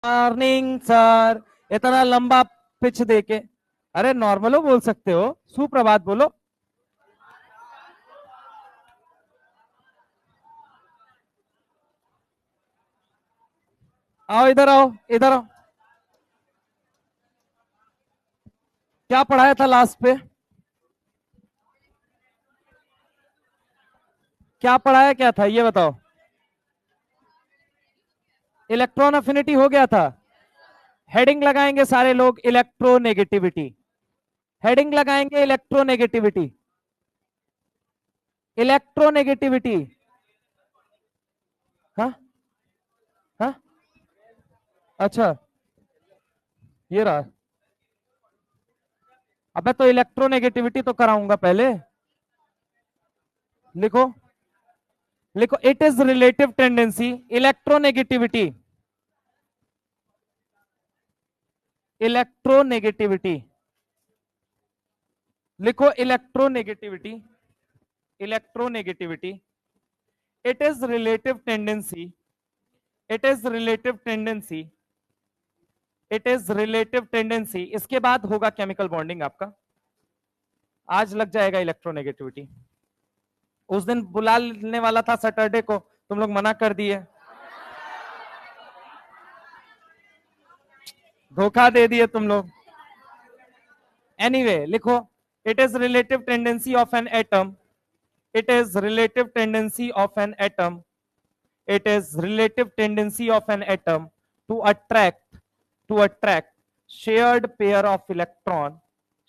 Morning sir, इतना लंबा pitch देके। अरे नॉर्मलो बोल सकते हो, सुप्रभात बोलो। आओ इधर आओ, इधर आओ। क्या पढ़ाया था लास्ट पे? क्या पढ़ाया क्या था ये बताओ। इलेक्ट्रॉन अफिनिटी हो गया था। हेडिंग लगाएंगे सारे लोग, इलेक्ट्रोनेगेटिविटी। हेडिंग लगाएंगे इलेक्ट्रोनेगेटिविटी। इलेक्ट्रोनेगेटिविटी। हाँ हाँ। अच्छा, ये रहा। अबे तो इलेक्ट्रोनेगेटिविटी तो कराऊंगा पहले। लिखो, लिखो, it is relative tendency electronegativity. Electronegativity लिखो, electronegativity. Electronegativity, it is relative tendency. It is relative tendency. It is relative tendency. इसके बाद होगा केमिकल बॉन्डिंग आपका। आज लग जाएगा इलेक्ट्रोनेगेटिविटी। उस दिन बुला लेने वाला था सैटरडे को, तुम लोग मना कर दिए, धोखा दे दिए तुम लोग। एनीवे लिखो, it is relative tendency of an atom. It is relative tendency of an atom. It is relative tendency of an atom to attract shared pair of electron.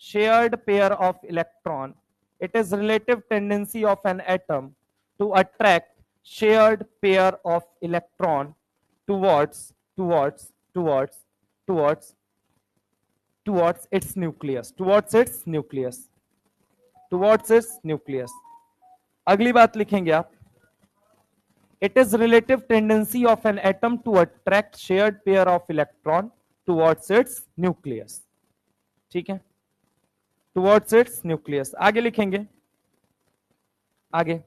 Shared pair of electron. It is relative tendency of an atom to attract shared pair of electron towards towards towards towards towards its nucleus. Towards its nucleus. Towards its nucleus. अगली बात लिखेंगे आप, it is relative tendency of an atom to attract shared pair of electron towards its nucleus. ठीक है, towards its nucleus. आगे लिखेंगे, आगे,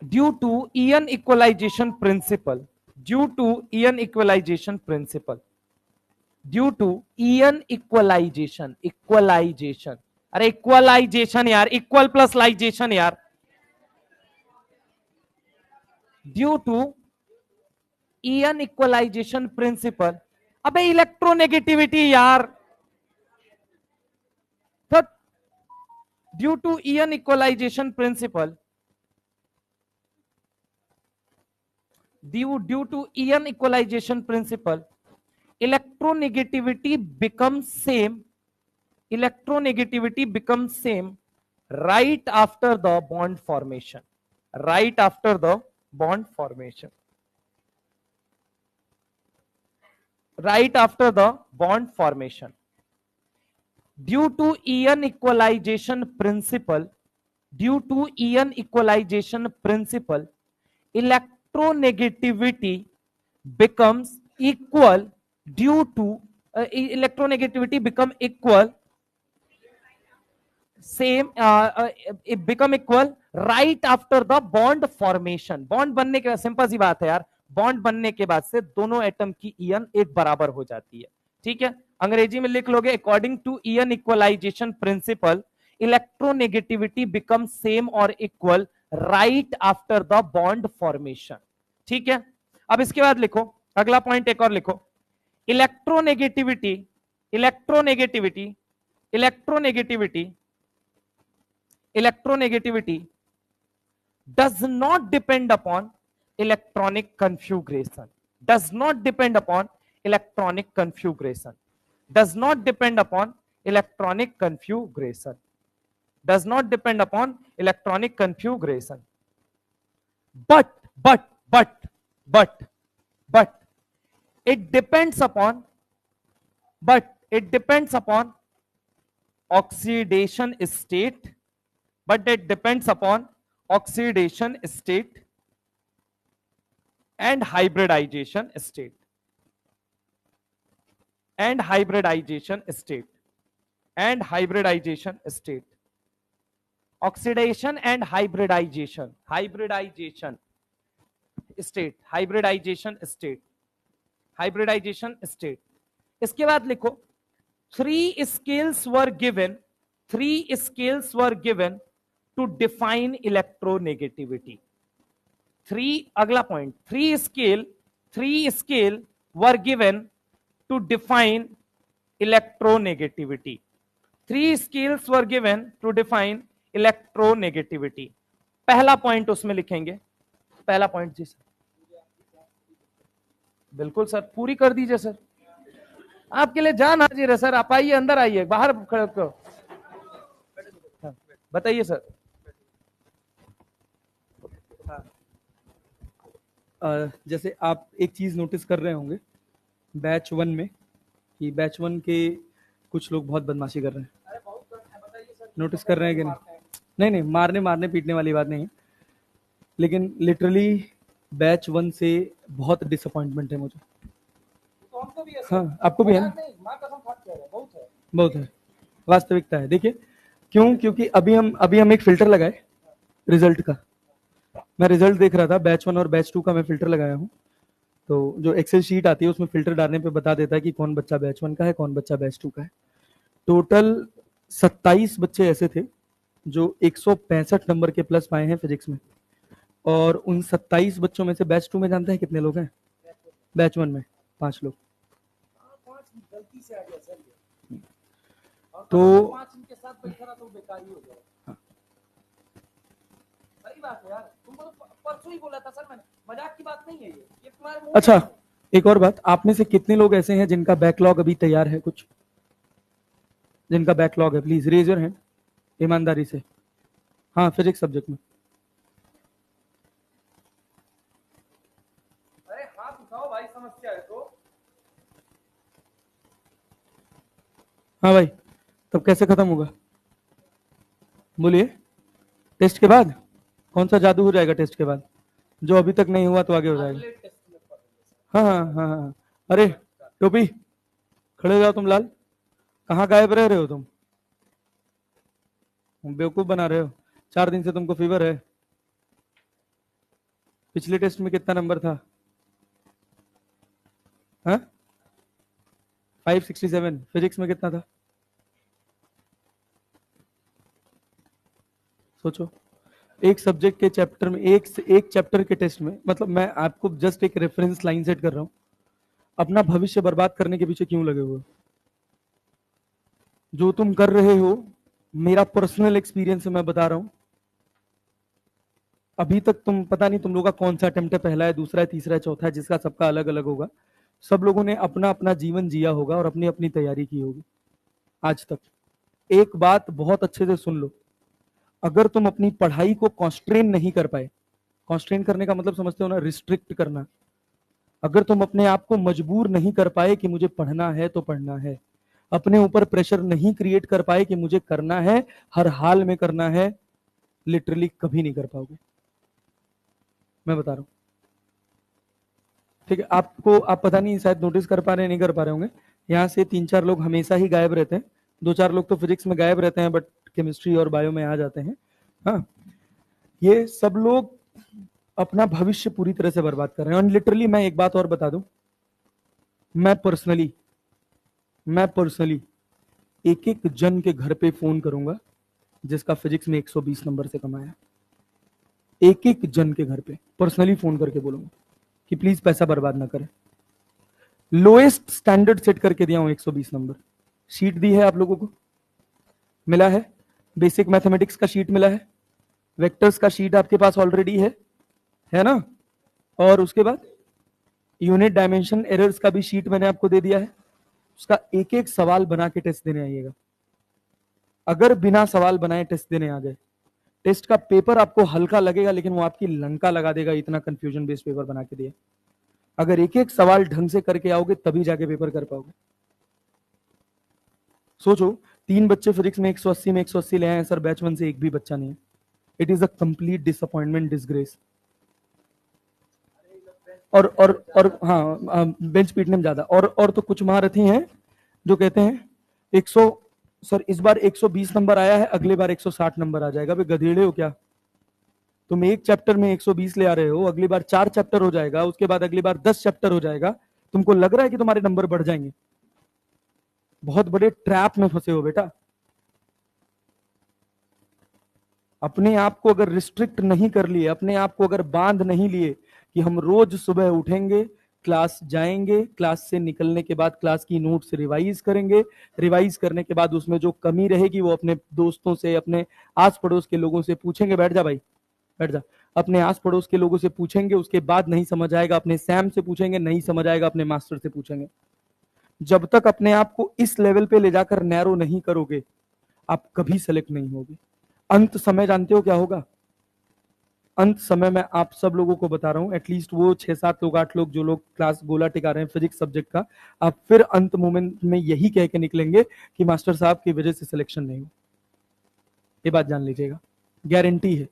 due to Ian equalization principle. Due to Ian equalization principle. Due to Ian equalization. Equalization. अरे equalization यार, equal plus lization यार। Due to Ian equalization principle. अबे electronegativity यार। तो due to Ian equalization principle, due to Ian equalization principle, electronegativity becomes same. Electronegativity becomes same right after the bond formation. Right after the bond formation. Right after the bond formation. Due to Ian equalization principle, due to Ian equalization principle, electronegativity becomes equal due to electronegativity become equal same it become equal right after the bond formation. Bond बनने के बाद, simple सी बात है यार, bond बनने के बाद से दोनों एटम की ईएन एक बराबर हो जाती है। ठीक है, अंग्रेजी में लिख लोगे, according to EN equalization principle electronegativity become same और equal right after the bond formation. ठीक है, अब इसके बाद लिखो अगला पॉइंट, एक और लिखो, electronegativity electronegativity electronegativity electronegativity does not depend upon electronic configuration. Does not depend upon electronic configuration. Does not depend upon electronic configuration. Does not depend upon electronic configuration. But but it depends upon, but it depends upon oxidation state. But it depends upon oxidation state and hybridization state. And hybridization state. And hybridization state. Oxidation and hybridization. Hybridization state, hybridization state, hybridization state. इसके बाद लिखो three scales were given to define electronegativity. अगला point, three scale were given to define electronegativity. Three scales were given to define electronegativity. पहला point उसमें लिखेंगे, पहला point जी sir, बिल्कुल सर, पूरी कर दीजिए सर, आपके लिए जान हाजिर है सर। आप आइए, अंदर आइए, बाहर खड़े हो, बताइए सर। जैसे आप एक चीज नोटिस कर रहे होंगे बैच 1 में कि बैच 1 के कुछ लोग बहुत बदमाशी कर रहे हैं, नोटिस कर रहे हैं कि नहीं? नहीं, मारने पीटने वाली बात नहीं है, लेकिन लिटरली बैच 1 से बहुत डिसअपॉइंटमेंट है मुझे। हाँ, आपको भी है ना? बहुत है, वास्तविकता है। देखिए क्यों, क्योंकि अभी हम एक फिल्टर लगाए रिजल्ट का। मैं रिजल्ट देख रहा था, बैच 1 और बैच 2 का मैं फिल्टर लगाया हूँ। तो जो एक्सेल शीट आती है उसमें फिल्टर डालने पे बता देता है कि कौन बच्चा बैच 1 का है, कौन बच्चा बैच 2 का है। टोटल 27 बच्चे ऐसे थे जो 165 नंबर के प्लस पाए हैं फिजिक्स में, और उन 27 बच्चों में से बैच 2 में जानते हैं कितने लोग हैं? बैच 1 में 5 लोग। तो इनके साथ बैठा रहा तो बेकार ही हो गया। सही बात है यार, तुमको तो परसों ही बोला था सर मैंने, मजाक की बात नहीं है ये तुम्हारे। अच्छा, एक और बात, आप में से कितने लोग ऐसे हैं जिनका बैकलॉग अभी तैयार है? कुछ जिनका बैकलॉग है, प्लीज रेज योर हैंड, ईमानदारी से। हाँ, फिजिक्स सब्जेक्ट में। अरे हाथ उठाओ भाई, समस्या है तो। हाँ भाई, तब कैसे खत्म होगा? बोलिए। टेस्ट के बाद कौन सा जादू हो जाएगा? टेस्ट के बाद जो अभी तक नहीं हुआ तो आगे हो जाएगा। हाँ हाँ हाँ हाँ। अरे टोपी, खड़े हो जाओ तुम। लाल, कहाँ गायब रह रहे हो तुम? बेवकूफ बना रहे हो। 4 दिन से तुमको फीवर है। पिछले टेस्ट में कितना नंबर था? हाँ, 567। फिजिक्स में कितना था? सोचो, एक सब्जेक्ट के चैप्टर में, एक चैप्टर के टेस्ट में, मतलब मैं आपको जस्ट एक रेफरेंस लाइन सेट कर रहा हूं। अपना भविष्य बर्बाद करने के पीछे क्यों लगे हुए हो? जो तुम कर रहे हो, मेरा पर्सनल एक्सपीरियंस मैं बता रहा हूं। अभी तक तुम, पता नहीं तुम लोगों का कौन सा अटेम्प्ट है, पहला है, दूसरा है, तीसरा है, चौथा है, जिसका सबका अलग अलग होगा। सब लोगों ने अपना अपना जीवन जिया होगा और अपनी अपनी तैयारी की होगी आज तक। एक बात बहुत अच्छे से सुन लो, अगर तुम अपनी पढ़ाई को कॉन्स्ट्रेन नहीं कर पाए, कॉन्स्ट्रेन करने का मतलब समझते हो ना, रिस्ट्रिक्ट करना। अगर तुम अपने आप को मजबूर नहीं कर पाए कि मुझे पढ़ना है तो पढ़ना है, अपने ऊपर प्रेशर नहीं क्रिएट कर पाए कि मुझे करना है, हर हाल में करना है, लिटरली कभी नहीं कर पाओगे, मैं बता रहा हूं। ठीक है, आपको, आप पता नहीं शायद नोटिस कर पा रहे नहीं कर पा रहे होंगे, यहाँ से 3-4 लोग हमेशा ही गायब रहते हैं। 2-4 लोग तो फिजिक्स में गायब रहते हैं बट केमिस्ट्री और बायो में आ जाते हैं। हाँ, ये सब लोग अपना भविष्य पूरी तरह से बर्बाद कर रहे हैं। और लिटरली मैं एक बात और बता दूं, मैं पर्सनली एक एक जन के घर पे फोन करूंगा जिसका फिजिक्स में 120 नंबर से कमाया। एक एक जन के घर पे पर्सनली फोन करके बोलूंगा कि प्लीज पैसा बर्बाद ना करें। लोएस्ट स्टैंडर्ड सेट करके दिया हूं, 120 नंबर। शीट दी है आप लोगों को, मिला है, बेसिक मैथमेटिक्स का शीट मिला है, वेक्टर्स का शीट आपके पास ऑलरेडी है ना? और उसके बाद यूनिट डायमेंशन एरर्स का भी शीट मैंने आपको दे दिया है। उसका एक एक सवाल बना के टेस्ट देने आइएगा। अगर बिना सवाल बनाए टेस्ट देने आ गए, टेस्ट का पेपर आपको हल्का लगेगा लेकिन वो आपकी लंका लगा देगा, इतना कंफ्यूजन बेस्ड पेपर बना के दिया। अगर एक एक सवाल ढंग से करके आओगे तभी जाके पेपर कर पाओगे। सोचो, 3 बच्चे फिजिक्स में 180 में 180 ले आए सर, बैच 1 से एक भी बच्चा नहीं है। It is a complete disappointment, disgrace. और हाँ, बेंच पीटने में ज्यादा। और तो कुछ महारथी हैं जो कहते हैं 100, सर इस बार 120 नंबर आया है, अगले बार 160 नंबर आ जाएगा। भाई गधेड़े हो क्या? तुम एक चैप्टर में 120 ले आ रहे हो, अगली बार 4 चैप्टर हो जाएगा, उसके बाद अगली बार 10 चैप्टर हो जाएगा, तुमको लग रहा है कि तुम्हारे नंबर बढ़ जाएंगे? बहुत बड़े ट्रैप में फंसे हो बेटा। अपने आप को अगर रिस्ट्रिक्ट नहीं कर लिए, अपने आप को अगर बांध नहीं लिए कि हम रोज सुबह उठेंगे, क्लास जाएंगे, क्लास से निकलने के बाद क्लास की नोट्स रिवाइज करेंगे, रिवाइज करने के बाद उसमें जो कमी रहेगी वो अपने दोस्तों से, अपने आस पड़ोस के लोगों से पूछेंगे, बैठ जा भाई बैठ जा, अपने आस पड़ोस के लोगों से पूछेंगे, उसके बाद नहीं समझ आएगा अपने सैम से पूछेंगे, नहीं समझ आएगा अपने मास्टर से पूछेंगे। जब तक अपने आप को इस लेवल पे ले जाकर नैरो नहीं करोगे, आप कभी सेलेक्ट नहीं होगे। अंत समय जानते हो क्या होगा? अंत समय में आप सब लोगों को बता रहा हूं, एटलीस्ट वो 6-7 लोग 8 लोग जो लोग क्लास गोला टिका रहे हैं फिजिक्स सब्जेक्ट का, आप फिर अंत मोमेंट में यही कह के निकलेंगे कि मास्टर साहब की वजह से सिलेक्शन नहीं हुआ। ये बात जान लीजिएगा, गारंटी है,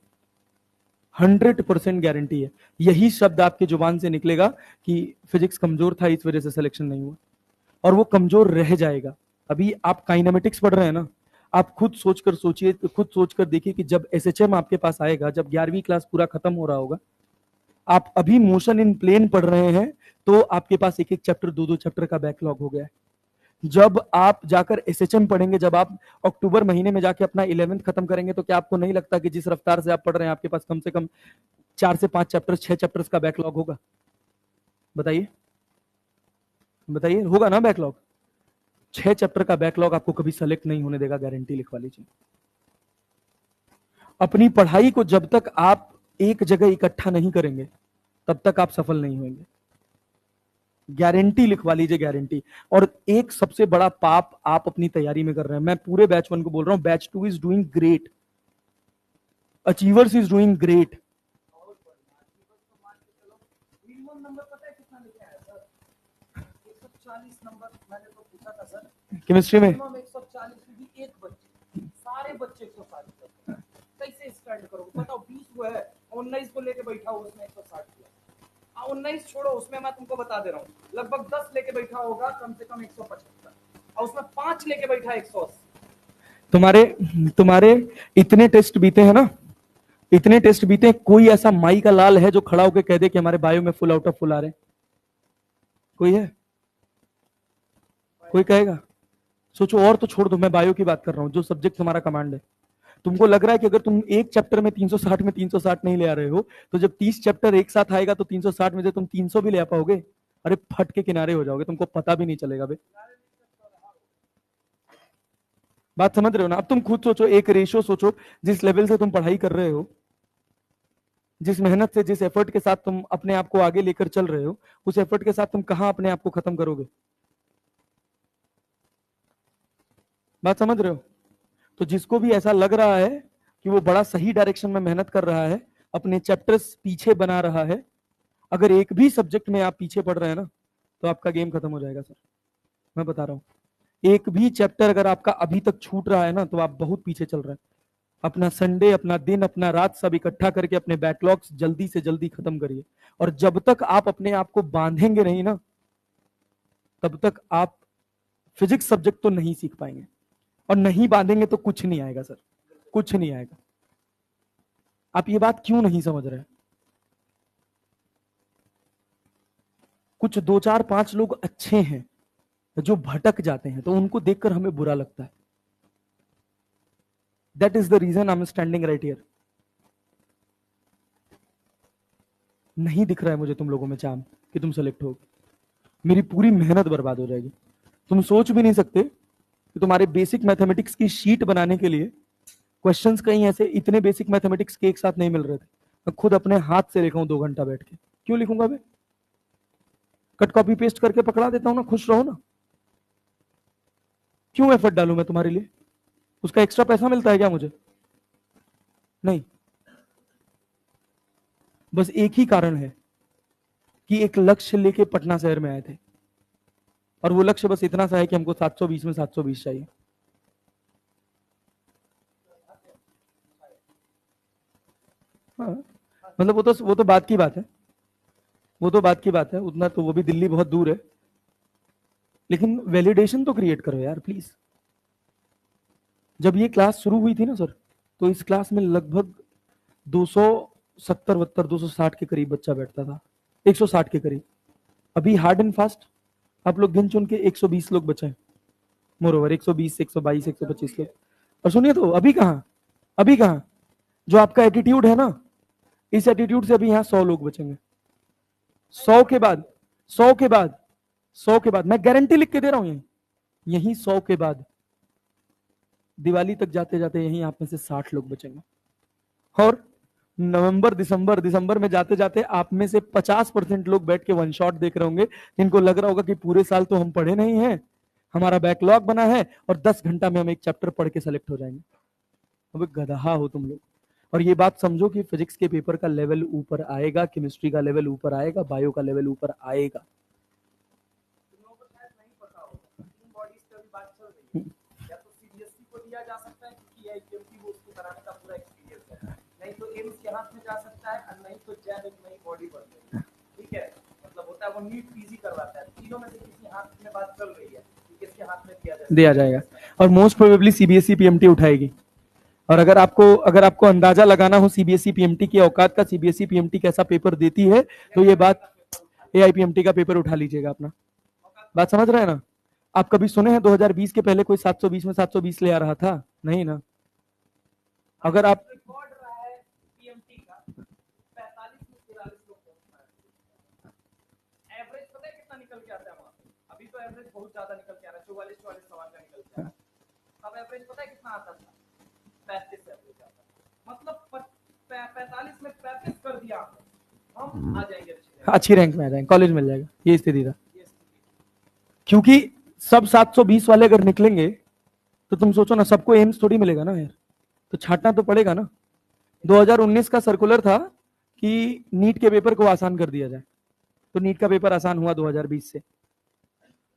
100% गारंटी है। यही शब्द आपके जुबान से निकलेगा कि फिजिक्स कमजोर था इस वजह से सिलेक्शन नहीं हुआ, और वो कमजोर रह जाएगा। अभी आप काइनेमेटिक्स पढ़ रहे हैं ना, आप खुद सोचकर सोचिए, खुद सोचकर देखिए कि जब एसएचएम आपके पास आएगा, जब 11वीं क्लास पूरा खत्म हो रहा होगा, आप अभी मोशन इन प्लेन पढ़ रहे हैं, तो आपके पास एक एक चैप्टर, 2-2 चैप्टर का बैकलॉग हो गया है। जब आप जाकर एसएचएम पढ़ेंगे, जब आप अक्टूबर महीने में जाके अपना 11th खत्म करेंगे, तो क्या आपको नहीं लगता कि जिस रफ्तार से आप पढ़ रहे हैं आपके पास कम से कम 4 से 5 चैप्टर, 6 चैप्टर्स का बैकलॉग होगा? बताइए बताइए, होगा ना बैकलॉग? 6 चैप्टर का बैकलॉग आपको कभी सेलेक्ट नहीं होने देगा, गारंटी लिखवा लीजिए। अपनी पढ़ाई को जब तक आप एक जगह इकट्ठा नहीं करेंगे, तब तक आप सफल नहीं होंगे, गारंटी लिखवा लीजिए, गारंटी। और एक सबसे बड़ा पाप आप अपनी तैयारी में कर रहे हैं, मैं पूरे बैच 1 को बोल रहा हूं, batch 2 is doing great, achievers is doing great. Chemistry में 140 भी एक बच्चे, सारे बच्चे 160 कैसे स्टैंड करोगे? बताओ, 20 को है, 19 को लेके बैठा हो, उसने 160 किया। 19 छोड़ो, उसमें मैं तुमको बता दे रहा हूँ, लगभग 10 लेके बैठा होगा, कम से कम 175, और उसमें 5 लेके बैठा 180। तुम्हारे तुम्हारे इतने टेस्ट बीते हैं ना, इतने टेस्ट बीते हैं, कोई ऐसा माई का लाल है जो खड़ा होकर कह दे कि हमारे बायो में फुल आउट ऑफ फुल आ रहे? कोई है? कोई कहेगा? सोचो, और तो छोड़ दो, मैं बायो की बात कर रहा हूं, जो सब्जेक्ट तुम्हारा कमांड है। तुमको लग रहा है कि अगर तुम एक चैप्टर में 360 में 360 नहीं ले आ रहे हो, तो जब 30 चैप्टर एक साथ आएगा तो 360 में से तुम 300 भी ले आ पाओगे? अरे फट के किनारे हो जाओगे, तुमको पता भी नहीं चलेगा बे। बात समझ रहे हो ना? अब तुम खुद सोचो, एक रेशियो सोचो, जिस लेवल से तुम पढ़ाई कर रहे हो, जिस मेहनत से, जिस एफर्ट के साथ तुम अपने आप को आगे लेकर चल रहे हो, उस एफर्ट के साथ तुम कहां अपने आप को खत्म करोगे? बात समझ रहे हो? तो जिसको भी ऐसा लग रहा है कि वो बड़ा सही डायरेक्शन में मेहनत कर रहा है, अपने चैप्टर्स पीछे बना रहा है, अगर एक भी सब्जेक्ट में आप पीछे पढ़ रहे हैं ना, तो आपका गेम खत्म हो जाएगा सर, मैं बता रहा हूं। एक भी चैप्टर अगर आपका अभी तक छूट रहा है ना, तो आप बहुत पीछे चल रहे हैं। अपना संडे, अपना दिन, अपना रात सब इकट्ठा करके अपने बैकलॉग्स जल्दी से जल्दी खत्म करिए। और जब तक आप अपने आप को बांधेंगे नहीं ना, तब तक आप फिजिक्स सब्जेक्ट तो नहीं सीख पाएंगे, और नहीं बांधेंगे तो कुछ नहीं आएगा सर, कुछ नहीं आएगा। आप ये बात क्यों नहीं समझ रहे? कुछ 2-4-5 लोग अच्छे हैं जो भटक जाते हैं, तो उनको देखकर हमें बुरा लगता है। That is the reason I am standing right here. नहीं दिख रहा है मुझे तुम लोगों में चाम कि तुम सेलेक्ट हो, मेरी पूरी मेहनत बर्बाद हो जाएगी। तुम सोच भी नहीं सकते कि तुम्हारे बेसिक मैथमेटिक्स की शीट बनाने के लिए क्वेश्चंस कहीं ऐसे इतने बेसिक मैथमेटिक्स के एक साथ नहीं मिल रहे थे। मैं खुद अपने हाथ से लिखा हूं 2 घंटा बैठ के। क्यों लिखूंगा मैं? कट कॉपी पेस्ट करके पकड़ा देता हूं ना, खुश रहो ना। क्यों एफर्ट डालूं मैं तुम्हारे लिए? उसका एक्स्ट्रा पैसा मिलता है क्या मुझे? नहीं। बस एक ही कारण है कि एक लक्ष्य लेके पटना शहर में आए थे, और वो लक्ष्य बस इतना सा है कि हमको 720 में 720 चाहिए। हाँ, मतलब वो तो बात की बात है, वो तो बात की बात है, उतना तो वो भी दिल्ली बहुत दूर है, लेकिन वैलिडेशन तो क्रिएट करो यार प्लीज। जब ये क्लास शुरू हुई थी ना सर, तो इस क्लास में लगभग 200 270 260 के करीब बच्चा बैठता था, 160 के करीब। अभी हार्ड एंड फास्ट आप लोग गिन चुन के 120 लोग बचे हैं, मोरोवर 120 122 125 लोग। और सुनिए तो अभी कहाँ जो आपका एटीट्यूड है ना, इस एटीट्यूड से अभी यहाँ 100 लोग बचेंगे। 100 के बाद 100 के बाद 100 के बाद मैं गारंटी लिख के दे रहा हूं, यहीं 100 के बाद दिवाली तक जाते जाते यहीं आप में से 60 लोग बचेंगे। और नवंबर दिसंबर में जाते जाते आप में से 50% लोग बैठ के वन शॉट देख रहे होंगे, जिनको लग रहा होगा कि पूरे साल तो हम पढ़े नहीं हैं, हमारा बैकलॉग बना है और 10 घंटा में हम एक चैप्टर पढ़ के सेलेक्ट हो जाएंगे। अब गधा हो तुम लोग। और ये बात समझो कि फिजिक्स के पेपर का लेवल ऊपर आएगा, केमिस्ट्री का लेवल ऊपर आएगा, बायो का लेवल ऊपर आएगा। तुम लोगों को शायद नहीं पता होगा, तीन बॉडीज पे अभी बात चल रही है। या तो सीबीएसई को दिया जा सकता है क्योंकि आईपीएमटी वो उसको कराने का पूरा एक्सपीरियंस है, नहीं तो एम्स के हाथ में जा सकता है, और नहीं तो जैब एक नई बॉडी बन रही है। ठीक है, मतलब होता है वो नीट पीजी करवाता है, तीनों में से किसी हाथ में बात चल रही है कि किसके हाथ में दिया जाएगा। और मोस्ट प्रोबेबली सीबीएसई पीएमटी उठाएगी। और अगर आपको अंदाजा लगाना हो सीबीएसई पीएमटी की औकात का, सीबीएसई पीएमटी कैसा पेपर देती है, तो ये बात एआईपीएमटी का पेपर उठा लीजिएगा अपना। बात समझ रहे हैं ना? आप कभी सुने हैं 2020 के पहले कोई 720 में 720 ले आ रहा था? नहीं ना। अगर आप रिकॉर्ड रहा है पीएमटी का 45 में 43 लोग पहुंचना है। एवरेज पता है कितना निकल के आता है वहां पे? अभी तो एवरेज बहुत ज्यादा निकल के आ रहा है, 44 सवाल का निकल के आ रहा है। अब एवरेज पता है कितना आता था? 35 एवरेज आता है। मतलब 45 में 35 कर दिया हम आ जाएंगे अच्छी रैंक में आ जाएंगे, कॉलेज मिल जाएगा। ये स्थिति था, क्योंकि सब 720 वाले अगर निकलेंगे तो तुम सोचो ना, सबको एम्स थोड़ी मिलेगा ना यार, तो छांटना तो पड़ेगा ना। 2019 का सर्कुलर था कि नीट के पेपर को आसान कर दिया जाए, तो नीट का पेपर आसान हुआ 2020 से।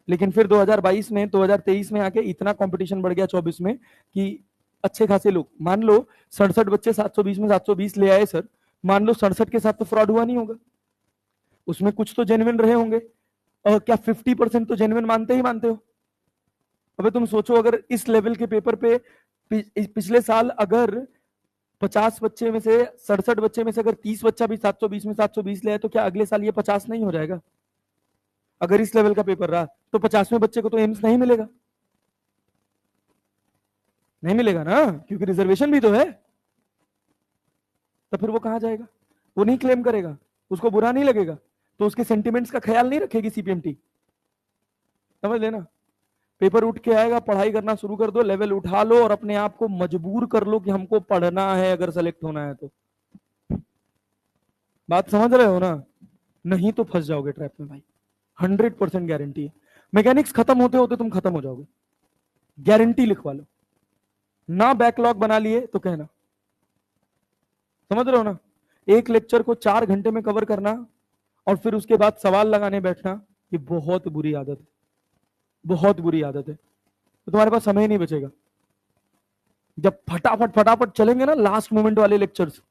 लेकिन फिर 2023 में आके इतना कंपटीशन बढ़ गया 24 में कि अच्छे खासे लोग, मान लो 67 बच्चे 720 में 720 ले आए सर, मान लो 67 के साथ तो फ्रॉड हुआ नहीं होगा, उसमें कुछ तो जेन्युइन रहे होंगे। और क्या 50% तो जेन्युइन मानते हो? अबे तुम सोचो, अगर इस लेवल के पेपर पे पिछले साल अगर 50 बच्चे में से 67 बच्चे में से अगर 30 बच्चा भी 720 में 720 ले आए, तो क्या अगले साल ये 50 नहीं हो जाएगा? अगर इस लेवल का पेपर रहा तो 50वें बच्चे को तो एम्स नहीं मिलेगा ना, क्योंकि रिजर्वेशन भी तो है। तो फिर वो कहां जाएगा? वो नहीं क्लेम करेगा, उसको बुरा नहीं लगेगा, तो उसके सेंटिमेंट्स का ख्याल नहीं रखेगी सीपीएमटी। समझ लेना, पेपर उठ के आएगा, पढ़ाई करना शुरू कर दो, लेवल उठा लो और अपने आप को मजबूर कर लो कि हमको पढ़ना है अगर सेलेक्ट होना है तो। बात समझ रहे हो ना? नहीं तो फंस जाओगे ट्रैप में भाई, 100% गारंटी है। मैकेनिक्स खत्म होते होते तुम खत्म हो जाओगे, गारंटी लिखवा लो। ना बैकलॉग बना लिए तो कहना। समझ रहे हो ना? एक लेक्चर को 4 घंटे में कवर करना और फिर उसके बाद सवाल लगाने बैठना, ये बहुत बुरी आदत है, बहुत बुरी आदत है। तो तुम्हारे पास समय नहीं बचेगा। जब फटाफट चलेंगे ना लास्ट मोमेंट वाले लेक्चर्स,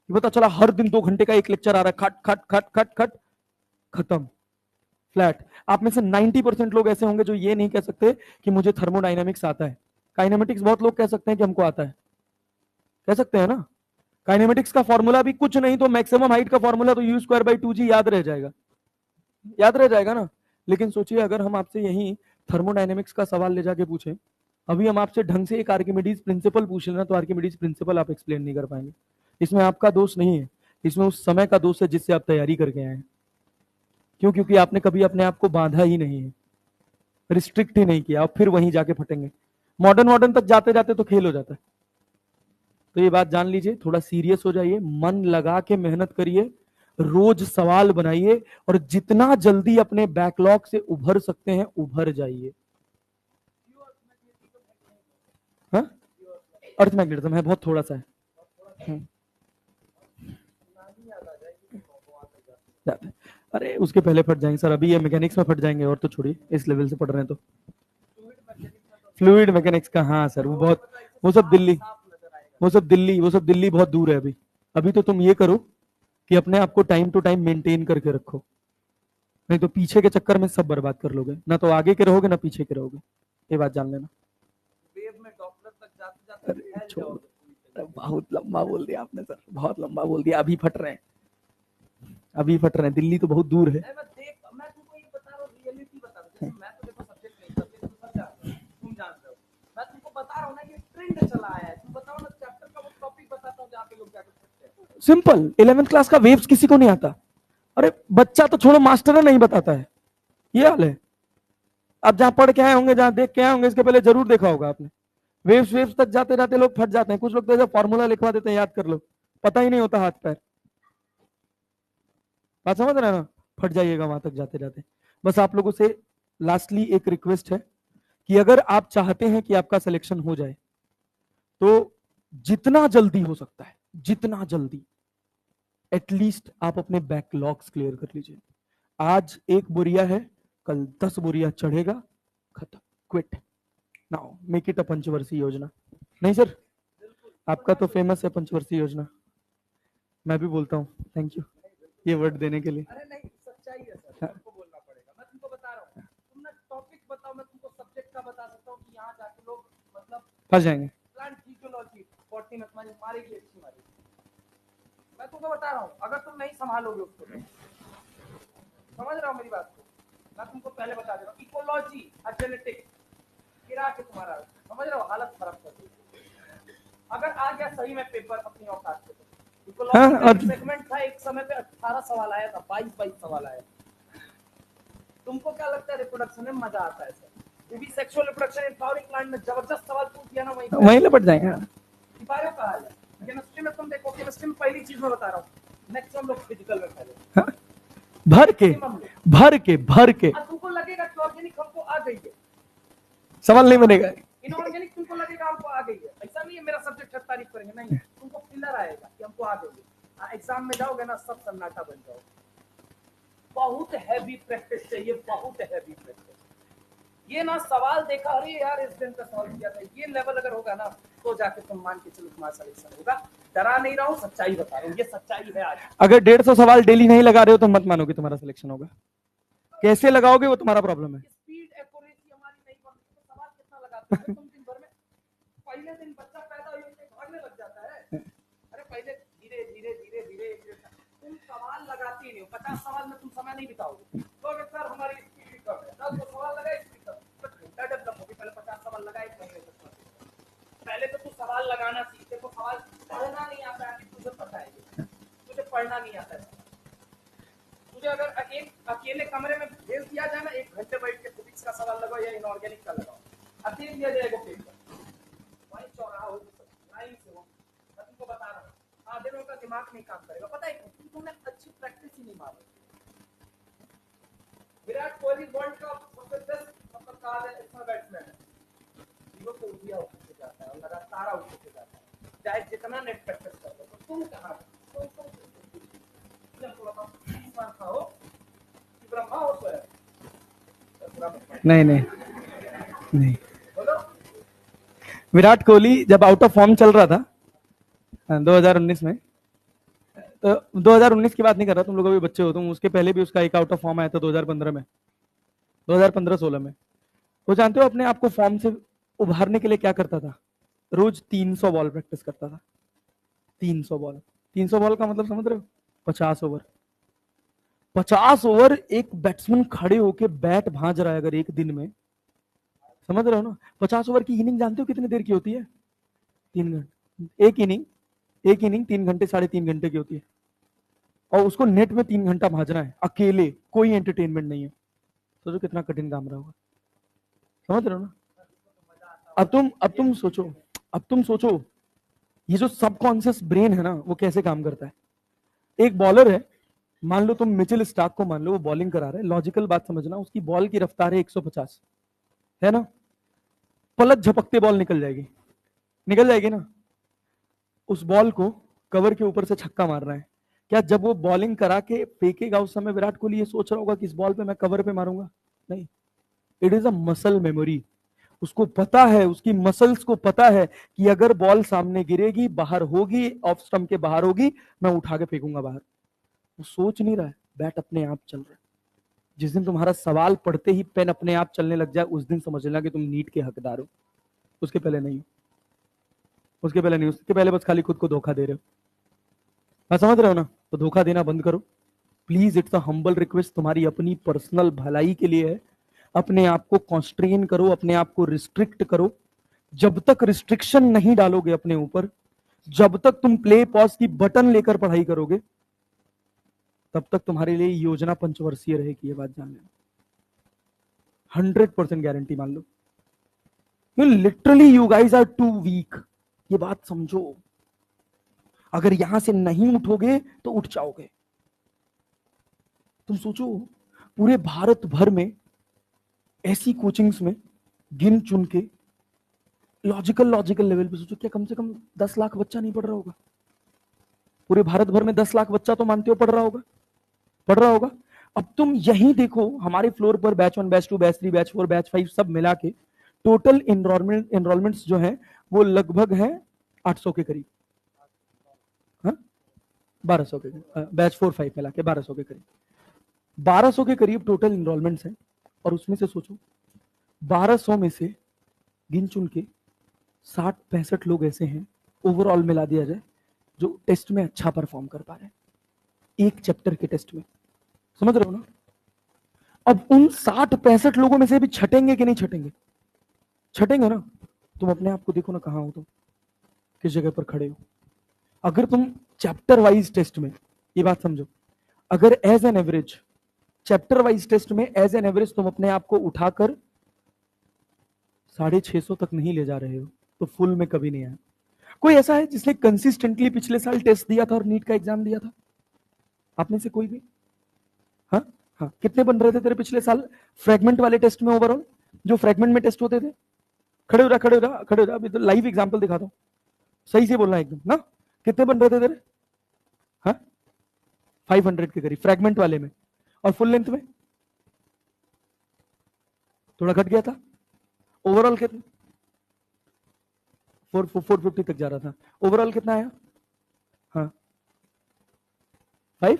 पता चला हर दिन 2 घंटे का एक लेक्चर आ रहा है, खट खट खट खट खट, खत्म, फ्लैट। आप में से 90% लोग ऐसे होंगे जो ये नहीं कह सकते कि मुझे थर्मोडायनामिक्स आता है। काइनेमेटिक्स बहुत लोग कह सकते हैं कि हमको आता है, कह सकते हैं ना। काइनेमेटिक्स का फॉर्मूला भी कुछ नहीं तो मैक्सिमम हाइट का फॉर्मूला तो u²/2g याद रह जाएगा ना। लेकिन सोचिए, अगर हम आपसे यही थर्मोडायनेमिक्स का सवाल ले जाके पूछें, अभी हम आपसे ढंग से एक आर्किमिडीज प्रिंसिपल पूछ लेना, तो आर्किमिडीज प्रिंसिपल आप एक्सप्लेन नहीं कर पाएंगे। इसमें आपका दोष नहीं है, इसमें उस समय का दोष है जिससे आप तैयारी करके आए हैं। क्यों? क्योंकि आपने कभी अपने आप को बांधा ही नहीं है, रिस्ट्रिक्ट ही नहीं किया, और फिर वहीं जाके फटेंगे। मॉडर्न तक जाते जाते तो खेल हो जाता है। तो ये बात जान लीजिए, थोड़ा सीरियस हो जाइए, मन लगा के मेहनत करिए, रोज सवाल बनाइए और जितना जल्दी अपने बैकलॉग से उभर सकते हैं उभर जाइए। हाँ, अर्थ मैग्नेटिज्म है, बहुत थोड़ा सा है। अरे उसके पहले फट जाएंगे सर, अभी ये मैकेनिक्स में फट जाएंगे, और तो छोड़िए, इस लेवल से पढ़ रहे हैं तो। फ्लूइड मैकेनिक्स का, हाँ सर, वो सब दिल्ली बहुत दूर है अभी तो तुम ये करो कि अपने आप को टाइम टू टाइम मेंटेन करके रखो, नहीं तो पीछे के चक्कर में सब बर्बाद कर लोगे, ना तो आगे के रहोगे ना पीछे के रहोगे। ये बात जान लेना। वेव में डॉक्टर तक जाते जाते बहुत लंबा बोल दिया आपने सर, बहुत लंबा बोल दिया। अभी फट रहे हैं, अभी फट रहे हैं, दिल्ली तो बहुत दूर है। मैं तुमको ये बता रहा हूँ, रियलिटी बता रहा हूँ। जैसे मैं तो देखो सब्जेक्ट नहीं, सब्जेक्ट तो सब जानते हो, तुम जानते हो। मैं तुमको बता रहा हूँ ना, ये ट्रेंड चला आया है। तुम बताओ ना, चैप्टर का वो टॉपिक बताता हूँ जहाँ पे लोग जाकर सकते हैं। सिंपल 11th क्लास का वेव्स किसी को नहीं आता। अरे बच्चा तो छोड़ो, मास्टर नहीं बताता है, ये हाल है। आप जहां पढ़ के आए होंगे, जहां देख के आए होंगे, इसके पहले जरूर देखा होगा आपने। वेव्स वेव्स तक जाते जाते लोग फट जाते हैं। कुछ लोग तो जब फॉर्मूला लिखवा देते हैं, याद कर लो, पता ही नहीं होता हाथ पैर। बात समझ रहे हैं ना, फट जाइएगा वहां तक जाते जाते। बस आप लोगों से लास्टली एक रिक्वेस्ट है कि अगर आप चाहते हैं कि आपका सिलेक्शन हो जाए, तो जितना जल्दी हो सकता है, जितना जल्दी, एटलीस्ट आप अपने बैकलॉग्स क्लियर कर लीजिए। आज 1 बोरिया है, कल 10 बोरिया चढ़ेगा, खत्म, quit now, make it a पंचवर्षीय योजना। नहीं सर, आपका तो फेमस है पंचवर्षीय योजना, मैं भी बोलता हूँ। थैंक यू ये वर्ड देने के लिए। अरे नहीं, सच्चाई है सर, हाँ। तुमको बोलना पड़ेगा। मैं तुमको बता रहा हूँ, तुम ना टॉपिक बताओ, मैं तुमको सब्जेक्ट का बता सकता हूँ कि यहाँ जाके लोग मतलब फंस जाएंगे। प्लांट फिजियोलॉजी 40 मिनट में मारेगी, अच्छी मारेगी। मैं तुमको बता रहा हूँ, अगर तुम नहीं संभालोगे उसको, समझ रहा हो मेरी बात को। मैं तुमको पहले बता दे रहा हूँ, इकोलॉजी और जेनेटिक्स गिरा के तुम्हारा, समझ रहे हो, हालत खराब कर दी। अगर आ गया सही में पेपर अपनी औकात से, हाँ, इकोलॉजी सेगमेंट था एक समय पे, 18 सवाल आया था, 22 सवाल आया। तुमको क्या लगता है रिप्रोडक्शन में मजा आता है सर? भी sexual reproduction in flowering plant में जबरदस्त सवाल पूछ दिया ना, वहीं लपट जाएंगे। सिपाहियों का हाल है। केमिस्ट्री में तुम देखो, केमिस्ट्री में पहली चीज मैं बता रहा हूँ, मैक्सिमम लोग फिजिकल में पहले, हाँ? भर के तुमको लगेगा कि ऑर्गेनिक हमको आ गई है, सवाल नहीं बनेगा। इनऑर्गेनिक तुमको लगेगा हमको आ गई है। ऐसा नहीं है मेरा सब्जेक्ट तारीफ करेंगे, नहीं, तुमको फिलर आएगा कि हमको आ गई है। एग्जाम में जाओगे ना, सब सन्नाटा बन जाओगे। बहुत हैवी प्रैक्टिस चाहिए, बहुत हैवी प्रैक्टिस। ये ना सवाल देखा, अरे यार इस दिन का सवाल किया था, ये लेवल अगर होगा ना, तो जाके तुम मान के चलो तुम्हारा सिलेक्शन होगा। डरा नहीं रहा हूँ, सच्चाई बता रहा हूँ, ये सच्चाई है आज। अगर 150 सवाल डेली नहीं लगा रहे हो तो मत मानो कि तुम्हारा सिलेक्शन होगा। कैसे लगाओगे वो तुम्हारा प्रॉब्लम है। स्पीड एक्यूरेसी हमारी नहीं बनती, तो सवाल कितना लगाते हो तुम दिन भर में? पहले दिन बच्चा पैदा हुए भागने लग जाता है। अरे पहले धीरे धीरे धीरे धीरे तुम सवाल लगाते ही नहीं हो। 50 सवाल में तुम समय नहीं बिताओगे, तो अगर सर हमारी स्पीड कम है, 10 सवाल लगाए, स्पीड कम, घंटा डेवलप होगी। पहले 50 सवाल लगाए, 1 महीने तक। पहले तो तू सवाल लगाना सीख, तेरे को सवाल पढ़ना नहीं आता है, तुझे पता है तुझे पढ़ना नहीं आता है। तुझे अगर एक अकेले कमरे में भेज दिया जाए ना, 1 घंटे बैठ के फिजिक्स का सवाल लगाओ या इनऑर्गेनिक का लगाओ, अब दे दिया जाएगा पेपर, वहीं चौराहा हो, लाइन से हो। मैं तुमको बता रहा हूँ, आधे लोगों का दिमाग नहीं काम करेगा, पता है क्यों? तुमने अच्छी प्रैक्टिस ही नहीं मारी। विराट कोहली वर्ल्ड का सबसे बेस्ट मतलब कहा है, इसमें बैट्समैन है, जीरो को उठिया उठते जाता है और लगातार उठते जाता है, चाहे जितना नेट प्रैक्टिस कर लो। तो तुम कहाँ नहीं नहीं नहीं, विराट कोहली जब आउट ऑफ फॉर्म चल रहा था 2019 में, तो 2019 की बात नहीं कर रहा, तुम लोग अभी बच्चे हो, तुम उसके पहले भी उसका एक आउट ऑफ फॉर्म आया था 2015 में, 2015-16 में। वो जानते हो अपने आप को फॉर्म से उभारने के लिए क्या करता था? रोज 300 बॉल प्रैक्टिस करता था। 300 बॉल, 300 बॉल का मतलब समझ रहे हो? 50 ओवर। 50 ओवर एक बैट्समैन खड़े होके बैट भांज रहा है अगर एक दिन में, समझ रहे हो ना? 50 ओवर की इनिंग जानते हो कितनी देर की होती है? 3 घंटे। एक इनिंग 3 घंटे 3.5 घंटे की होती है, और उसको नेट में 3 घंटा भाजना है अकेले, कोई एंटरटेनमेंट नहीं है। सोचो कितना कठिन काम रहा होगा, समझ रहे हो ना? अब तुम सोचो ये जो सबकॉन्शियस ब्रेन है ना, वो कैसे काम करता है। एक बॉलर है, मान लो तुम मिचेल स्टार्क को मान लो, वो बॉलिंग करा रहा है, लॉजिकल बात समझना, उसकी बॉल की रफ्तार है 150, है ना? पलक झपकते बॉल निकल जाएगी ना। उस बॉल को कवर के ऊपर से छक्का मार रहा है, क्या जब वो बॉलिंग करा के फेंकेगा उस समय विराट कोहली ये सोच रहा होगा कि इस बॉल पे मैं कवर पे मारूंगा? नहीं, it is a muscle memory. उसको पता है, उसकी मसल्स को पता है कि अगर बॉल सामने गिरेगी, बाहर होगी, ऑफ स्टंप के बाहर होगी, मैं उठा के फेंकूंगा बाहर। वो सोच नहीं रहा है, बैट अपने आप चल रहा है। जिस दिन तुम्हारा सवाल पढ़ते ही पेन अपने आप चलने लग जाए, उस दिन समझ लेना कि तुम नीट के हकदार हो, उसके पहले नहीं हो। उसके पहले नहीं, उसके पहले बस खाली खुद को धोखा दे रहे हो। मैं समझ रहे हो ना? तो धोखा देना बंद करो please. It's a humble request, तुम्हारी अपनी पर्सनल भलाई के लिए है। अपने आप को कॉन्स्ट्रेन करो, अपने आप को रिस्ट्रिक्ट करो। जब तक रिस्ट्रिक्शन नहीं डालोगे अपने ऊपर, जब तक तुम प्ले पॉज की बटन लेकर पढ़ाई करोगे, तब तक तुम्हारे लिए योजना पंचवर्षीय रहेगी। ये बात जान लेना, 100% गारंटी मान लो। Literally you guys are too weak, ये बात समझो। अगर यहां से नहीं उठोगे तो उठ जाओगे। तुम सोचो, पूरे भारत भर में ऐसी कोचिंग्स में गिन चुन के लॉजिकल लेवल पे सोचो, क्या कम से कम 10 लाख बच्चा नहीं पढ़ रहा होगा? पूरे भारत भर में 10 लाख बच्चा तो मानते हो पढ़ रहा होगा। अब तुम यही देखो, हमारे फ्लोर पर batch 1, batch 2, batch 3, batch 4, batch 5 सब मिला के टोटल एनरोलमेंट्स जो है वो लगभग है 800 के करीब। 1200 के करीब, बैच 4, 5 मिला के 1200 के करीब। 1200 के करीब टोटल एनरोलमेंट्स हैं। और उसमें से सोचो 1200 में से गिन चुन के 60-65 लोग ऐसे हैं, ओवरऑल मिला दिया जाए, जो टेस्ट में अच्छा परफॉर्म कर पा रहे हैं, एक चैप्टर के टेस्ट में। समझ रहे हो ना? अब उन 60-65 लोगों में से भी छटेंगे कि नहीं छटेंगे? छटेंगे ना। तुम अपने आप को देखो ना, कहां हो तुम, किस जगह पर खड़े हो। अगर तुम चैप्टर वाइज टेस्ट में, ये बात समझो, अगर as an average chapter wise test में एज एन एवरेज तुम अपने आप को उठाकर 650 तक नहीं ले जा रहे हो, तो फुल में कभी नहीं आया। कोई ऐसा है जिसने कंसिस्टेंटली पिछले साल टेस्ट दिया था और नीट का एग्जाम दिया था? आप में से कोई भी? हाँ हाँ, कितने बन रहे थे तेरे पिछले साल फ्रैगमेंट वाले टेस्ट में ओवरऑल, जो फ्रैगमेंट में टेस्ट होते थे? खड़े हो रहा, अभी तो लाइव एग्जाम्पल दिखाता हूं, सही से बोलना एकदम ना। कितने बन रहे थे तेरे? हाँ, 500 के करीब फ्रैगमेंट वाले में। और फुल लेंथ में थोड़ा घट गया था। ओवरऑल कितना? 450 तक जा रहा था। ओवरऑल कितना आया? हाँ 5।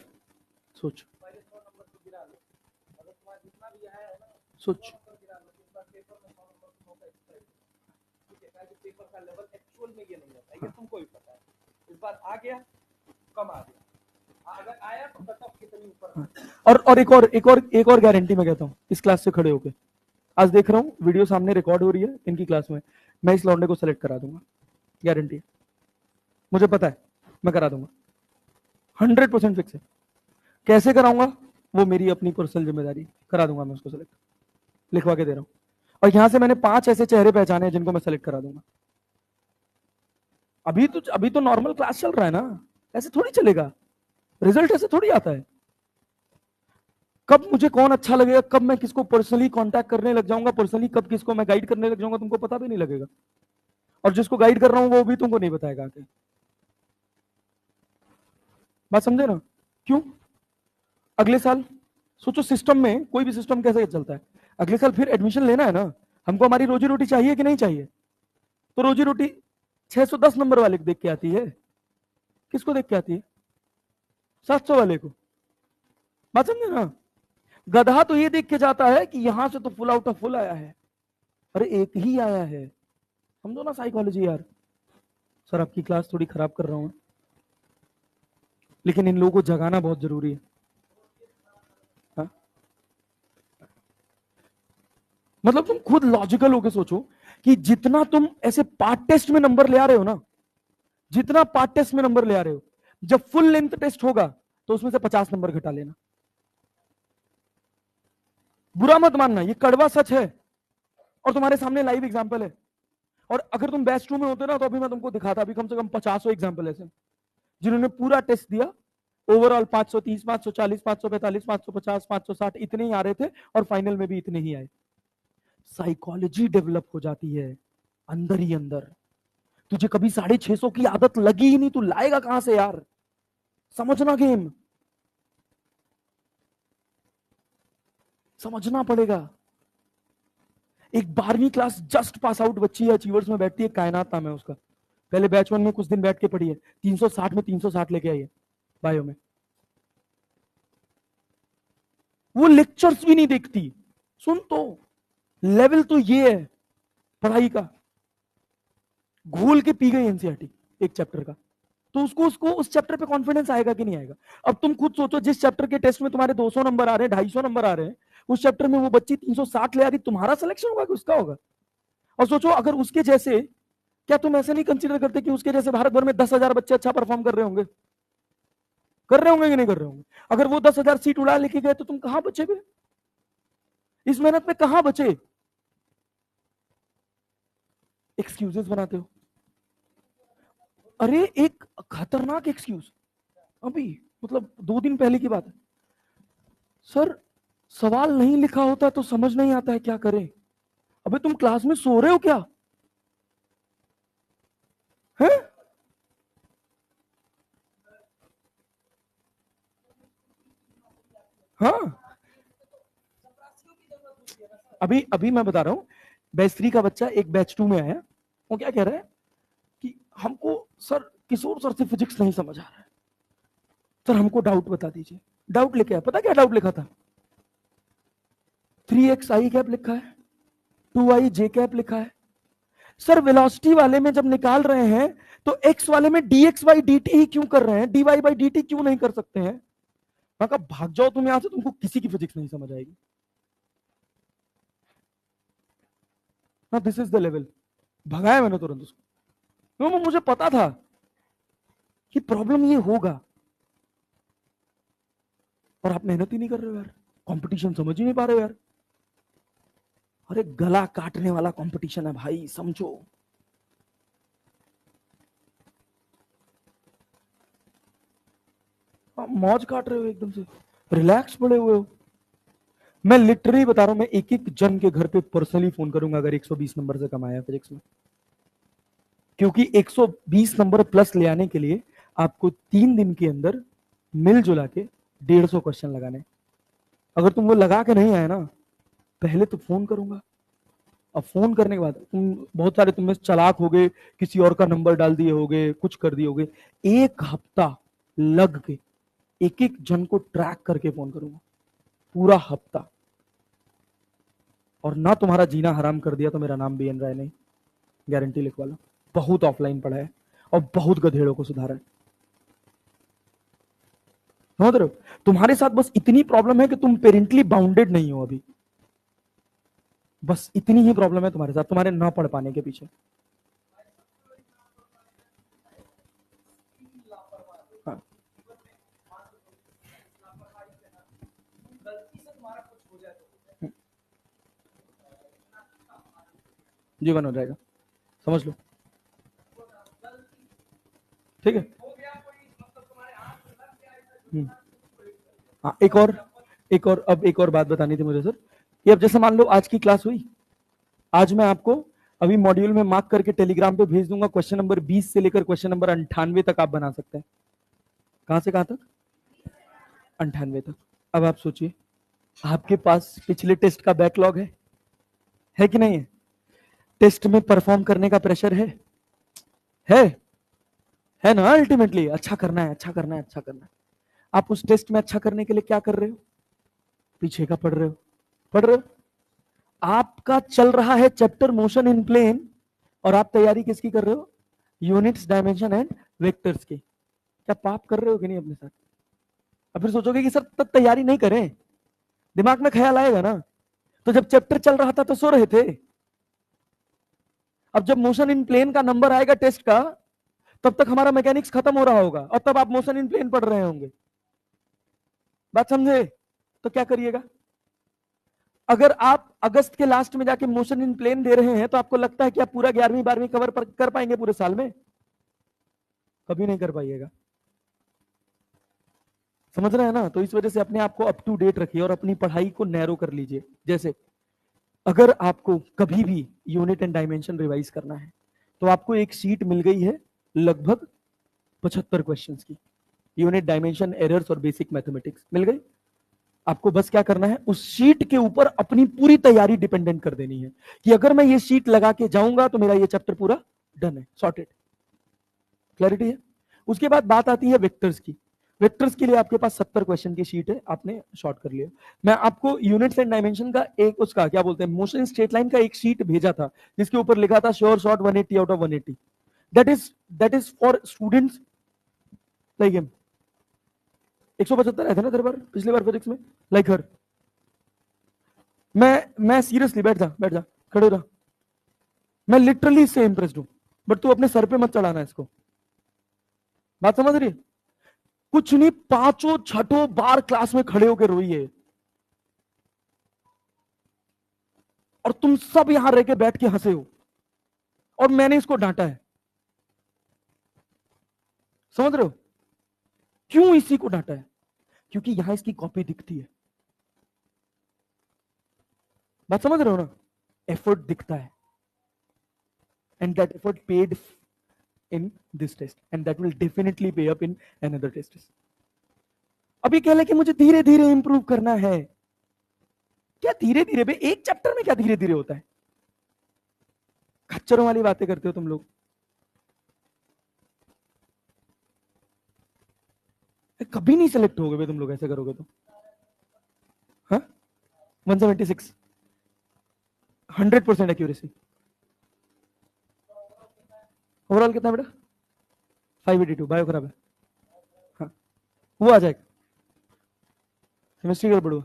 सोच सोच, पेपर का लेवल एक्चुअल में ये नहीं होता, ये तुमको भी पता है। इस बार आ गया, कम आ गया, अगर आया तो कट ऑफ कितनी ऊपर। और एक और गारंटी मैं कहता हूं, इस क्लास से खड़े होके, आज देख रहा हूं वीडियो सामने रिकॉर्ड हो रही है इनकी क्लास में, मैं इस लौंडे को सेलेक्ट करा दूंगा, गारंटी है। मुझे पता है मैं करा दूंगा, 100% फिक्स है। कैसे कराऊंगा वो मेरी अपनी पर्सनल जिम्मेदारी, करा दूंगा मैं उसको सेलेक्ट, लिखवा के दे रहा हूं। और यहां से मैंने 5 ऐसे चेहरे पहचाने हैं जिनको मैं सेलेक्ट करा दूंगा। अभी तो नॉर्मल क्लास चल रहा है ना, ऐसे थोड़ी चलेगा, रिजल्ट ऐसे थोड़ी आता है। कब मुझे कौन अच्छा लगेगा, कब मैं किसको पर्सनली कांटेक्ट करने लग जाऊंगा, पर्सनली कब किसको मैं गाइड करने लग जाऊंगा, तुमको पता भी नहीं लगेगा। और जिसको गाइड कर रहा हूं वो भी तुमको नहीं बताएगा आके। बात समझे ना? क्यों? अगले साल सोचो, सिस्टम में कोई भी सिस्टम कैसे चलता है, अगले साल फिर एडमिशन लेना है ना, हमको हमारी रोजी रोटी चाहिए कि नहीं चाहिए? तो रोजी रोटी 610 नंबर वाले को देख के आती है, किसको देख के आती है? 700 वाले को। बात समझे ना? गधा तो ये देख के जाता है कि यहां से तो फुल आउट ऑफ फुल आया है, अरे एक ही आया है। समझो ना साइकोलॉजी यार। सर आपकी क्लास थोड़ी खराब कर रहा हूं, लेकिन इन लोगों को जगाना बहुत जरूरी है। हा? मतलब तुम खुद लॉजिकल होके सोचो कि जितना तुम ऐसे पार्ट टेस्ट में नंबर ले आ रहे हो ना, जितना पार्ट टेस्ट में नंबर ले आ रहे हो, जब फुल लेंथ टेस्ट होगा तो उसमें से 50 नंबर घटा लेना। बुरा मत मानना, ये कड़वा सच है और तुम्हारे सामने लाइव एग्जांपल है। और अगर तुम बैच 2 में होते ना तो अभी मैं तुमको दिखाता, अभी कम से कम 50 एग्जांपल ऐसे जिन्होंने पूरा टेस्ट दिया, ओवरऑल 530, 540, 545, 550, 560 इतने ही आ रहे थे और फाइनल में भी इतने ही आए। साइकोलॉजी डेवलप हो जाती है अंदर ही अंदर। तुझे कभी 650 की आदत लगी ही नहीं, तू लाएगा कहां से यार? समझना गेम, समझना पड़ेगा। एक 12वीं क्लास जस्ट पास आउट बच्ची है, अचीवर्स में बैठती है, कायनात नाम है उसका, पहले बैच 1 में कुछ दिन बैठ के पढ़ी है, 360 में 360 लेके आई है बायो में। वो लेक्चर्स भी नहीं देखती, सुन तो लेवल तो ये है पढ़ाई का। घोल के पी गई एनसीईआरटी एक चैप्टर का, तो उसको उस चैप्टर पे कॉन्फिडेंस आएगा कि नहीं आएगा? अब तुम खुद सोचो, जिस चैप्टर के टेस्ट में तुम्हारे 200 नंबर आ रहे हैं, 250 नंबर आ रहे हैं, उस चैप्टर में वो बच्ची 360 ले आ रही, तुम्हारा सिलेक्शन होगा कि उसका होगा? और सोचो अगर उसके जैसे, क्या तुम ऐसे नहीं कंसीडर करते कि उसके जैसे भारत भर में 10,000 बच्चे अच्छा परफॉर्म कर रहे होंगे? कर रहे होंगे कि नहीं कर रहे होंगे? अगर वो 10,000 सीट उड़ा लेके गए तो तुम कहां बचे बे? इस मेहनत में कहां बचे? एक्सक्यूजेस बनाते हो। अरे एक खतरनाक एक्सक्यूज, अभी मतलब 2 दिन पहले की बात है, सर सवाल नहीं लिखा होता तो समझ नहीं आता है, क्या करें? अबे तुम क्लास में सो रहे हो क्या है? हाँ, अभी अभी मैं बता रहा हूं, बैच 3 का बच्चा एक बैच 2 में आया, वो क्या कह रहा है कि हमको सर किशोर सर से फिजिक्स नहीं समझ आ रहा है, सर हमको डाउट बता दीजिए। डाउट लेके आया, पता क्या डाउट लिखा था? 3x आई कैप लिखा है, 2i जे कैप लिखा है। सर वेलोसिटी वाले में जब निकाल रहे हैं तो x वाले में dx बाई dt ही क्यों कर रहे हैं, dy बाई dt क्यों नहीं कर सकते हैं? मैं कहा भाग जाओ तुम यहां से, तुमको किसी की फिजिक्स नहीं समझ आएगी ना, दिस इज द लेवल। भगाया मैंने तुरंत उसको, क्योंकि मुझे पता था कि प्रॉब्लम ये होगा, और आप मेहनत ही नहीं कर रहे हो यार, कंपटीशन समझ ही नहीं पा रहे हो यार। अरे गला काटने वाला कंपटीशन है भाई, समझो। आप मौज काट रहे हो एकदम से, रिलैक्स पड़े हुए हो। मैं लिटरली बता रहा हूं, मैं एक एक जन के घर पे पर्सनली फोन करूंगा अगर 120 नंबर से कम आया फिजिक्स में, क्योंकि 120 नंबर प्लस ले आने के लिए आपको 3 दिन के अंदर मिलजुला के 150 क्वेश्चन लगाने। अगर तुम वो लगा के नहीं आए ना, पहले तो फोन करूंगा, अब फोन करने के बाद तुम बहुत सारे तुम में चालाक हो गए, किसी और का नंबर डाल दिए होगे, कुछ कर दिए होगे, 1 हफ्ता लग के एक एक जन को ट्रैक करके फोन करूंगा, पूरा हफ्ता। और ना तुम्हारा जीना हराम कर दिया तो मेरा नाम BN राय नहीं, गारंटी लिखवा लो। बहुत ऑफलाइन पढ़ा है और बहुत गधेड़ों को सुधारा है, समझ रहे हो? तुम्हारे साथ बस इतनी प्रॉब्लम है कि तुम पेरेंटली बाउंडेड नहीं हो अभी, बस इतनी ही प्रॉब्लम है तुम्हारे साथ, तुम्हारे ना पढ़ पाने के पीछे। हाँ। जीवन हो जाएगा, समझ लो, ठीक है। हाँ, एक और बात बतानी थी मुझे सर, कि अब जैसे मान लो आज की क्लास हुई, आज मैं आपको अभी मॉड्यूल में मार्क करके टेलीग्राम पे भेज दूंगा, क्वेश्चन नंबर 20 से लेकर क्वेश्चन नंबर 98 तक आप बना सकते हैं। कहां से कहां तक? 98 तक। अब आप सोचिए, आपके पास पिछले टेस्ट का बैकलॉग है कि नहीं है? टेस्ट में परफॉर्म करने का प्रेशर है है ना? अल्टीमेटली अच्छा करना है, अच्छा करना है, अच्छा करना है। आप उस टेस्ट में अच्छा करने के लिए क्या कर रहे हो? पीछे का पढ़ रहे हो। आपका चल रहा है चैप्टर मोशन इन प्लेन, और आप तैयारी किसकी कर रहे हो? यूनिट्स, डायमेंशन एंड वेक्टर्स की। क्या पाप कर रहे हो कि नहीं अपने साथ? अब फिर सोचोगे कि सर तब तैयारी नहीं करें, दिमाग में ख्याल आएगा ना, तो जब चैप्टर चल रहा था तो सो रहे थे। अब जब मोशन इन प्लेन का नंबर आएगा टेस्ट का, तब तक हमारा मैकेनिक्स खत्म हो रहा होगा, और तब आप मोशन इन प्लेन पढ़ रहे होंगे। बात समझे? तो क्या करिएगा? अगर आप अगस्त के लास्ट में जाके मोशन इन प्लेन दे रहे हैं, तो आपको लगता है कि आप पूरा 11वीं 12वीं कवर कर पाएंगे पूरे साल में? कभी नहीं कर पाइएगा, समझ रहे हैं ना? तो इस वजह से अपने आप को अप टू डेट रखिए और अपनी पढ़ाई को नैरो कर लीजिए। जैसे अगर आपको कभी भी यूनिट एंड डायमेंशन रिवाइज करना है, तो आपको एक शीट मिल गई है लगभग 75 क्वेश्चंस की, यूनिट, डायमेंशन, एरर्स और बेसिक मैथमेटिक्स मिल गई। आपको बस क्या करना है, उस शीट के ऊपर अपनी पूरी तैयारी डिपेंडेंट कर देनी है, कि अगर मैं ये शीट लगा के जाऊंगा तो मेरा ये चैप्टर पूरा डन है, सॉर्टेड। क्लैरिटी है? उसके बाद बात आती है वेक्टर्स की। वेक्टर्स के लिए आपके पास 70 क्वेश्चन की शीट है, आपने शॉर्ट कर लिया। मैं आपको यूनिट्स एंड डायमेंशन का एक, उसका क्या बोलते हैं, मोशन स्ट्रेट लाइन का एक शीट भेजा था, जिसके ऊपर लिखा था sure shot 180 out of 180। that is for students like him. 175 आए थे ना तेरे बार पिछले बार फिजिक्स में, लाइक हर. मैं सीरियसली, बैठ जा खड़े रहा, मैं लिटरली इससे इंप्रेस्ड हूं. बट तू अपने सर पे मत चढ़ाना इसको. बात समझ रही है? कुछ नहीं, 5 बार क्लास में खड़े होकर रोई है, और तुम सब यहां रह के बैठ के हंसे हो, और मैंने इसको डांटा है. समझ रहे हो क्यों इसी को डांटा है? क्योंकि यहां इसकी कॉपी दिखती है. बात समझ रहे हो ना? एफर्ट दिखता है, and that effort paid in this test and that will definitely pay up in another test. अभी कह ले कि मुझे धीरे धीरे इंप्रूव करना है. क्या धीरे धीरे बे? एक चैप्टर में क्या धीरे धीरे होता है? खच्चरों वाली बातें करते हो तुम लोग. कभी नहीं सेलेक्ट होगे बे तुम लोग ऐसे करोगे तो. हाँ 176 100% एक्यूरेसी. ओवरऑल कितना बेटा? 582. बायो खराब है. हाँ वो आ जाएगा. केमिस्ट्री गड़बड़ हुआ,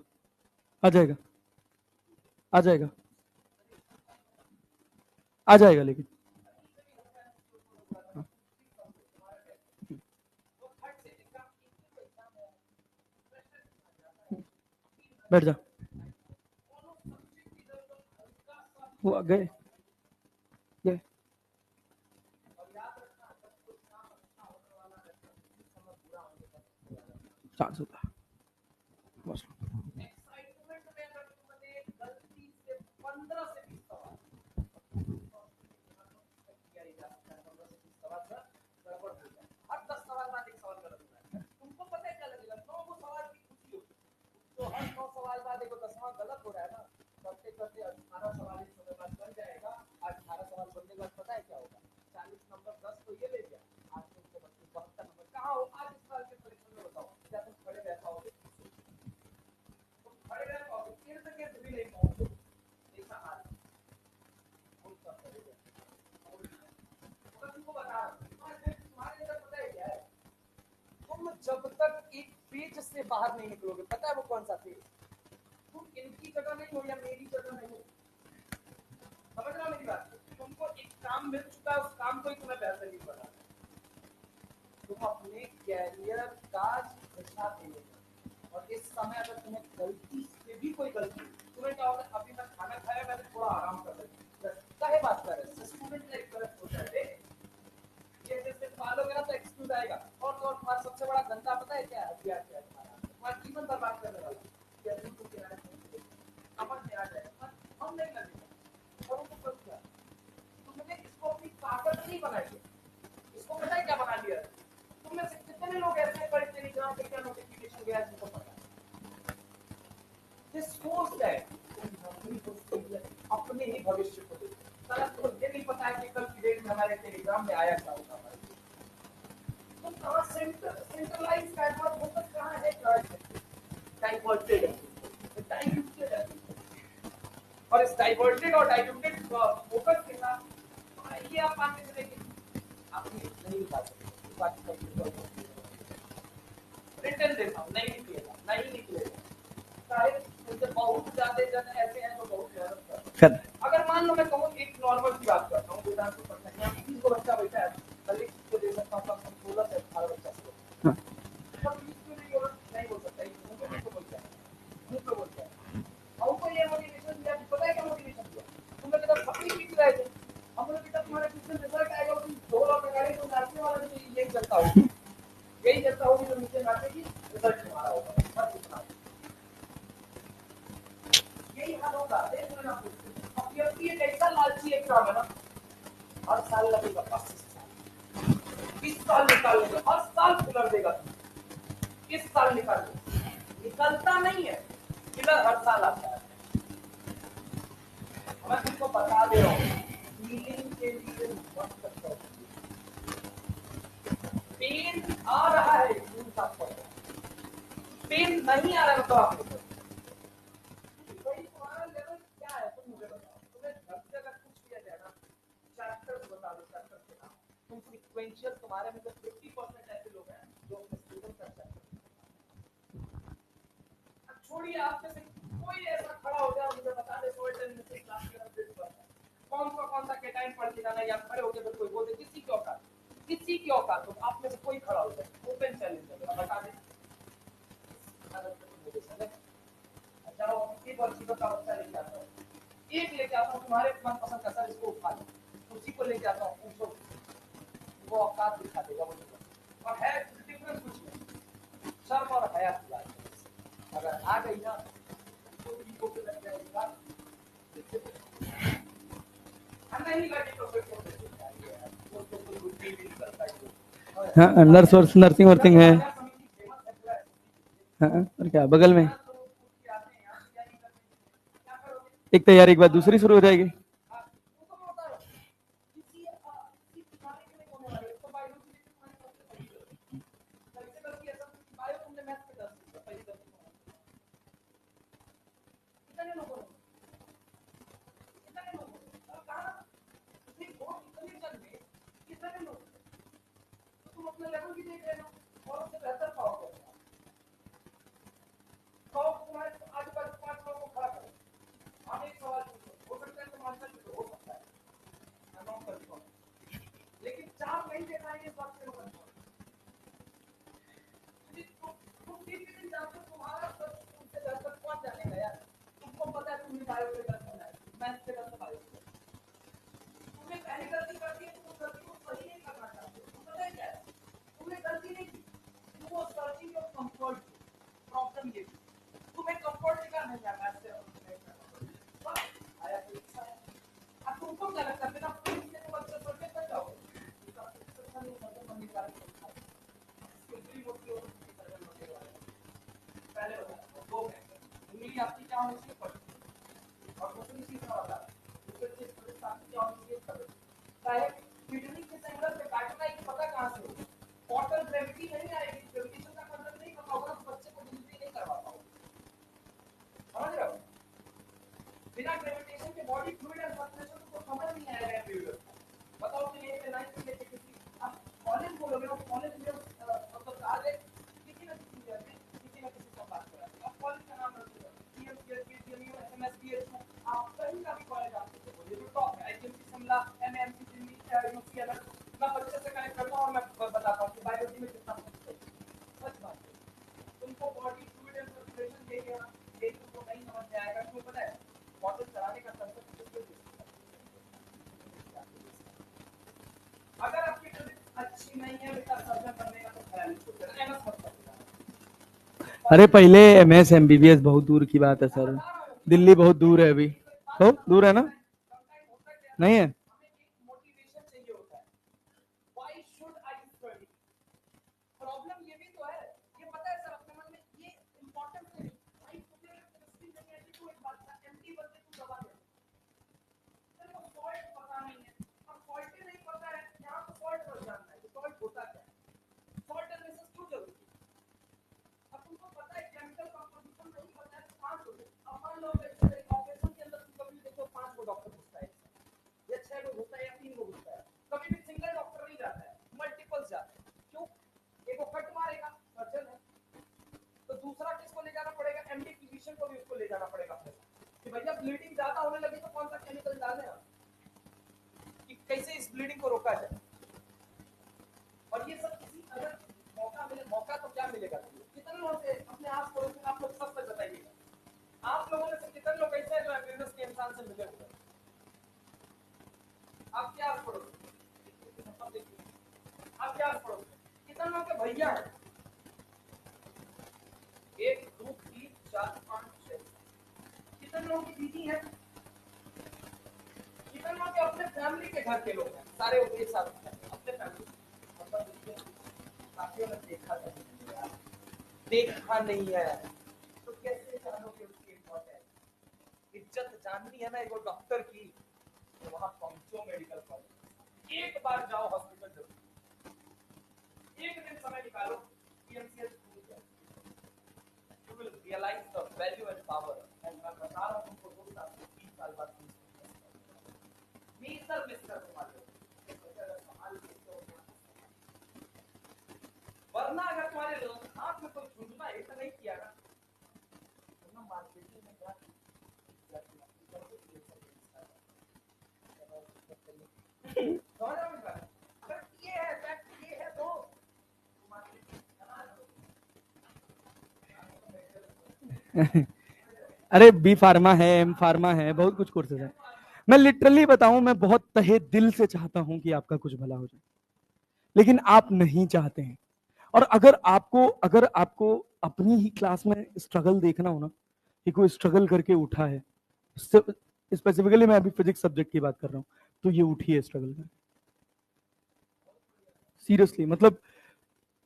आ जाएगा लेकिन हाँ. बैठ जा. वो गए चांस होता है. बस एक्साइटमेंट में अगर तुमने गलती से 15 से 20 सवाल किया ही जा सकता है. 15 से 20 सवाल से गड़बड़ हो जाए. हर 10 सवाल बाद एक सवाल गलत होता है. तुमको पता है क्या लगेगा? 9 सवाल की खुशी होगी. तो हर 9 सवाल बाद एक 10वां गलत हो रहा है ना, करते करते 18 सवाल इस समय बाद बन जाएगा. 18 सवाल बनने के बाद पता है क्या होगा? 40 नंबर 10 तो ये ले गया, आज तुमको 72 नंबर. कहाँ हो आज इस साल के परीक्षा में? बताओ. क्या तुम खड़े रह पाओगे? खड़े रह पाओगे? सिर से गिर भी नहीं पाओगे. ऐसा हाल है. हम सब खड़े रह. मैं तुमको बता रहा हूँ, तुम्हारे अंदर पता है क्या है? तुम जब तक एक पेज से बाहर नहीं निकलोगे, पता है वो कौन सा पेज? तुम इनकी जगह नहीं हो या मेरी जगह नहीं हो. समझ रहा मेरी बात? तुमको एक काम मिल चुका है, उस काम को ही तुम्हें बेहतर नहीं पड़ा. तुम अपने कैरियर का दिशा देने, और इस समय अगर तुम्हें गलती से भी कोई गलती, तुम्हें क्या होगा? अभी मैं खाना खाया, मैंने थोड़ा आराम कर लिया. काहे बात कर रहे हैं? स्टूडेंट लाइक करत होता है. ये जैसे पालोगे ना तो एक्सक्यूज आएगा. और तुम्हारा सबसे बड़ा धंधा पता है क्या है? क्या क्या तुम्हारा जीवन बर्बाद करने वाला. कैसे तुम किनारे समझ में आ जाएगा. हम नहीं लगेगा. और उनको क्या तुमने इसको अपनी ताकत नहीं बनाई. इसको पता है क्या बना लिया? तुम में से कितने लोग ऐसे हैं पढ़ते नहीं जहाँ पे क्या नोटिफिकेशन गया जिनको पता है? दिस सोच दैट अपने ही भविष्य को देखो. साला तुमको ये नहीं पता है कि कल की डेट में हमारे टेलीग्राम में आया क्या होगा. तो कहाँ सेंट्रलाइज का फोकस कहाँ है? डाइवर्टेड है. और इस डाइवर्टेड और डाइल्यूटेड फोकस के साथ ये आप मानते चलेंगे आप नहीं बता सकते. रिटर्न देता हूँ, नहीं निकलेगा. बहुत ज्यादा जन ऐसे हैं जो बहुत मेहनत. अगर मान लो मैं कहूँ एक नॉर्मल की बात करता हूँ, को बच्चा बैठा है, को दे सकता हूँ 16 से 18 बच्चा नहीं बोल सकता. मुंह पे बोलता है. हमको ये मोटिवेशन दिया. पता है क्या मोटिवेशन दिया? तुम लोग जब अपनी पीट रहे थे, हम लोग की जब तुम्हारा ट्यूशन रिजल्ट आएगा तो ढोल और नगाड़े तो नाचने वाला तो यही चलता होगी. जो नीचे नाचेगी रिजल्ट तुम्हारा होगा. बस इतना. यही हाल होगा. देख लेना. अब ये ऐसा लालची एग्जाम है ना, हर साल लगेगा 20 साल निकालने का. हर साल फिलर देगा. किस साल निकलता नहीं है. फिलर हर साल आता है. मैं तुमको बता दे रहा हूँ, फीलिंग के लिए मत करता. पेन आ रहा है, पेन नहीं आ रहा है तो आप तुम्हारा लेवल क्या है? तुम मुझे बताओ. तुम्हें घर से अगर कुछ किया जाए ना, चैप्टर बता दो. चैप्टर के नाम तुम तुम्हारे में से 50% ऐसे लोग हैं जो अपने स्टूडेंट अच्छा है। अब छोड़िए, आप में से कोई ऐसा खड़ा हो जाए मुझे बता दे सोल्ट एंड मिसेस क्लास के अपडेट पर कौन सा केटाइन पढ़ के जाना, या खड़े होकर तो कोई बोल दे किसी की औकात तो आप में से कोई खड़ा हो जाए, ओपन चैलेंज है, बता दे। जाओ किसी बच्ची का बच्चा लेके आता हूँ, एक लेके आता हूँ तुम्हारे मनपसंद का, सर इसको उठा लो, उसी को लेके आता हूँ, पूछो वो औकात दिखा देगा वो। और है डिफरेंस कुछ नहीं, शर्म और हया की बात है। अगर आ गई ना तो ईगो पे लग जाएगा, नहीं लगी तो फिर वो तो कुछ भी नहीं करता है। हाँ, नर्सिंग वर्सिंग है। हाँ, और क्या बगल में एक तैयारी के बाद दूसरी शुरू हो जाएगी। लेकिन 4 नहीं देना है, इस बात से तुम्हारा तुमसे बेहतर कौन जानेगा यार। तुमको पता है तुम्हें बायो पे गलत होना है, मैथ्स पे गलत बायो। तुमने पहली गलती कर दी है, तुम गलती को सही नहीं करना चाहते। तुम पता है क्या है, तुमने गलती नहीं की, तुम वो सर्चिंग ऑफ कंफर्ट प्रॉब्लम ये तुम्हें कंफर्ट का नहीं है मैथ्स से आया तो इच्छा है। अब तुमको क्या लगता है बिना पुलिस के तुम अच्छे सर्वे कर जाओगे, पहले बता दो उंगली आपकी क्या होनी चाहिए पकड़, और दूसरी चीज का बता दूसरी चीज आपकी क्या होनी चाहिए पकड़। चाहे किडनी के सेंटर पे काटना ही पता कहां से होगा, वाटर ग्रेविटी नहीं आएगी, ग्रेविटेशन का कंसेप्ट नहीं पता होगा तो बच्चे को डिलीवरी नहीं करवा पाओगे। समझ रहे हो, बिना ग्रेविटेशन के बॉडी फ्लूइड एंड सर्कुलेशन को समझ नहीं आएगा फ्लूइड। बताओ कि ये लाइन से लेके किसी आप कॉलेज बोलोगे ना, कॉलेज में मतलब आगे किसी ना किसी से बात करेंगे। आप कॉलेज का नाम रखिएगा, पीएमसीएच पीएमयू एमएसबीएच, आप कहीं का भी कॉलेज आप बोलिए जो टॉप है, आईजीएमसी शिमला, एमएमसी दिल्ली, यूसीएलएस। मैं बच्चे से कनेक्ट करता हूं और मैं बताता हूं कि बायोलॉजी में कितना सच बात है। तुमको बॉडी फ्लूइड एंड सर्कुलेशन देगा, ये तुमको नहीं समझ में आएगा। क्यों पता है, मॉडल चलाने का कंसेप्ट अगर आपकी तबीयत अच्छी नहीं है बेटा, सर्जन बनने का तो ख्याल रखो। अरे पहले MS MBBS बहुत दूर की बात है सर, दिल्ली बहुत दूर है अभी। तो दूर है ना, नहीं है। मोटिवेशन चाहिए होता है, why should I study. Problem ये भी तो है, ये पता है सर अपने मन में ये इंपॉर्टेंट नहीं, भाई तुझे इंटरेस्टिंग नहीं है तो एक बात है, एमटी बंदे को दबा दे, तेरे को फॉल्ट पता नहीं है, और फॉल्ट ही नहीं पता है, यहां तो फॉल्ट बन जाता है। फॉल्ट होता क्या है, फॉल्ट एनालिसिस क्यों जरूरी है। अब तुमको पता है केमिकल कंपोजिशन नहीं पता है, 5 हो गए। अब मान लो एक ऑपरेशन के अंदर तुम कभी देखो 5 को डॉक्टर घुसता है, या 6 को घुसता है, या 3 को घुसता है। कभी भी सिंगल डॉक्टर नहीं जाता है, मल्टीपल्स जाते हैं। क्यों, एक को कट मारेगा सर्जन है, तो दूसरा किसको ले जाना पड़ेगा, एमडी फिजिशियन को भी उसको ले जाना पड़ेगा अपने साथ कि भैया ब्लीडिंग ज्यादा होने लगी तो कौन सा केमिकल डालें आप, कि कैसे इस ब्लीडिंग को रोका जाए। और ये सब किसी अगर मौका मिले, मौका तो क्या मिलेगा, कितने लोग से अपने आस पड़ोस में आप लोग सब तक बताइएगा, आप लोगों में से कितने लोग ऐसे हैं जो एम्बुलेंस के इंसान से मिले हुए हैं, आप क्या आस पड़ोस, आप क्या आस पड़ोस, कितने लोग के भैया हैं, 1 2 3 4 5 6, कितने लोगों की दीदी है, कितने लोग के अपने फैमिली के घर के लोग हैं, सारे एक साथ अपने फैमिली देखा नहीं है तो कैसे जानोगे उसकी इम्पोर्टेंस। इज्जत जाननी है ना एक डॉक्टर की, तो वहां पहुंचो मेडिकल कॉलेज, एक बार जाओ हॉस्पिटल जरूर, एक दिन समय निकालो, PMCH you will realize the value and power. And मैं बता रहा हूं तुमको 2 साल 3 साल बाद मिस्टर तुम्हारे ऐसा नहीं किया ना, तुम मार्केटिंग में क्या ये है फैक्ट, ये है तो अरे बी फार्मा है, एम फार्मा है, बहुत कुछ कोर्सेज है। मैं लिटरली बताऊं, मैं बहुत तहे दिल से चाहता हूं कि आपका कुछ भला हो जाए, लेकिन आप नहीं चाहते हैं। और अगर आपको अपनी ही क्लास में स्ट्रगल देखना हो ना, कि कोई स्ट्रगल करके उठा है, स्पेसिफिकली मैं अभी फिजिक्स सब्जेक्ट की बात कर रहा हूं, तो ये उठी है स्ट्रगल कर, सीरियसली। मतलब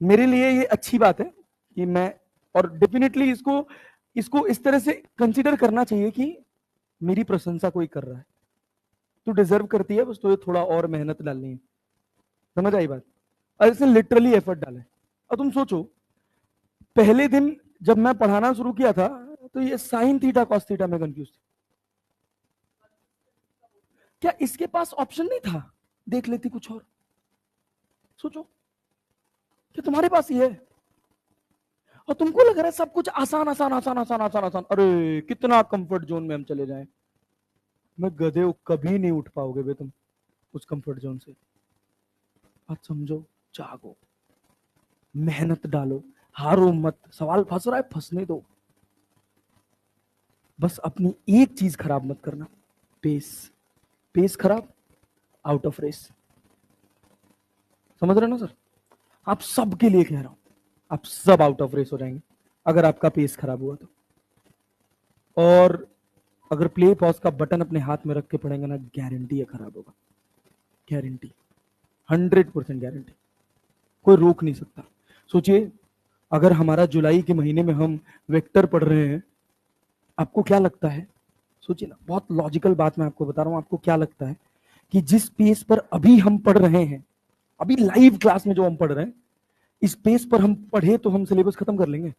मेरे लिए ये अच्छी बात है कि मैं, और डेफिनेटली इसको इसको इस तरह से कंसीडर करना चाहिए कि मेरी प्रशंसा कोई कर रहा है, तू डिजर्व करती है, बस तुझे थोड़ा और मेहनत डालनी है। समझ आई बात? और इसने लिटरली एफर्ट डाला है। और तुम सोचो, पहले दिन जब मैं पढ़ाना शुरू किया था, तो ये साइन थीटा कॉस थीटा में कंफ्यूज थी। क्या इसके पास ऑप्शन नहीं था, देख लेती कुछ और? सोचो कि तुम्हारे पास ही है, और तुमको लग रहा है सब कुछ आसान आसान आसान आसान आसान आसान, अरे कितना कंफर्ट जोन में हम चले जाएं। मैं गधे हो, कभी नहीं उठ पाओगे बे तुम उस कंफर्ट जोन से। बात समझो, जागो, मेहनत डालो, हारो मत। सवाल फंस रहा है, फंसने दो, बस अपनी एक चीज खराब मत करना, पेस। पेस खराब, आउट ऑफ रेस। समझ रहे हो ना सर? आप सबके लिए कह रहा हूं, आप सब आउट ऑफ रेस हो जाएंगे अगर आपका पेस खराब हुआ तो। और अगर प्ले पॉज का बटन अपने हाथ में रख के पढ़ेंगे ना, गारंटी है खराब होगा, गारंटी, 100% गारंटी, कोई रोक नहीं सकता। सोचिए, अगर हमारा जुलाई के महीने में हम वेक्टर पढ़ रहे हैं, आपको क्या लगता है? सोचिए ना, बहुत लॉजिकल बात मैं आपको बता रहा हूं, आपको क्या लगता है कि जिस पेस पर अभी हम पढ़ रहे हैं, अभी लाइव क्लास में जो हम पढ़ रहे हैं, इस पेस पर हम पढ़े तो हम सिलेबस खत्म कर लेंगे?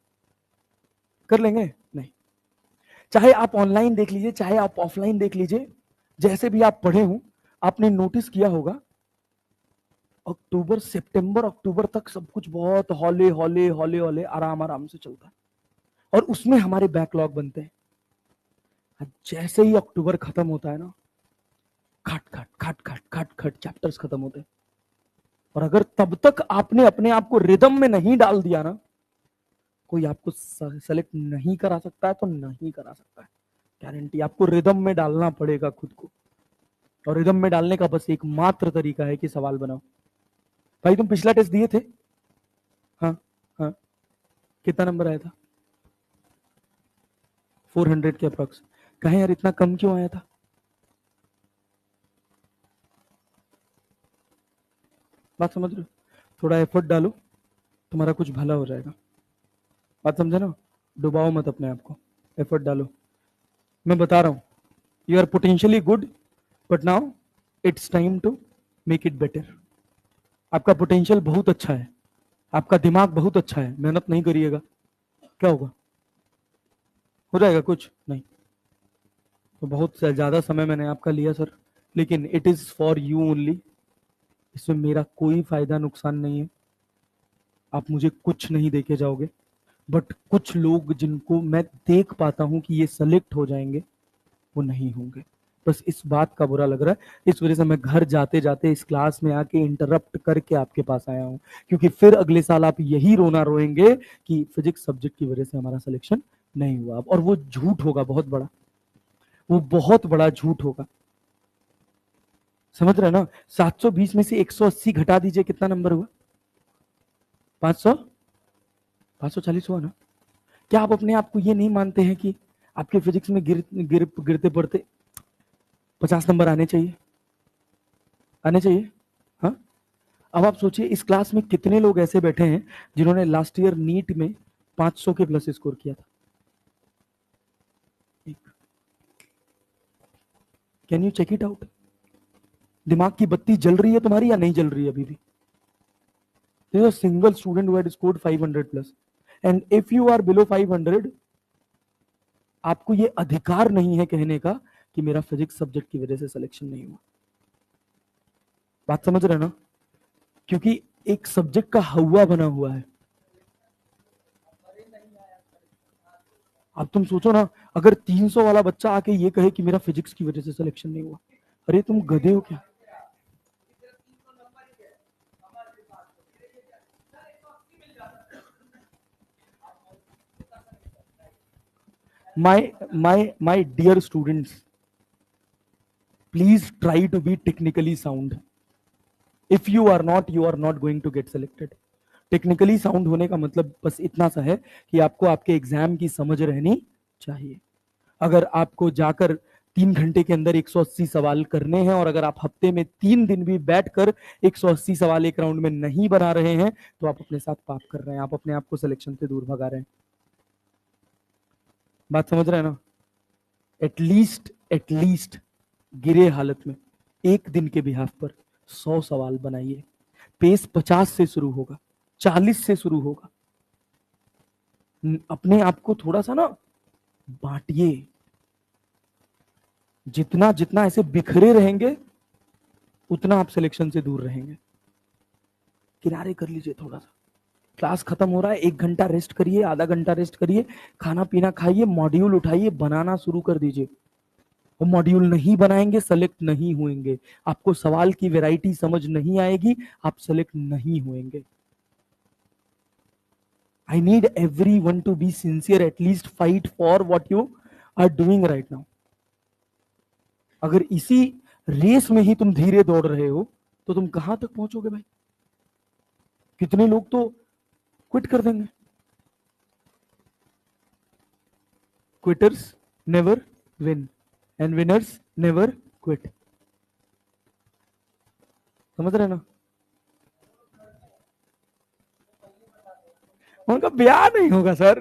कर लेंगे? नहीं। चाहे आप ऑनलाइन देख लीजिए, चाहे आप ऑफलाइन देख लीजिए, जैसे भी आप पढ़े हो, आपने नोटिस किया होगा, अक्टूबर, सितंबर अक्टूबर तक सब कुछ बहुत हौले हौले हौले हौले आराम आराम से चलता है, और उसमें हमारे बैकलॉग बनते हैं। जैसे ही अक्टूबर खत्म होता है ना, खट खट खट खट खट खट चैप्टर्स खत्म होते हैं। और अगर तब तक आपने अपने आप को रिदम में नहीं डाल दिया ना, कोई आपको सेलेक्ट नहीं करा सकता है, तो नहीं करा सकता है, गारंटी। आपको रिदम में डालना पड़ेगा खुद को, और रिदम में डालने का बस एक मात्र तरीका है कि सवाल बनाओ। भाई तुम पिछला टेस्ट दिए थे? हाँ हाँ, कितना नंबर आया था? 400 के अप्रॉक्स। कहें यार इतना कम क्यों आया था? बात समझ रहे हो? थोड़ा एफर्ट डालो, तुम्हारा कुछ भला हो जाएगा। बात समझे ना? डुबाओ मत अपने आप को, एफर्ट डालो। मैं बता रहा हूं, you are potentially good, but now it's time to make it better. आपका पोटेंशियल बहुत अच्छा है, आपका दिमाग बहुत अच्छा है, मेहनत नहीं करिएगा, क्या होगा? हो जाएगा कुछ नहीं। तो बहुत ज्यादा समय मैंने आपका लिया सर, लेकिन it is for you only. इसमें मेरा कोई फायदा नुकसान नहीं है, आप मुझे कुछ नहीं देके जाओगे, बट कुछ लोग जिनको मैं देख पाता हूं कि ये सेलेक्ट हो जाएंगे, वो नहीं होंगे। बस इस बात का बुरा लग रहा है, इस वजह से मैं घर जाते जाते इस क्लास में आके इंटरप्ट करके आपके पास आया हूं, क्योंकि फिर अगले साल आप यही रोना रोएंगे कि फिजिक्स सब्जेक्ट की वजह से हमारा सिलेक्शन नहीं हुआ। और वो झूठ होगा बहुत बड़ा, वो बहुत बड़ा झूठ होगा। समझ रहे हैं ना? 720 में से 180 घटा दीजिए, कितना नंबर हुआ? 500, 540 हुआ ना? क्या आप अपने आप को ये नहीं मानते हैं कि आपके फिजिक्स में गिरते पड़ते 50 नंबर आने चाहिए? आने चाहिए, हाँ? अब आप सोचिए, इस क्लास में कितने लोग ऐसे बैठे हैं जिन्होंने लास्ट ईयर नीट में 500 के प्लस स्कोर किया था? Can you check it out? दिमाग की बत्ती जल रही है तुम्हारी या नहीं जल रही है अभी भी? There is a single student who had scored 500 plus, and if you are below 500, आपको ये अधिकार नहीं है कहने का कि मेरा फिजिक्स सब्जेक्ट की वजह से सिलेक्शन नहीं हुआ। बात समझ रहे हैं ना? क्योंकि एक सब्जेक्ट का हवा बना हुआ है। अब तुम सोचो ना, अगर 300 वाला बच्चा आके ये कहे कि मेरा फिजिक्स की वजह से सिलेक्शन नहीं हुआ, अरे तुम गधे हो क्या? My dear students, please try to be technically sound. If you are not, you are not going to get selected. Technically sound होने का मतलब बस इतना सा है कि आपको आपके एग्जाम की समझ रहनी चाहिए। अगर आपको जाकर 3 घंटे के अंदर 180 सवाल करने हैं, और अगर आप हफ्ते में 3 दिन भी बैठकर 180 सवाल एक राउंड में नहीं बना रहे हैं, तो आप अपने साथ पाप कर रहे हैं, आप अपने आप को सिलेक्शन से दूर भगा रहे हैं। बात समझ रहे हैं ना? एटलीस्ट गिरे हालत में एक दिन के बिहाफ पर 100 सवाल बनाइए। पेस 50 से शुरू होगा, 40 से शुरू होगा। अपने आप को थोड़ा सा ना बांटिए। जितना जितना ऐसे बिखरे रहेंगे, उतना आप सिलेक्शन से दूर रहेंगे। किनारे कर लीजिए थोड़ा सा। क्लास खत्म हो रहा है, 1 घंटा रेस्ट करिए, आधा घंटा रेस्ट करिए, खाना पीना खाइए, मॉड्यूल उठाइए, बनाना शुरू कर दीजिए। वो मॉड्यूल नहीं बनाएंगे, सेलेक्ट नहीं होंगे। आपको सवाल की वैरायटी समझ नहीं आएगी, आप सेलेक्ट नहीं होंगे। I need everyone to be sincere, at least fight for what you are doing right now. अगर इसी रेस में ही तुम धीरे दौड़ रहे हो, तो तुम कहां तक पहुंचोगे भाई? कितने लोग तो क्विट कर देंगे। Quitters never win and winners never quit. समझ रहे ना? उनका ब्याह नहीं होगा सर।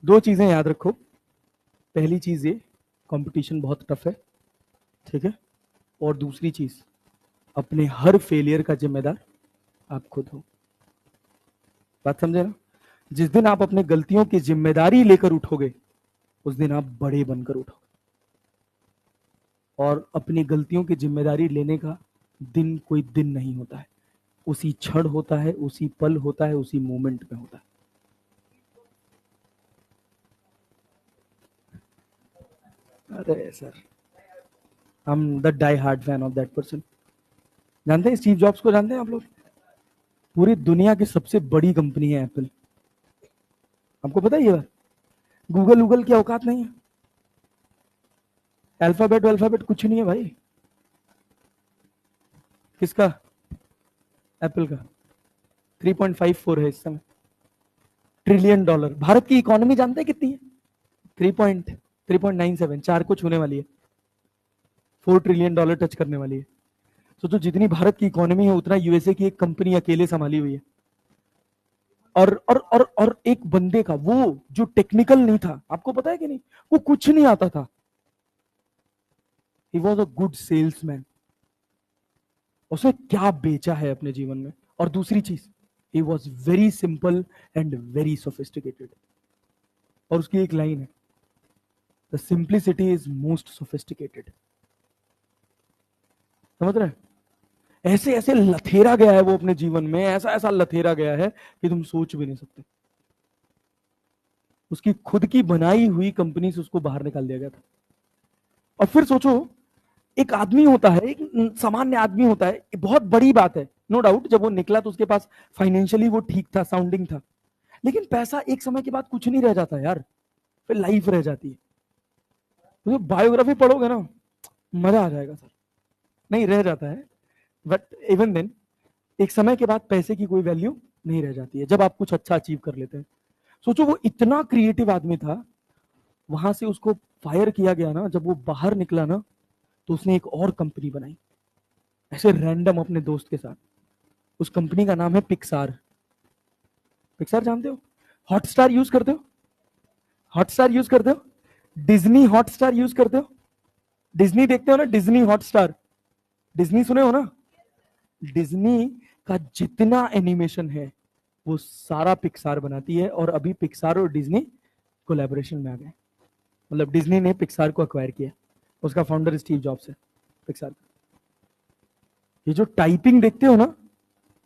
दो चीजें याद रखो। पहली चीज ये, कंपटीशन बहुत टफ है, ठीक है? और दूसरी चीज, अपने हर फेलियर का जिम्मेदार आप खुद हो। बात समझे ना? जिस दिन आप अपने गलतियों की जिम्मेदारी लेकर उठोगे, उस दिन आप बड़े बनकर उठोगे। और अपनी गलतियों की जिम्मेदारी लेने का दिन कोई दिन नहीं होता है, उसी क्षण होता है, उसी पल होता है, उसी मोमेंट में होता है। अरे sir, I'm the die hard fan of that person. जानते हैं स्टीव जॉब्स को? जानते हैं आप लोग? पूरी दुनिया की सबसे बड़ी कंपनी है एप्पल। आपको पता है ये बात? गूगल की औकात नहीं है। अल्फाबेट कुछ नहीं है भाई। किसका? एप्पल का 3.54 है इस समय ट्रिलियन डॉलर। भारत की इकोनॉमी जानते हैं कितनी है? 3.97, 4 को छूने वाली है, 4 ट्रिलियन डॉलर टच करने वाली है। सोचो जितनी भारत की इकोनॉमी है, उतना यूएसए की एक कंपनी अकेले संभाली हुई है। और एक बंदे का, वो जो टेक्निकल नहीं था, आपको पता है कि नहीं, वो कुछ नहीं आता था। He was a good salesman. उसने क्या बेचा है अपने जीवन में। और दूसरी चीज, he was very simple and very sophisticated. और उसकी एक लाइन है, the simplicity is most sophisticated. समझ रहे हैं? ऐसे ऐसे लथेरा गया है वो अपने जीवन में, ऐसा ऐसा लथेरा गया है कि तुम सोच भी नहीं सकते। उसकी खुद की बनाई हुई कंपनी से उसको बाहर निकाल दिया गया था। और फिर सोचो, एक आदमी होता है, एक सामान्य आदमी होता है, बहुत बड़ी बात है नो डाउट। जब वो निकला तो उसके पास फाइनेंशियली वो ठीक था, साउंडिंग था, लेकिन पैसा एक समय के बाद कुछ नहीं रह जाता यार, फिर लाइफ रह जाती है। तो बायोग्राफी पढ़ोगे ना, मजा आ जाएगा सर। नहीं रह जाता है, बट इवन देन एक समय के बाद पैसे की कोई वैल्यू नहीं रह जाती है, जब आप कुछ अच्छा अचीव कर लेते हैं। सोचो वो इतना क्रिएटिव आदमी था, वहां से उसको फायर किया गया ना, जब वो बाहर निकला ना, तो उसने एक और कंपनी बनाई ऐसे रैंडम अपने दोस्त के साथ। उस कंपनी का नाम है पिक्सार। पिक्सार जानते हो? हॉटस्टार यूज करते हो? हॉटस्टार यूज करते हो? डिज्नी हॉटस्टार यूज करते हो? डिज्नी देखते हो ना, डिज्नी हॉटस्टार, डिज्नी सुने हो ना? डिज्नी का जितना एनिमेशन है वो सारा पिक्सार बनाती है, और अभी पिक्सार और डिज्नी कोलैबोरेशन में आ गए। मतलब डिज्नी ने पिक्सार को अक्वायर किया, उसका फाउंडर स्टीव जॉब्स है पिक्सार का। ये जो टाइपिंग देखते हो ना,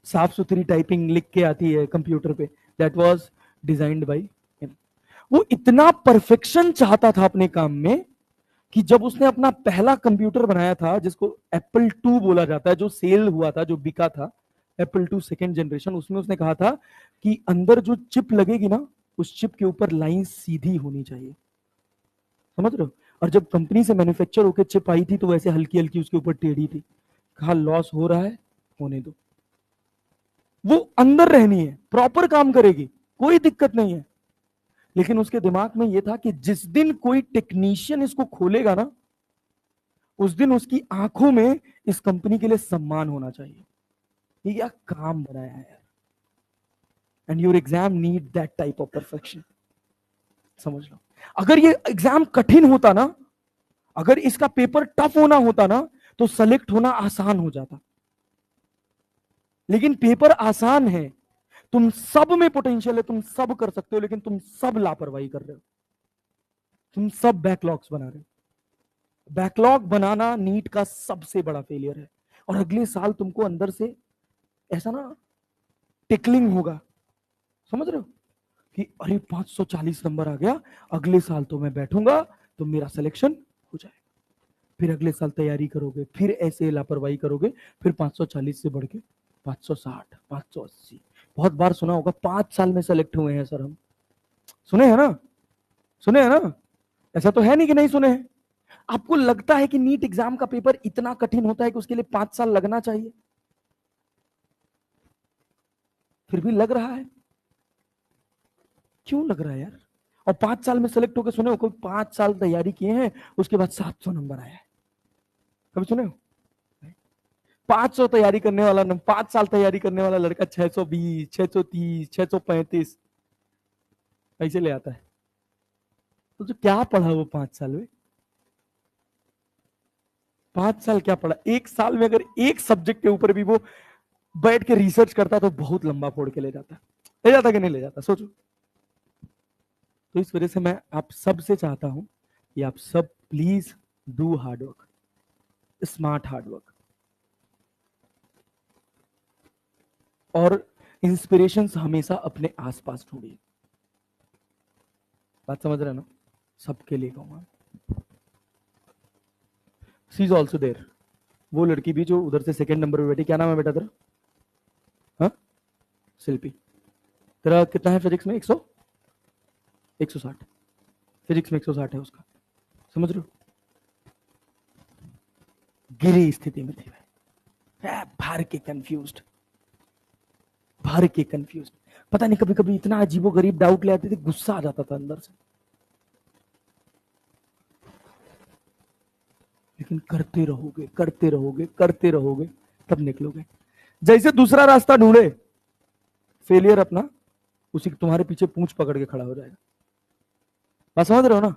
साफ सुथरी टाइपिंग लिख के आती है कंप्यूटर पे, दैट वाज डिजाइन्ड बाय। वो इतना परफेक्शन चाहता था अपने काम में कि जब उसने अपना पहला कंप्यूटर बनाया था, जिसको एप्पल 2 बोला जाता है, जो सेल हुआ था, जो बिका था, एप्पल 2 सेकेंड जनरेशन, उसमें उसने कहा था कि अंदर जो चिप लगेगी ना, उस चिप के ऊपर लाइन सीधी होनी चाहिए। समझ रहे हो? और जब कंपनी से मैन्युफैक्चर होकर चिप आई थी तो वैसे हल्की हल्की उसके ऊपर टेढ़ी थी। कहा लॉस हो रहा है, होने दो, वो अंदर रहनी है, प्रॉपर काम करेगी, कोई दिक्कत नहीं है। लेकिन उसके दिमाग में यह था कि जिस दिन कोई टेक्नीशियन इसको खोलेगा ना, उस दिन उसकी आंखों में इस कंपनी के लिए सम्मान होना चाहिए। ये क्या काम बनाया है यार। And your exam need that type of perfection. समझ लो, अगर ये एग्जाम कठिन होता ना, अगर इसका पेपर टफ होना होता ना, तो सेलेक्ट होना आसान हो जाता। लेकिन पेपर आसान है, तुम सब में पोटेंशियल है, तुम सब कर सकते हो, लेकिन तुम सब लापरवाही कर रहे हो, तुम सब बैकलॉग्स बना रहे हो। बैकलॉग बनाना नीट का सबसे बड़ा फेलियर है। और अगले साल तुमको अंदर से ऐसा ना टिकलिंग होगा, समझ रहे हो, कि अरे 540 नंबर आ गया, अगले साल तो मैं बैठूंगा तो मेरा सिलेक्शन हो जाएगा। फिर अगले साल तैयारी करोगे, फिर ऐसे लापरवाही करोगे, फिर 540 से बढ़ के 560, 580। बहुत बार सुना होगा 5 साल में सेलेक्ट हुए हैं सर हम। सुने हैं ना? सुने हैं ना? ऐसा तो है नहीं कि नहीं सुने हैं। आपको लगता है कि नीट एग्जाम का पेपर इतना कठिन होता है कि उसके लिए 5 साल लगना चाहिए? फिर भी लग रहा है। क्यों लग रहा है यार? और 5 साल में सेलेक्ट होकर सुने हो कोई 5 साल तैयारी किए हैं उसके बाद 700 नंबर आया है? कभी सुने हो? 500 तैयारी करने वाला, 5 साल तैयारी करने वाला लड़का 620, 630, 635 ऐसे ले आता है। तो जो क्या पढ़ा वो 5 साल में? 5 साल क्या पढ़ा? एक साल में अगर एक सब्जेक्ट के ऊपर भी वो बैठ के रिसर्च करता तो बहुत लंबा फोड़ के ले जाता। ले जाता कि नहीं ले जाता? सोचो। तो इस वजह से मैं आप सबसे चाहता हूं कि आप सब please do hard work, smart hard work, और इंस्पिरेशन हमेशा अपने आसपास ढूंढिए। बात समझ रहे हैं ना? सबके लिए कहूंगा। शी इज ऑल्सो देयर, वो लड़की भी जो उधर से सेकंड नंबर पे बैठी, क्या नाम है बेटा तेरा? हाँ, शिल्पी। तेरा कितना है फिजिक्स में? 160। फिजिक्स में 160 है उसका, समझ रहे हो? गिरी स्थिति में थी भाई, भर के कंफ्यूज्ड, भर के कंफ्यूज्ड। पता नहीं कभी कभी इतना अजीबो गरीब डाउट ले आते थे, गुस्सा आ जाता था अंदर से। लेकिन करते रहोगे, करते रहोगे, करते रहोगे, तब निकलोगे। जैसे दूसरा रास्ता ढूंढे, फेलियर अपना उसी तुम्हारे पीछे पूंछ पकड़ के खड़ा हो जाएगा। बात समझ रहे हो ना?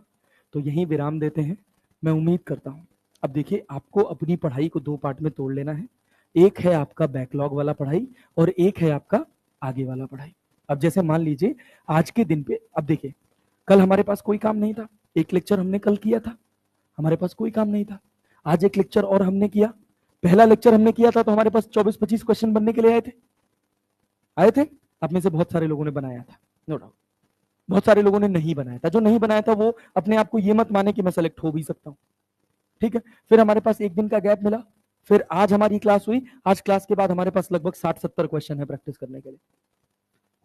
तो यहीं विराम देते हैं। मैं उम्मीद करता हूं, अब देखिए, आपको अपनी पढ़ाई को 2 पार्ट में तोड़ लेना है। एक है आपका बैकलॉग वाला पढ़ाई, और एक है आपका आगे वाला पढ़ाई। अब जैसे मान लीजिए आज के दिन पे, अब देखिए, कल हमारे पास कोई काम नहीं था, एक लेक्चर हमने कल किया था, हमारे पास कोई काम नहीं था। आज एक लेक्चर और हमने किया, पहला लेक्चर हमने किया था तो हमारे पास 24-25 क्वेश्चन बनने के लिए आए थे। आए थे? आप में से बहुत सारे लोगों ने बनाया था, नो डाउट। बहुत सारे लोगों ने नहीं बनाया था। जो नहीं बनाया था वो अपने आप को ये मत माने कि मैं सेलेक्ट हो भी सकता हूं, ठीक है? फिर हमारे पास एक दिन का गैप मिला, फिर आज हमारी क्लास हुई। आज क्लास के बाद हमारे पास लगभग 60-70 क्वेश्चन है प्रैक्टिस करने के लिए।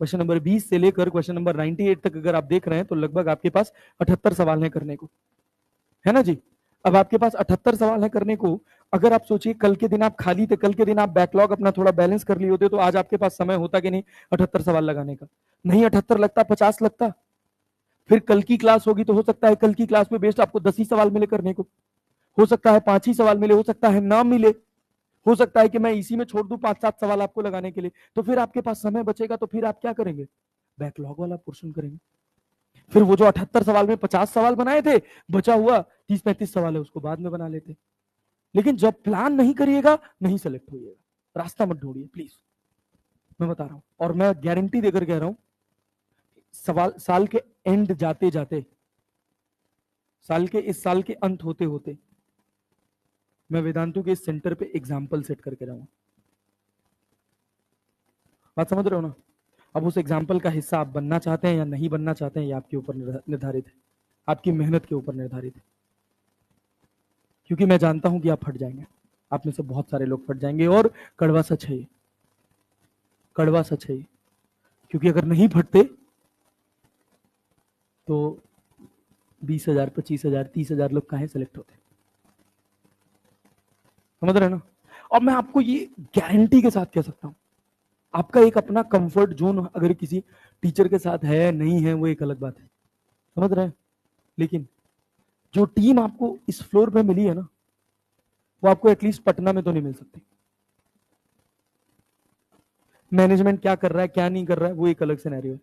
क्वेश्चन नंबर 20 से लेकर क्वेश्चन नंबर 98 तक अगर आप देख रहे हैं तो लगभग आपके पास 78 सवाल है करने को, है ना जी? अब आपके पास 78 सवाल है करने को। अगर आप सोचिए कल के दिन आप खाली थे, कल के दिन आप बैकलॉग अपना थोड़ा बैलेंस कर लिए होते, तो आज आपके पास समय होता कि नहीं 78 सवाल लगाने का? नहीं 78 लगता, 50 लगता। फिर कल की क्लास होगी तो हो सकता है कल की क्लास में बेस्ट आपको 10 ही सवाल मिले करने को, हो सकता है 5 ही सवाल मिले, हो सकता है ना मिले, हो सकता है कि मैं इसी में छोड़ दूं 5-7 सवाल आपको लगाने के लिए। तो फिर आपके पास समय बचेगा, तो फिर आप क्या करेंगे? बैकलॉग वाला पोर्शन करेंगे। फिर वो जो 78 सवाल में 50 सवाल बनाए थे, बचा हुआ 30-35 सवाल है, उसको बाद में बना लेते। लेकिन जब प्लान नहीं करिएगा, नहीं सेलेक्ट होइएगा। रास्ता मत ढूंढिए प्लीज, मैं बता रहा हूं। और मैं गारंटी देकर कह रहा हूं, सवाल साल के एंड जाते जाते, इस साल के अंत होते होते, मैं वेदांतु के इस सेंटर पे एग्जाम्पल सेट करके रहूंगा। बात समझ रहे हो ना? अब उस एग्जाम्पल का हिस्सा आप बनना चाहते हैं या नहीं बनना चाहते हैं, ये आपके ऊपर निर्धारित है, आपकी मेहनत के ऊपर निर्धारित है। क्योंकि मैं जानता हूं कि आप फट जाएंगे, आप में से बहुत सारे लोग फट जाएंगे। और कड़वा सच है ये, कड़वा सच है ये। क्योंकि अगर नहीं फटते तो 20,000, 25,000, 30,000 लोग काहे सेलेक्ट होते? समझ रहे हैं ना? और मैं आपको ये गारंटी के साथ कह सकता हूं, आपका एक अपना कंफर्ट जोन अगर किसी टीचर के साथ है नहीं है, वो एक अलग बात है, समझ रहे हैं? लेकिन जो टीम आपको इस फ्लोर पे मिली है ना, वो आपको एटलीस्ट पटना में तो नहीं मिल सकती। मैनेजमेंट क्या कर रहा है क्या नहीं कर रहा है, वो एक अलग सिनेरियो है।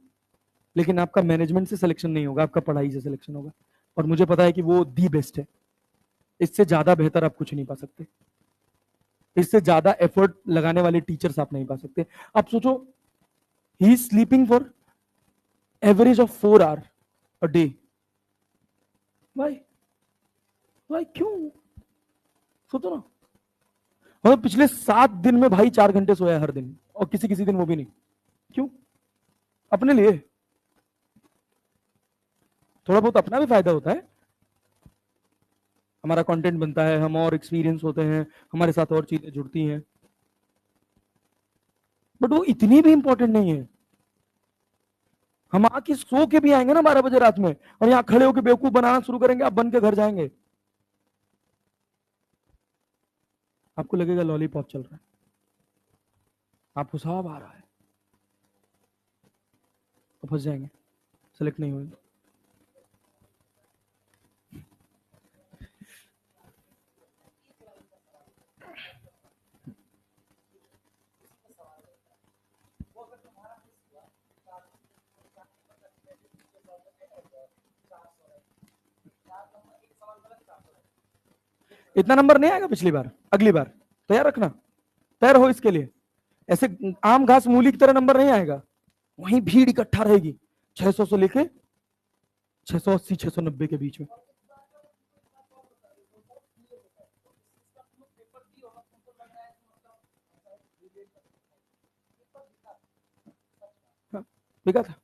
लेकिन आपका मैनेजमेंट से सिलेक्शन नहीं होगा, आपका पढ़ाई से सिलेक्शन होगा। और मुझे पता है कि वो दी बेस्ट है, इससे ज्यादा बेहतर आप कुछ नहीं पा सकते, इससे ज्यादा एफर्ट लगाने वाले टीचर्स आप नहीं पा सकते। आप सोचो, he is sleeping for average of 4 hour a day. Why why क्यों? सोचो ना, मतलब पिछले 7 दिन में भाई 4 घंटे सोया हर दिन, और किसी किसी दिन वो भी नहीं। क्यों? अपने लिए। थोड़ा बहुत अपना भी फायदा होता है, हमारा कंटेंट बनता है, हम और एक्सपीरियंस होते हैं, हमारे साथ और चीजें जुड़ती हैं, बट वो इतनी भी इंपॉर्टेंट नहीं है। हम आके सो के भी आएंगे ना 12 बजे रात में, और यहाँ खड़े होकर बेवकूफ बनाना शुरू करेंगे, आप बन के घर जाएंगे, आपको लगेगा लॉलीपॉप चल रहा है, आपको साफ आ रहा है, तो फंस जाएंगे, सेलेक्ट नहीं होंगे। इतना नंबर नहीं आएगा पिछली बार, अगली बार तैयार रखना, तैयार हो इसके लिए। ऐसे आम घास मूली की तरह नंबर नहीं आएगा, वहीं भीड़ इकट्ठा रहेगी 600 से लेके 680 690 के बीच में। हाँ, बिका था।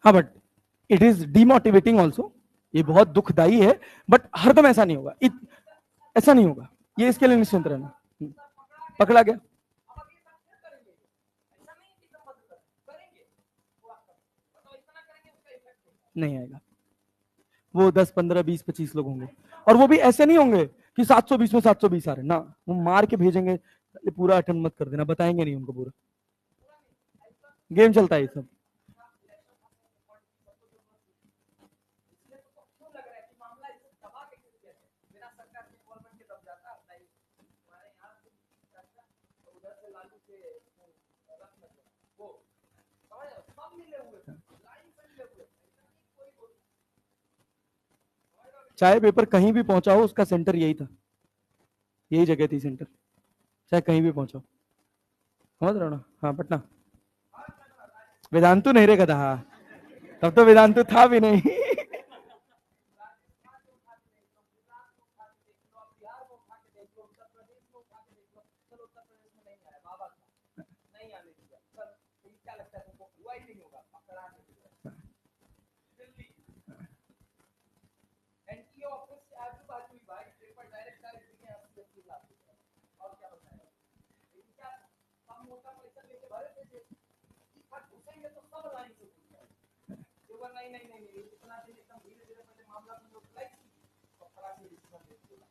हाँ, but it is demotivating also, ये बहुत दुखदाई है, बट हरदम ऐसा नहीं होगा, ऐसा नहीं होगा, ये इसके लिए निश्चिंत रहना। पकड़ा गया, नहीं आएगा। वो 10 15 20 25 लोग होंगे, और वो भी ऐसे नहीं होंगे कि 720 में 720 आ रहे ना, वो मार के भेजेंगे, पूरा अटेम्प्ट मत कर देना, बताएंगे नहीं उनको पूरा, गेम चलता है ये सब। चाहे पेपर कहीं भी पहुंचा हो, उसका सेंटर यही था, यही जगह थी सेंटर, चाहे कहीं भी पहुंचाओ। समझ रहे हो ना? हाँ, पटना। वेदांतु नहीं रे गधा, तब तो वेदांतु था भी नहीं। चलो उत्तर प्रदेश में नहीं आया, बाबा था, नहीं आने दिया, चल क्या लगता है तुमको, हुआ ही नहीं होगा, पकड़ा नहीं दिया। दिल्ली एनटीए ऑफिस से आजू बाजू ही भाई, पेपर डायरेक्ट दिए, 80 लाख रुपए, और क्या बताएगा, लेकिन क्या कम मोटा पैसा लेके भरे थे जेब, घुसेंगे तो सब लाइन से घुस जाएंगे, केवल नहीं नहीं नहीं नहीं इतना दिन एकदम धीरे धीरे पहले मामला को लोग लाइक तो खड़ा के डिसीजन लेते हैं।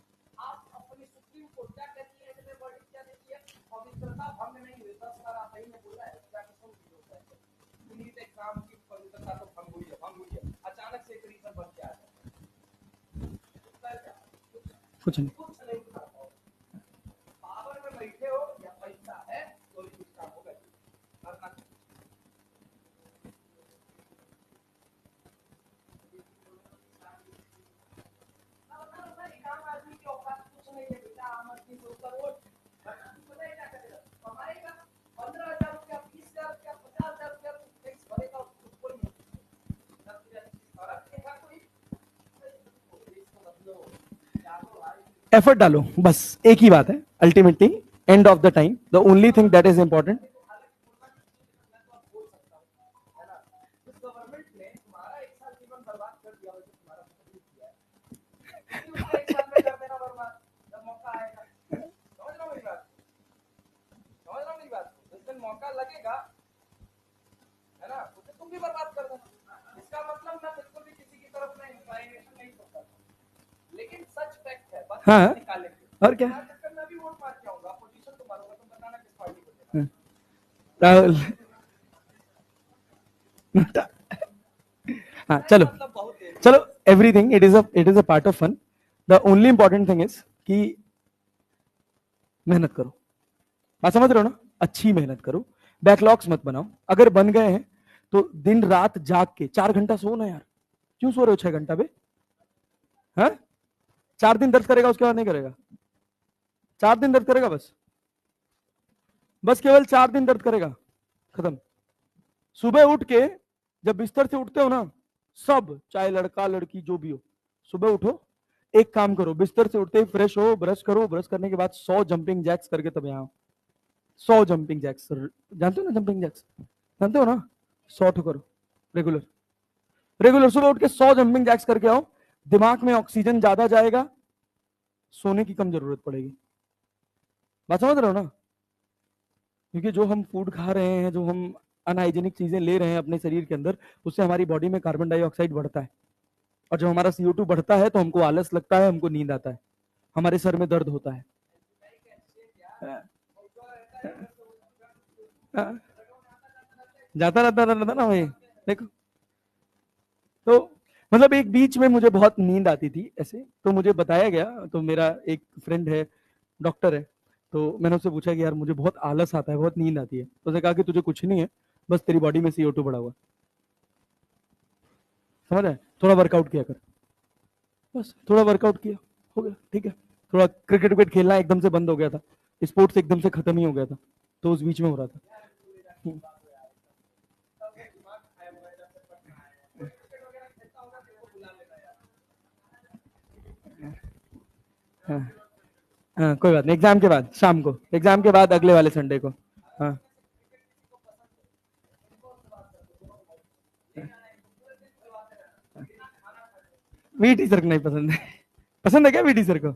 आप अपनी सुप्रीम कोर्ट क्या कहती है, इसमें वर्डिक्ट क्या देती है, पवित्रता भंग नहीं हुई, 10 बार आप ही ने बोला है, क्या किस्म की होता है, नीट एग्जाम की पवित्रता तो भंग हुई है, अचानक से एक रीजन बन के आ जाए, कुछ नहीं, कुछ नहीं कर पाओ, पावर में बैठे हो या पैसा है तो ही कुछ काम होगा, करना काम आदमी की औकात कुछ नहीं है बेटा, आम आदमी से ऊपर वोट पता है क्या करेगा, कमाएगा 15,000 रुपया, 20,000 रुपया, 50,000 रुपया टैक्स भरेगा, उसको कोई नहीं फर्क देखा कोई, इसको बदलो, जागो भाई, एफर्ट डालो, बस एक ही बात है, ultimately end of the time the only thing that is important. Government ने तुम्हारा 1 साल जीवन बर्बाद कर दिया, वैसे तुम्हारा कुछ किया है, उसका 1 साल में कर देना बर्बाद, जब मौका आएगा, समझ रहा हूँ मेरी बात, समझ रहा हूँ मेरी बात, जिस दिन मौका लगेगा है ना, उसे तुम भी बर्बाद कर देना, इसका मतलब मैं बिल्कुल भी किसी की तरफ में इंक्लाइनेशन नहीं करता, लेकिन सच फैक्ट है, बस हाँ निकालेंगे, और क्या, मैं भी वोट मार के आऊंगा, पोजीशन तो मारूंगा, तुम बताना किस पार्टी को देना, राहुल हाँ चलो मतलब बहुत देर चलो, everything it is a part of fun, the only important thing is कि मेहनत करो, बात समझ रहे हो ना, अच्छी मेहनत करो, बैकलॉग्स मत बनाओ, अगर बन गए हैं तो दिन रात जाग के 4 घंटा सो ना यार, क्यों सो रहे हो 6 घंटा बे, हाँ 4 दिन दर्द करेगा, उसके बाद नहीं करेगा, 4 दिन दर्द करेगा, बस केवल 4 दिन दर्द करेगा, खत्म। सुबह उठ के जब बिस्तर से उठते हो ना, सब चाहे लड़का लड़की जो भी हो, सुबह उठो, एक काम करो, बिस्तर से उठते ही फ्रेश हो, ब्रश करो, ब्रश करने के बाद 100 जंपिंग जैक्स करके तब यहाँ 100 जंपिंग जैक्स, जानते हो ना जंपिंग जैक्स, जानते हो ना, 100 ठो करो रेगुलर, रेगुलर सुबह उठ के 100 जंपिंग जैक्स करके आओ, दिमाग में ऑक्सीजन ज्यादा जाएगा, सोने की कम जरूरत पड़ेगी, बात समझ रहे हो ना, क्योंकि जो हम फूड खा रहे हैं, जो हम अनहाइजेनिक चीजें ले रहे हैं अपने शरीर के अंदर, उससे हमारी बॉडी में कार्बन डाइऑक्साइड बढ़ता है, और जब हमारा CO2 बढ़ता है तो हमको आलस लगता है, हमको नींद आता है, हमारे सर में दर्द होता है, जाता रहता ना भाई, देखो तो मतलब एक बीच में मुझे बहुत नींद आती थी ऐसे, तो मुझे बताया गया, तो मेरा एक फ्रेंड है डॉक्टर है, तो मैंने उससे पूछा कि यार मुझे बहुत आलस आता है, बहुत नींद आती है, तो उसने कहा कि तुझे कुछ नहीं है, बस तेरी बॉडी में CO2 बढ़ा हुआ, समझ रहे, थोड़ा वर्कआउट किया कर, बस थोड़ा वर्कआउट किया, हो गया, ठीक है, थोड़ा क्रिकेट विकेट खेलना एकदम से बंद हो गया था, स्पोर्ट्स एकदम से खत्म ही हो गया था, तो उस बीच में हो रहा था। हाँ हाँ कोई बात नहीं, एग्जाम के बाद शाम को, एग्जाम के बाद अगले वाले संडे को, हाँ वीटी सर को नहीं पसंद है, पसंद है क्या वीटी सर को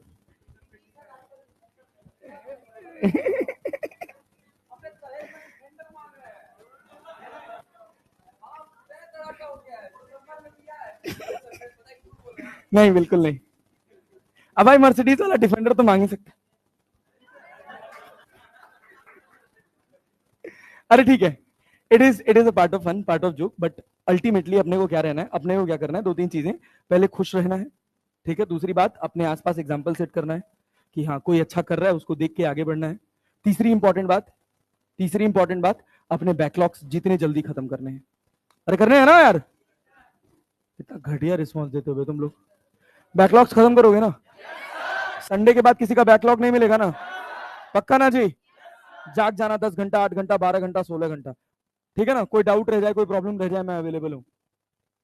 नहीं बिल्कुल नहीं, अब भाई मर्सिडीज वाला डिफेंडर तो मांग ही सकते, अरे ठीक है, it is a part of fun, part of joke, but ultimately अपने को क्या रहना है, अपने को क्या करना है, 2-3 चीजें, पहले खुश रहना है, ठीक है, दूसरी बात अपने आसपास एग्जाम्पल सेट करना है कि हाँ कोई अच्छा कर रहा है उसको देख के आगे बढ़ना है, तीसरी इंपॉर्टेंट बात अपने बैकलॉग्स जितने जल्दी खत्म करने हैं, अरे करने हैं ना यार, इतना घटिया रिस्पॉन्स देते हुए तुम लोग, बैकलॉग्स खत्म करोगे ना, संडे के बाद किसी का बैकलॉग नहीं मिलेगा ना, पक्का ना जी, जाग जाना 10 घंटा 8 घंटा 12 घंटा 16 घंटा, ठीक है ना, कोई डाउट रह जाए, कोई प्रॉब्लम रह जाए, मैं अवेलेबल हूँ,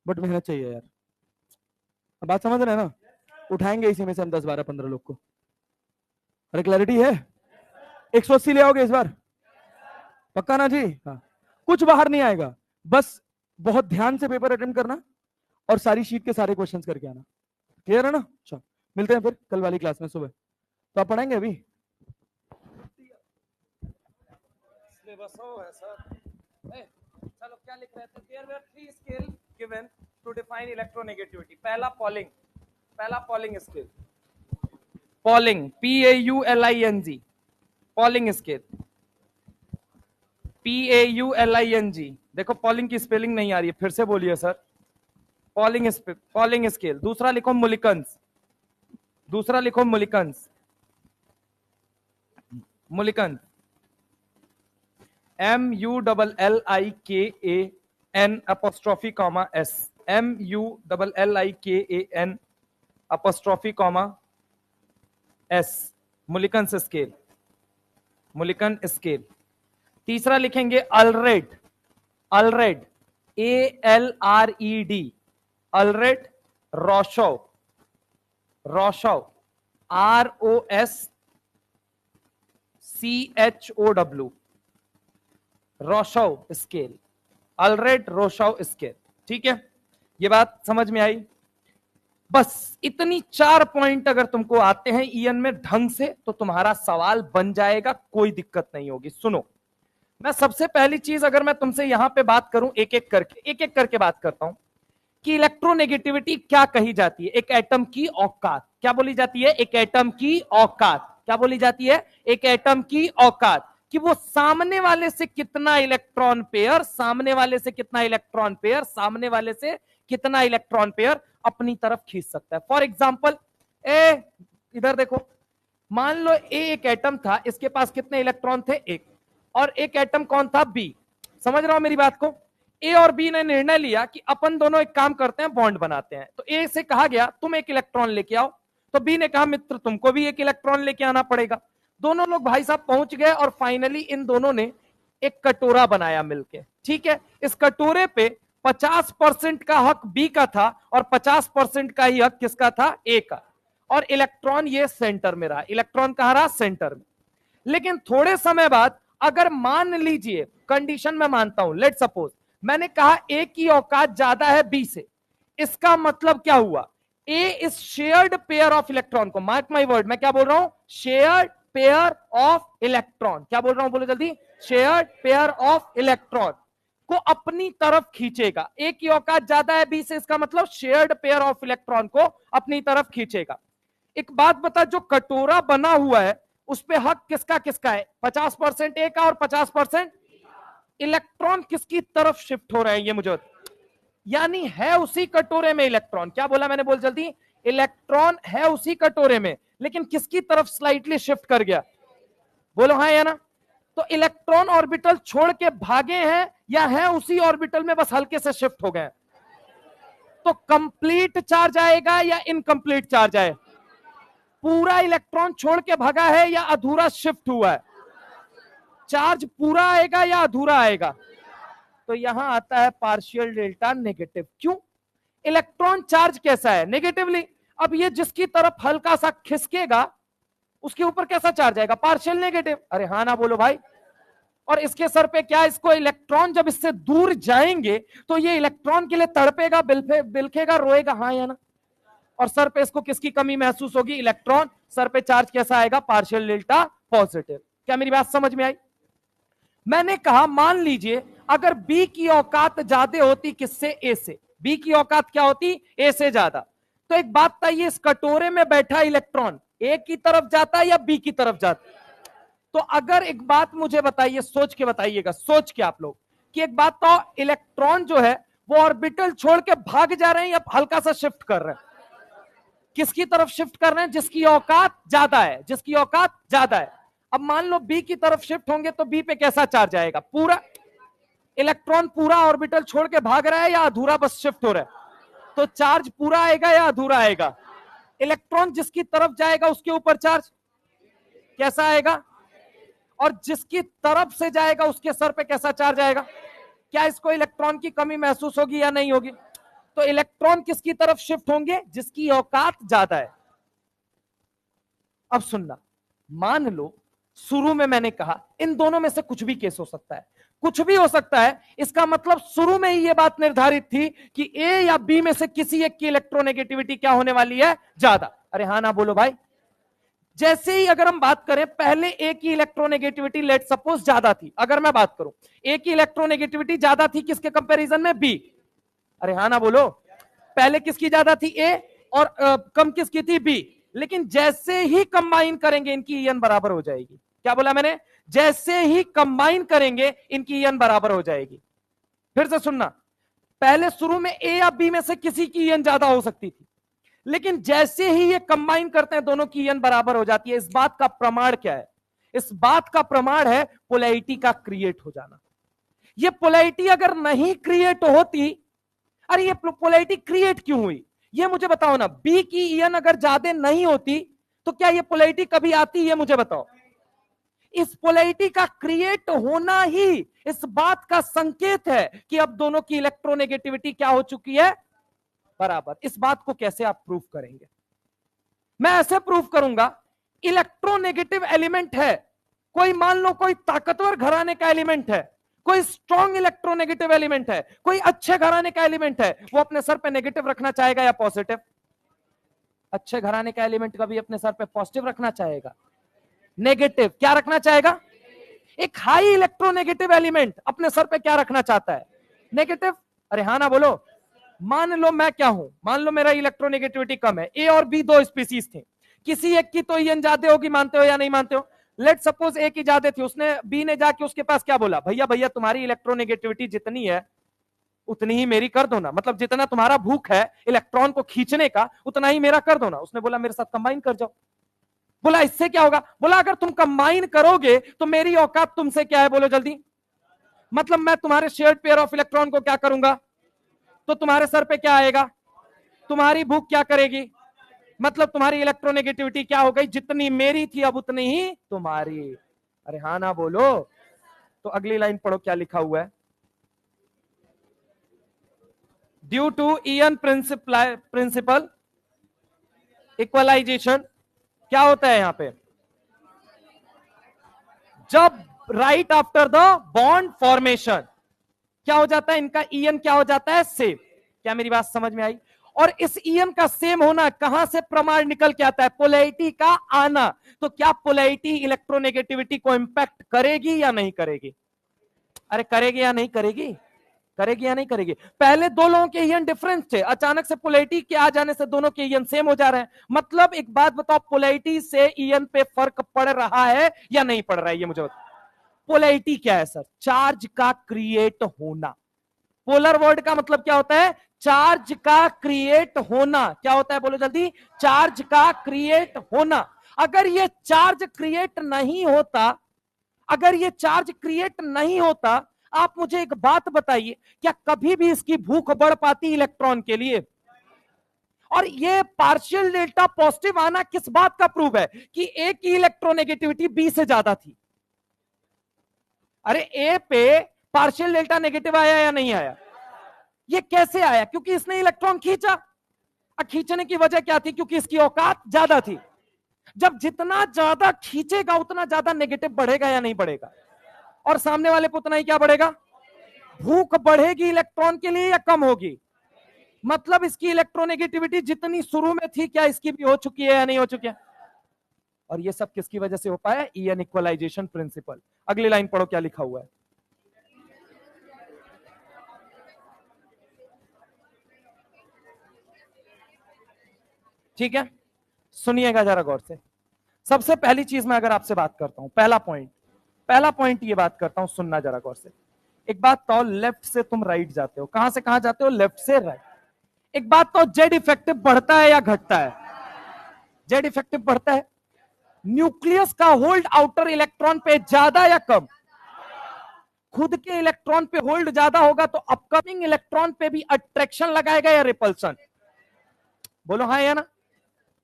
बट मेहनत चाहिए यार, बात समझ रहे हैं ना, उठाएंगे इसी में से हम 10 12 15 लोग को, अरे क्लैरिटी है, 180 ले आओगे इस बार? पक्का ना जी? हाँ, कुछ बाहर नहीं आएगा, बस बहुत ध्यान से पेपर अटेम्प्ट करना और सारी शीट के सारे क्वेश्चंस करके आना। क्लियर है ना? अच्छा, मिलते हैं फिर कल वाली क्लास में सुबह। तो आप पढ़ाएंगे अभी? सिलेबस हो है सर। चलो क्या लिख रहे थे? There were 3 scale given to define electronegativity. पहला Pauling scale, Pauling PAULING, Pauling scale PAULING। देखो पॉलिंग की स्पेलिंग नहीं आ रही है, फिर से बोलिए सर। Polling scale. दूसरा लिखो Mulliken's, Mulliken's MULLIKAN apostrophe comma S, MULLIKAN apostrophe comma S, Mulliken scale. तीसरा लिखेंगे Allred, ALRED, Allred. Rochow, ROSCHOW, Rochow scale, Allred Rochow scale. ठीक है, ये बात समझ में आई? बस इतनी 4 पॉइंट अगर तुमको आते हैं ईएन में ढंग से तो तुम्हारा सवाल बन जाएगा, कोई दिक्कत नहीं होगी। सुनो, मैं सबसे पहली चीज अगर मैं तुमसे यहां पे बात करूं, एक एक करके बात करता हूं कि इलेक्ट्रोनेगेटिविटी क्या कही जाती है। एक एटम की औकात क्या बोली जाती है? एक एटम की औकात क्या बोली जाती है? एक एटम की औकात, कि वो सामने वाले से कितना इलेक्ट्रॉन पेयर, सामने वाले से कितना इलेक्ट्रॉन पेयर, सामने वाले से कितना इलेक्ट्रॉन पेयर अपनी तरफ खींच सकता है। फॉर एग्जाम्पल, इधर देखो, मान लो ए एक एटम था, इसके पास कितने इलेक्ट्रॉन थे? एक। और एक एटम कौन था? बी। समझ रहा हो मेरी बात को? ए और बी ने निर्णय लिया कि अपन दोनों एक काम करते हैं, बॉन्ड बनाते हैं। तो ए से कहा गया तुम एक इलेक्ट्रॉन लेके आओ, तो बी ने कहा मित्र तुमको भी एक इलेक्ट्रॉन लेके आना पड़ेगा। दोनों लोग भाई साहब पहुंच गए और फाइनली इन दोनों ने एक कटोरा बनाया मिलके। ठीक है, इस कटोरे पे 50% का हक बी का था और 50% का ही हक किसका था? ए का। और इलेक्ट्रॉन ये सेंटर में रहा, इलेक्ट्रॉन कहां रहा? सेंटर में। लेकिन थोड़े समय बाद अगर मान लीजिए, कंडीशन में मानता हूं, लेट सपोज मैंने कहा ए की औकात ज्यादा है बी से, इसका मतलब क्या हुआ? A is shared pair of electron को, मार्क माई वर्ड, मैं क्या बोल रहा हूं? Shared pair of electron. क्या बोल रहा हूं? बोलो जल्दी। शेयर्ड पेयर ऑफ इलेक्ट्रॉन को अपनी तरफ खींचेगा। ए की औकात ज्यादा है बी से, इसका मतलब शेयर्ड पेयर ऑफ इलेक्ट्रॉन को अपनी तरफ खींचेगा। एक बात बता, जो कटोरा बना हुआ है उस पे हक किसका किसका है? 50% ए का और 50% इलेक्ट्रॉन किसकी तरफ शिफ्ट हो रहे हैं? ये मुझे यानी है उसी कटोरे में इलेक्ट्रॉन। क्या बोला मैंने? बोल जल्दी। इलेक्ट्रॉन है उसी कटोरे में, लेकिन किसकी तरफ स्लाइटली शिफ्ट कर गया? बोलो हाँ या ना। तो इलेक्ट्रॉन ऑर्बिटल छोड़ के भागे हैं या है उसी ऑर्बिटल में, बस हल्के से शिफ्ट हो गए? तो कंप्लीट चार्ज आएगा या इनकंप्लीट चार्ज आए? पूरा इलेक्ट्रॉन छोड़ के भागा है या अधूरा शिफ्ट हुआ है? चार्ज पूरा आएगा या अधूरा आएगा? तो यहां आता है पार्शियल डेल्टा नेगेटिव। क्यों? इलेक्ट्रॉन चार्ज कैसा है? नेगेटिवली। अब ये जिसकी तरफ हल्का सा खिसकेगा उसके ऊपर कैसा चार्ज आएगा? Partial negative. अरे हाँ ना बोलो भाई। और इसके सर पे क्या? इसको इलेक्ट्रॉन जब इससे दूर जाएंगे तो ये इलेक्ट्रॉन के लिए तड़पेगा, बिलखेगा, रोएगा, हाँ या ना? और सर पे इसको किसकी कमी महसूस होगी? इलेक्ट्रॉन। सर पे चार्ज कैसा आएगा? Partial delta positive. क्या मेरी बात समझ में आई? मैंने कहा मान लीजिए अगर बी की औकात ज्यादा होती किससे? ए से। बी की औकात क्या होती? ए से ज्यादा। तो एक बात बताइए, इस कटोरे में बैठा इलेक्ट्रॉन ए की तरफ जाता है या बी की तरफ जाता है? तो अगर एक बात मुझे बताइए, सोच के बताइएगा, सोच के आप लोग, कि एक बात तो इलेक्ट्रॉन जो है वो ऑर्बिटल छोड़ के भाग जा रहे हैं या हल्का सा शिफ्ट कर रहे हैं? किसकी तरफ शिफ्ट कर रहे हैं? जिसकी औकात ज्यादा है, जिसकी औकात ज्यादा है। अब मान लो बी की तरफ शिफ्ट होंगे तो बी पे कैसा चार्ज आएगा? पूरा। इलेक्ट्रॉन पूरा ऑर्बिटल छोड़ के भाग रहा है या अधूरा बस शिफ्ट हो रहा है? तो चार्ज पूरा आएगा या अधूरा आएगा? इलेक्ट्रॉन जिसकी तरफ जाएगा उसके ऊपर चार्ज कैसा आएगा? और जिसकी तरफ से जाएगा उसके सर पे कैसा चार्ज आएगा? क्या इसको इलेक्ट्रॉन की कमी महसूस होगी या नहीं होगी? तो इलेक्ट्रॉन किसकी तरफ शिफ्ट होंगे? जिसकी औकात ज्यादा है। अब सुनना, मान लो शुरू में मैंने कहा इन दोनों में से कुछ भी केस हो सकता है, कुछ भी हो सकता है। इसका मतलब शुरू में ही यह बात निर्धारित थी कि ए या बी में से किसी एक की इलेक्ट्रोनेगेटिविटी क्या होने वाली है, ज्यादा। अरे हाँ ना बोलो भाई। जैसे ही अगर हम बात करें, पहले ए की इलेक्ट्रोनेगेटिविटी लेट सपोज ज्यादा थी, अगर मैं बात करूं ए की इलेक्ट्रोनेगेटिविटी ज्यादा थी किसके कंपैरिजन में, बी। अरे हाँ ना बोलो। पहले किसकी ज्यादा थी, ए, और कम किसकी थी, बी। लेकिन जैसे ही कंबाइन करेंगे इनकी ईएन बराबर हो जाएगी। क्या बोला मैंने, जैसे ही कंबाइन करेंगे इनकी ईएन बराबर हो जाएगी। फिर से सुनना, पहले शुरू में ए या बी में से किसी की ईएन ज्यादा हो सकती थी, लेकिन जैसे ही ये कंबाइन करते हैं दोनों की ईएन बराबर हो जाती है। इस बात का प्रमाण क्या है, इस बात का प्रमाण है पोलैरिटी का क्रिएट हो जाना। ये पोलैरिटी अगर नहीं क्रिएट होती, अरे ये पोलैरिटी क्रिएट क्यों हुई ये मुझे बताओ ना। बी की ईएन अगर ज्यादा नहीं होती तो क्या ये पोलैरिटी कभी आती, ये मुझे बताओ। इस पोलैरिटी का क्रिएट होना ही इस बात का संकेत है कि अब दोनों की इलेक्ट्रोनेगेटिविटी क्या हो चुकी है, बराबर। इस बात को कैसे आप प्रूफ करेंगे, मैं ऐसे प्रूफ करूंगा, इलेक्ट्रोनेगेटिव एलिमेंट है कोई, मान लो कोई ताकतवर घराने का एलिमेंट है, कोई स्ट्रॉन्ग इलेक्ट्रोनेगेटिव एलिमेंट है, कोई अच्छे घराने का एलिमेंट है, वो अपने सर पे नेगेटिव रखना चाहेगा या पॉजिटिव? अच्छे घराने का एलिमेंट कभी अपने सर पे पॉजिटिव रखना चाहेगा, नेगेटिव। क्या रखना चाहेगा? एक हाई इलेक्ट्रोनेगेटिव एलिमेंट अपने सर पे क्या रखना चाहता है, नेगेटिव। अरे हाँ ना बोलो। मान लो मैं क्या हूं, मान लो मेरा इलेक्ट्रोनेगेटिविटी कम है, ए और बी दो स्पीसीज थे, किसी एक की तो ईएन ज्यादा होगी, मानते हो या नहीं मानते हो? लेट सपोज ए की ज्यादा थी, उसने बी ने जाके उसके पास क्या बोला, भैया भैया तुम्हारी इलेक्ट्रोनेगेटिविटी जितनी है उतनी ही मेरी कर दो ना, मतलब जितना तुम्हारा भूख है इलेक्ट्रॉन को खींचने का उतना ही मेरा कर दो ना। उसने बोला मेरे साथ कंबाइन कर जाओ। बोला इससे क्या होगा? बोला अगर तुम कंबाइन करोगे तो मेरी औकात तुमसे क्या है, बोलो जल्दी। मतलब मैं तुम्हारे शेयर्ड पेयर ऑफ इलेक्ट्रॉन को क्या करूंगा, तो तुम्हारे सर पे क्या आएगा, तुम्हारी भूख क्या करेगी, मतलब तुम्हारी इलेक्ट्रोनेगेटिविटी क्या हो गई, जितनी मेरी थी अब उतनी ही तुम्हारी। अरे हाँ ना बोलो। तो अगली लाइन पढ़ो क्या लिखा हुआ है, due to EN principle equalization. क्या होता है यहां पे, जब right after the bond formation क्या हो जाता है, इनका ईएन क्या हो जाता है, सेम। क्या मेरी बात समझ में आई? और इस ईएन का सेम होना कहां से प्रमाण निकल के आता है, पोलैरिटी का आना। तो क्या पोलैरिटी इलेक्ट्रोनेगेटिविटी को इंपैक्ट करेगी या नहीं करेगी? अरे करेगी या नहीं करेगी, करेगी या नहीं करेगी? पहले दो लोगों के ईएन डिफरेंस थे, अचानक से पोलैरिटी के आ जाने से दोनों के ईएन सेम हो जा रहे हैं। मतलब एक बात बताओ, पोलैरिटी से ईएन पे फर्क पड़ रहा है या नहीं पड़ रहा है, ये मुझे बताओ। पोलैरिटी क्या है सर? चार्ज का क्रिएट होना। पोलर वर्ड का मतलब क्या होता है, चार्ज का क्रिएट होना। क्या होता है बोलो जल्दी, चार्ज का क्रिएट होना। अगर ये चार्ज क्रिएट नहीं होता, अगर ये चार्ज क्रिएट नहीं होता, आप मुझे एक बात बताइए, क्या कभी भी इसकी भूख बढ़ पाती इलेक्ट्रॉन के लिए? और ये पार्शियल डेल्टा पॉजिटिव आना किस बात का प्रूफ है कि ए की इलेक्ट्रोनेगेटिविटी बी से ज्यादा थी? अरे ए पे पार्शियल डेल्टा नेगेटिव आया या नहीं आया? ये कैसे आया? क्योंकि इसने इलेक्ट्रॉन खींचा। खींचने की वजह क्या थी? क्योंकि इसकी औकात ज्यादा थी। जब जितना ज्यादा खींचेगा उतना ज्यादा नेगेटिव बढ़ेगा या नहीं बढ़ेगा? और सामने वाले पे उतना ही क्या बढ़ेगा, भूख बढ़ेगी इलेक्ट्रॉन के लिए या कम होगी? मतलब इसकी इलेक्ट्रोनेगेटिविटी जितनी शुरू में थी क्या इसकी भी हो चुकी है या नहीं हो चुकी है? और ये सब किसकी वजह से हो पाया, ईएन इक्वलाइजेशन प्रिंसिपल। अगली लाइन पढ़ो क्या लिखा हुआ है, ठीक है? सुनिएगा जरा गौर से। सबसे पहली चीज मैं अगर आपसे बात करता हूं, पहला पॉइंट ये बात करता हूं, सुनना जरा गौर से। एक बात तो लेफ्ट से तुम राइट जाते हो, कहां से कहां जाते हो, लेफ्ट से राइट। एक बात तो जेड इफेक्टिव बढ़ता है या घटता है? जेड इफेक्टिव बढ़ता है। न्यूक्लियस का होल्ड आउटर इलेक्ट्रॉन पे ज्यादा या कम? खुद के इलेक्ट्रॉन पे होल्ड ज्यादा होगा तो अपकमिंग इलेक्ट्रॉन पे भी अट्रैक्शन लगाएगा या रिपल्सन? बोलो हाँ या ना।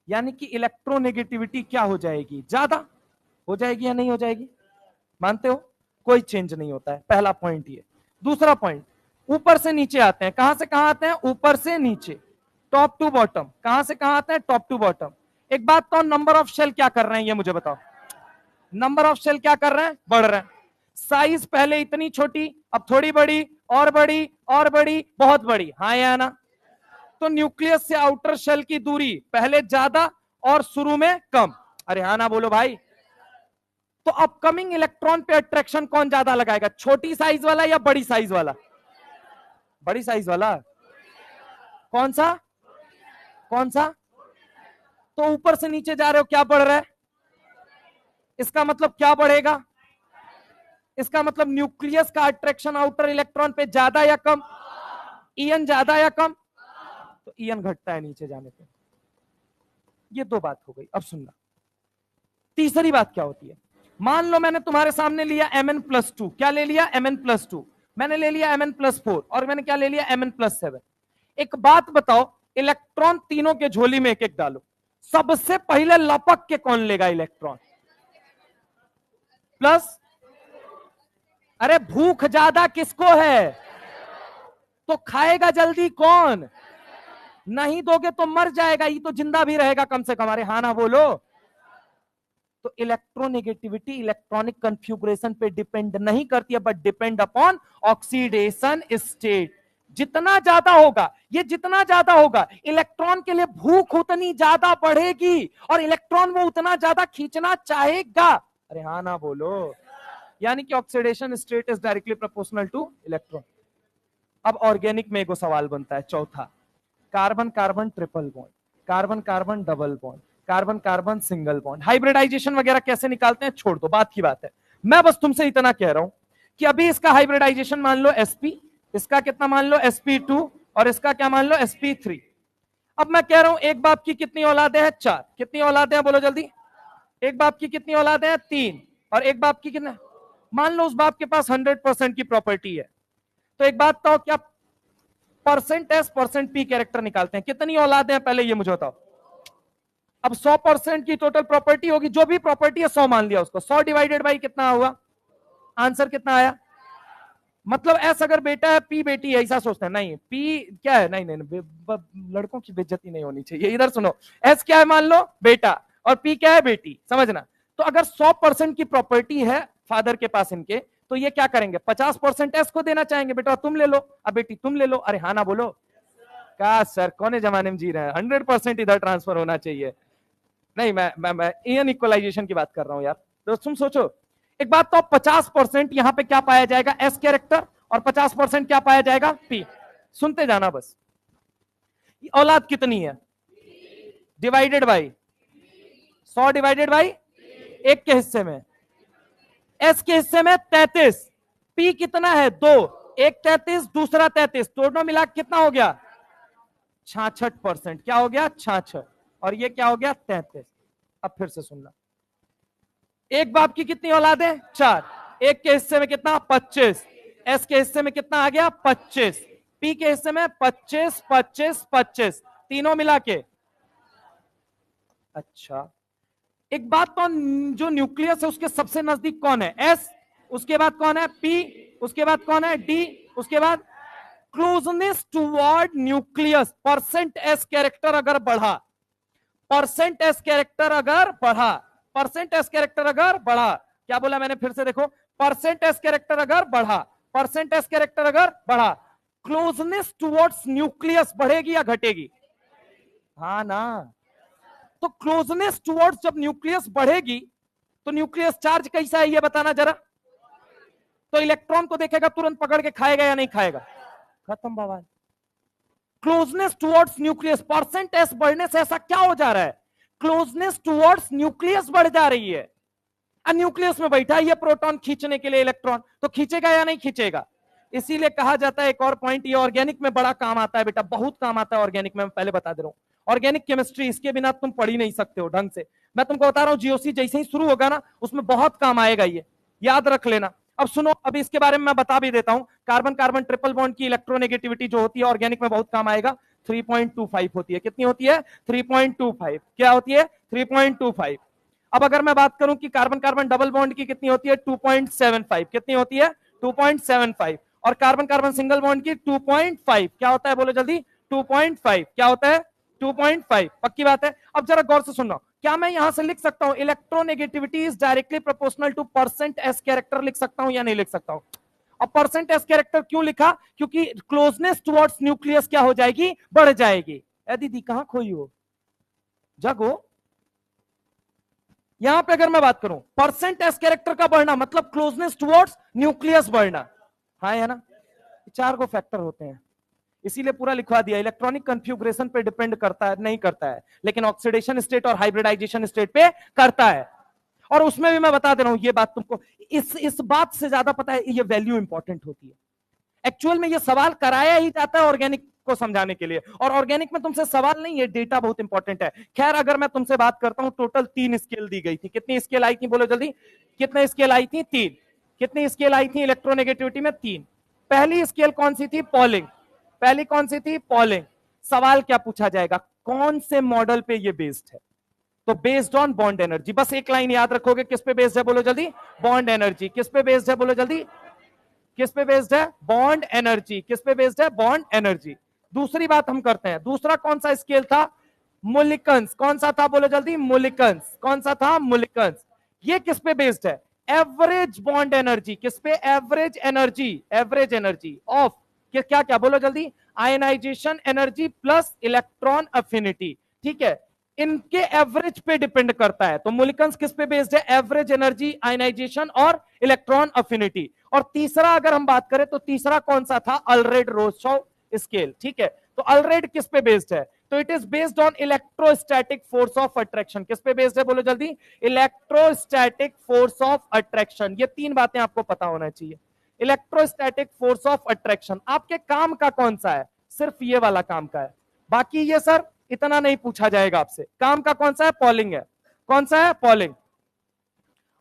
यानी कि इलेक्ट्रोनेगेटिविटी क्या हो जाएगी, ज्यादा हो जाएगी या नहीं हो जाएगी? मानते हो? कोई चेंज नहीं होता है। पहला पॉइंट ये। दूसरा पॉइंट, ऊपर से नीचे आते हैं। कहां से कहां आते हैं? ऊपर से नीचे, टॉप टू बॉटम। कहां से कहां आते हैं? Top to bottom. एक बात तो, नंबर ऑफ शेल क्या कर रहे हैं ये मुझे बताओ। नंबर ऑफ शेल क्या कर रहे हैं, बढ़ रहे हैं। साइज पहले इतनी छोटी, अब थोड़ी बड़ी और बड़ी और बड़ी, बहुत बड़ी, हाँ या ना। तो न्यूक्लियस से आउटर शेल की दूरी पहले ज्यादा और शुरू में कम, अरे हाँ ना बोलो भाई। तो अपकमिंग इलेक्ट्रॉन पे अट्रैक्शन कौन ज्यादा लगाएगा, छोटी साइज वाला या बड़ी साइज वाला? बड़ी साइज वाला। कौन सा, कौन सा? तो ऊपर से नीचे जा रहे हो, क्या बढ़ रहा है? इसका मतलब क्या बढ़ेगा? इसका मतलब न्यूक्लियस का अट्रैक्शन आउटर इलेक्ट्रॉन पे ज्यादा या कम? ईएन ज्यादा या कम? तो ईएन घटता है नीचे जाने पे। ये दो बात हो गई। अब सुनना, तीसरी बात क्या होती है। मान लो मैंने तुम्हारे सामने लिया Mn+2, क्या ले लिया, Mn+2, मैंने ले लिया Mn+4 और मैंने क्या ले लिया, Mn+7। एक बात बताओ, इलेक्ट्रॉन तीनों के झोली में एक एक डालो, सबसे पहले लपक के कौन लेगा इलेक्ट्रॉन? प्लस। अरे भूख ज्यादा किसको है, तो खाएगा जल्दी कौन? नहीं दोगे तो मर जाएगा, ये तो जिंदा भी रहेगा कम से कम, अरे हाँ ना बोलो। तो इलेक्ट्रोनेगेटिविटी इलेक्ट्रॉनिक कॉन्फ़िगरेशन पे डिपेंड नहीं करती है, but depend upon oxidation state. जितना ज्यादा होगा, ये जितना ज्यादा होगा, इलेक्ट्रॉन के लिए भूख उतनी ज्यादा बढ़ेगी और इलेक्ट्रॉन वो उतना ज्यादा खींचना चाहेगा, अरे हाँ ना बोलो। यानी कि oxidation state is directly proportional to electron. अब ऑर्गेनिक में एगो सवाल बनता है, चौथा, carbon carbon triple bond, carbon carbon double bond, carbon carbon single bond, hybridization वगैरह कैसे निकालते हैं छोड़ दो, बात की बात है। मैं बस तुमसे इतना कह रहा हूं कि अभी इसका हाइब्रिडाइजेशन मान लो sp, इसका कितना मान लो sp2 और इसका क्या मान लो sp3। अब मैं कह रहा हूं एक बाप की कितनी औलादे हैं, 4। कितनी औलादे हैं बोलो जल्दी, एक बाप की कितनी औलादे हैं, 3। और एक बाप की कितने, मान लो उस बाप के पास 100% की प्रॉपर्टी है। तो एक बात तो क्या percent S percent P character निकालते हैं, कितनी औलादे हैं पहले ये मुझे बताओ। अब 100% की टोटल प्रॉपर्टी होगी, जो भी प्रॉपर्टी है 100 मान लिया उसको, 100 डिवाइडेड बाई कितना हुआ, आंसर कितना आया? मतलब एस अगर बेटा है पी बेटी है, ऐसा सोचते हैं, नहीं पी क्या है, नहीं नहीं लड़कों की बेइज्जती नहीं होनी चाहिए, इधर सुनो, एस क्या है मान लो बेटा और पी क्या है बेटी, समझना। तो अगर 100% की प्रॉपर्टी है फादर के पास इनके, तो ये क्या करेंगे, 50% एस को देना चाहेंगे, बेटा तुम ले लो, अब बेटी तुम ले लो, अरे हाँ ना बोलो। क्या सर कौन जमाने में जी रहे हैं, 100% इधर ट्रांसफर होना चाहिए। नहीं मैं इन इक्वलाइजेशन की बात कर रहा हूं यार। तो तुम सोचो एक बात, तो 50% यहां पे क्या पाया जाएगा, एस कैरेक्टर, और 50% क्या पाया जाएगा, पी। सुनते जाना बस। औलाद कितनी है, डिवाइडेड बाई 100 डिवाइडेड बाई एक के हिस्से में, एस के हिस्से में 33, पी कितना है 2, एक 33 दूसरा 33, दोनों मिला कितना हो गया 66%, क्या हो गया 66, और ये क्या हो गया 33। अब फिर से सुनना, एक बाप की कितनी औलाद है, 4, एक के हिस्से में कितना 25, एस के हिस्से में कितना आ गया 25, पी के हिस्से में 25 25 25, तीनों मिला के। अच्छा एक बात, तो जो न्यूक्लियस है उसके सबसे नजदीक कौन है, एस, उसके बाद कौन है पी, उसके बाद कौन है डी, उसके बाद closeness toward nucleus, percent S character अगर बढ़ा, परसेंट एस कैरेक्टर अगर बढ़ा, परसेंट एस कैरेक्टर अगर बढ़ा, क्या बोला मैंने फिर से देखो, परसेंट एस कैरेक्टर अगर बढ़ा, परसेंट एस कैरेक्टर अगर बढ़ा, क्लोजनेस टुवर्ड्स न्यूक्लियस बढ़ेगी या घटेगी, हाँ ना। तो क्लोजनेस टुवर्ड्स जब न्यूक्लियस बढ़ेगी, तो न्यूक्लियस चार्ज कैसा है ये बताना जरा। तो इलेक्ट्रॉन को देखेगा तुरंत पकड़ के खाएगा या नहीं खाएगा, खत्म बवाल। Closeness towards nucleus, percent S बढ़ने से ऐसा क्या हो जा रहा है, क्लोजनेस टुवर्ड्स न्यूक्लियस बढ़ जा रही है। न्यूक्लियस में बैठा है ये प्रोटॉन खींचने के लिए इलेक्ट्रॉन, तो खींचेगा या नहीं खींचेगा। इसीलिए कहा जाता है एक और पॉइंट, ये ऑर्गेनिक में बड़ा काम आता है बेटा, बहुत काम आता है ऑर्गेनिक में, मैं पहले बता दे रहा हूं। ऑर्गेनिक केमिस्ट्री, इसके बिना तुम पढ़ ही नहीं सकते हो ढंग से। मैं तुमको बता रहा हूं, जीओसी जैसे ही शुरू होगा ना, उसमें बहुत काम आएगा, ये याद रख लेना। अब सुनो, अभी इसके बारे में मैं बता भी देता हूं, कार्बन कार्बन ट्रिपल बॉन्ड की इलेक्ट्रोनेगेटिविटी जो होती है ऑर्गेनिक में बहुत काम आएगा, 3.25 होती है। कितनी होती है 3.25, क्या होती है 3.25। अब अगर मैं बात करूं कि कार्बन कार्बन डबल बॉन्ड की कितनी होती है 2.75, कितनी होती है 2.75, और कार्बन कार्बन सिंगल बॉन्ड की 2.5, क्या होता है बोलो जल्दी 2.5, क्या होता है 2.5, पक्की बात है। अब जरा गौर से सुनना, क्या मैं यहां से लिख सकता हूं electronegativity is directly proportional two percent S character, लिख सकता हूं या नहीं लिख सकता हूं? अब परसेंट एस कैरेक्टर क्यों लिखा? क्योंकि क्लोजनेस टुवर्ड्स न्यूक्लियस क्या हो जाएगी, बढ़ जाएगी। ए दीदी कहां खोई हो, जागो। यहां पे अगर मैं बात करूं परसेंट एस कैरेक्टर का बढ़ना मतलब क्लोजनेस टुवर्ड्स न्यूक्लियस बढ़ना, हाँ है ना? 4 को फैक्टर होते हैं, इसीलिए पूरा लिखवा दिया। इलेक्ट्रॉनिक कन्फ्यूग्रेशन पे डिपेंड करता है नहीं करता है, लेकिन ऑक्सीडेशन स्टेट और हाइब्रिडाइजेशन स्टेट पे करता है। और उसमें भी मैं बता दे रहा हूं ये बात तुमको, इस बात से ज्यादा पता है ये वैल्यू इंपॉर्टेंट होती है। एक्चुअल में ये सवाल कराया ही जाता है ऑर्गेनिक को समझाने के लिए, और ऑर्गेनिक में तुमसे सवाल नहीं है, डेटा बहुत इंपॉर्टेंट है। खैर अगर मैं तुमसे बात करता हूं, टोटल 3 स्केल दी गई थी। कितनी स्केल आई थी बोलो जल्दी, कितने स्केल आई थी? 3। कितनी स्केल आई थी इलेक्ट्रोनेगेटिविटी में? 3। पहली स्केल कौन सी थी? पॉलिंग। पहली कौन सी थी? पॉलिंग। सवाल क्या पूछा जाएगा, कौन से मॉडल पे ये बेस्ड है? तो बेस्ड ऑन बॉन्ड एनर्जी। बस एक लाइन याद रखोगे, किस पे बेस्ड है बोलो जल्दी? Bond energy. किस पे बेस्ड है बोलो जल्दी? किस पे बेस्ड है? Bond energy. किस पे बेस्ड है? Bond energy. दूसरी बात हम करते हैं, दूसरा कौन सा स्केल था? मुलिकन्स। कौन सा था बोलो जल्दी? मुलिकन्स। कौन सा था? मुलिकन्स। ये किस पे बेस्ड है? Average bond energy. किस पे? Average energy. Average energy of क्या क्या बोलो जल्दी? Ionization energy plus electron affinity. ठीक है, इनके एवरेज पे डिपेंड करता है। तो मुलिकन्स किस पे बेस्ड है? एवरेज एनर्जी, आयनाइजेशन और इलेक्ट्रॉन अफिनिटी। और तीसरा अगर हम बात करें तो तीसरा कौन सा था? अल्रेड रोस्चौ स्केल। ठीक है, तो अल्रेड किस पे बेस्ड है? तो it is based on electrostatic force of attraction. किस पे बेस्ड है बोलो जल्दी? Electrostatic force of attraction. ये 3 बातें आपको पता होना चाहिए। इलेक्ट्रोस्टैटिक फोर्स ऑफ अट्रैक्शन आपके काम का कौन सा है? सिर्फ ये वाला काम का है, बाकी ये सर इतना नहीं पूछा जाएगा आपसे। काम का कौन सा है? पॉलिंग है। कौन सा है? पॉलिंग।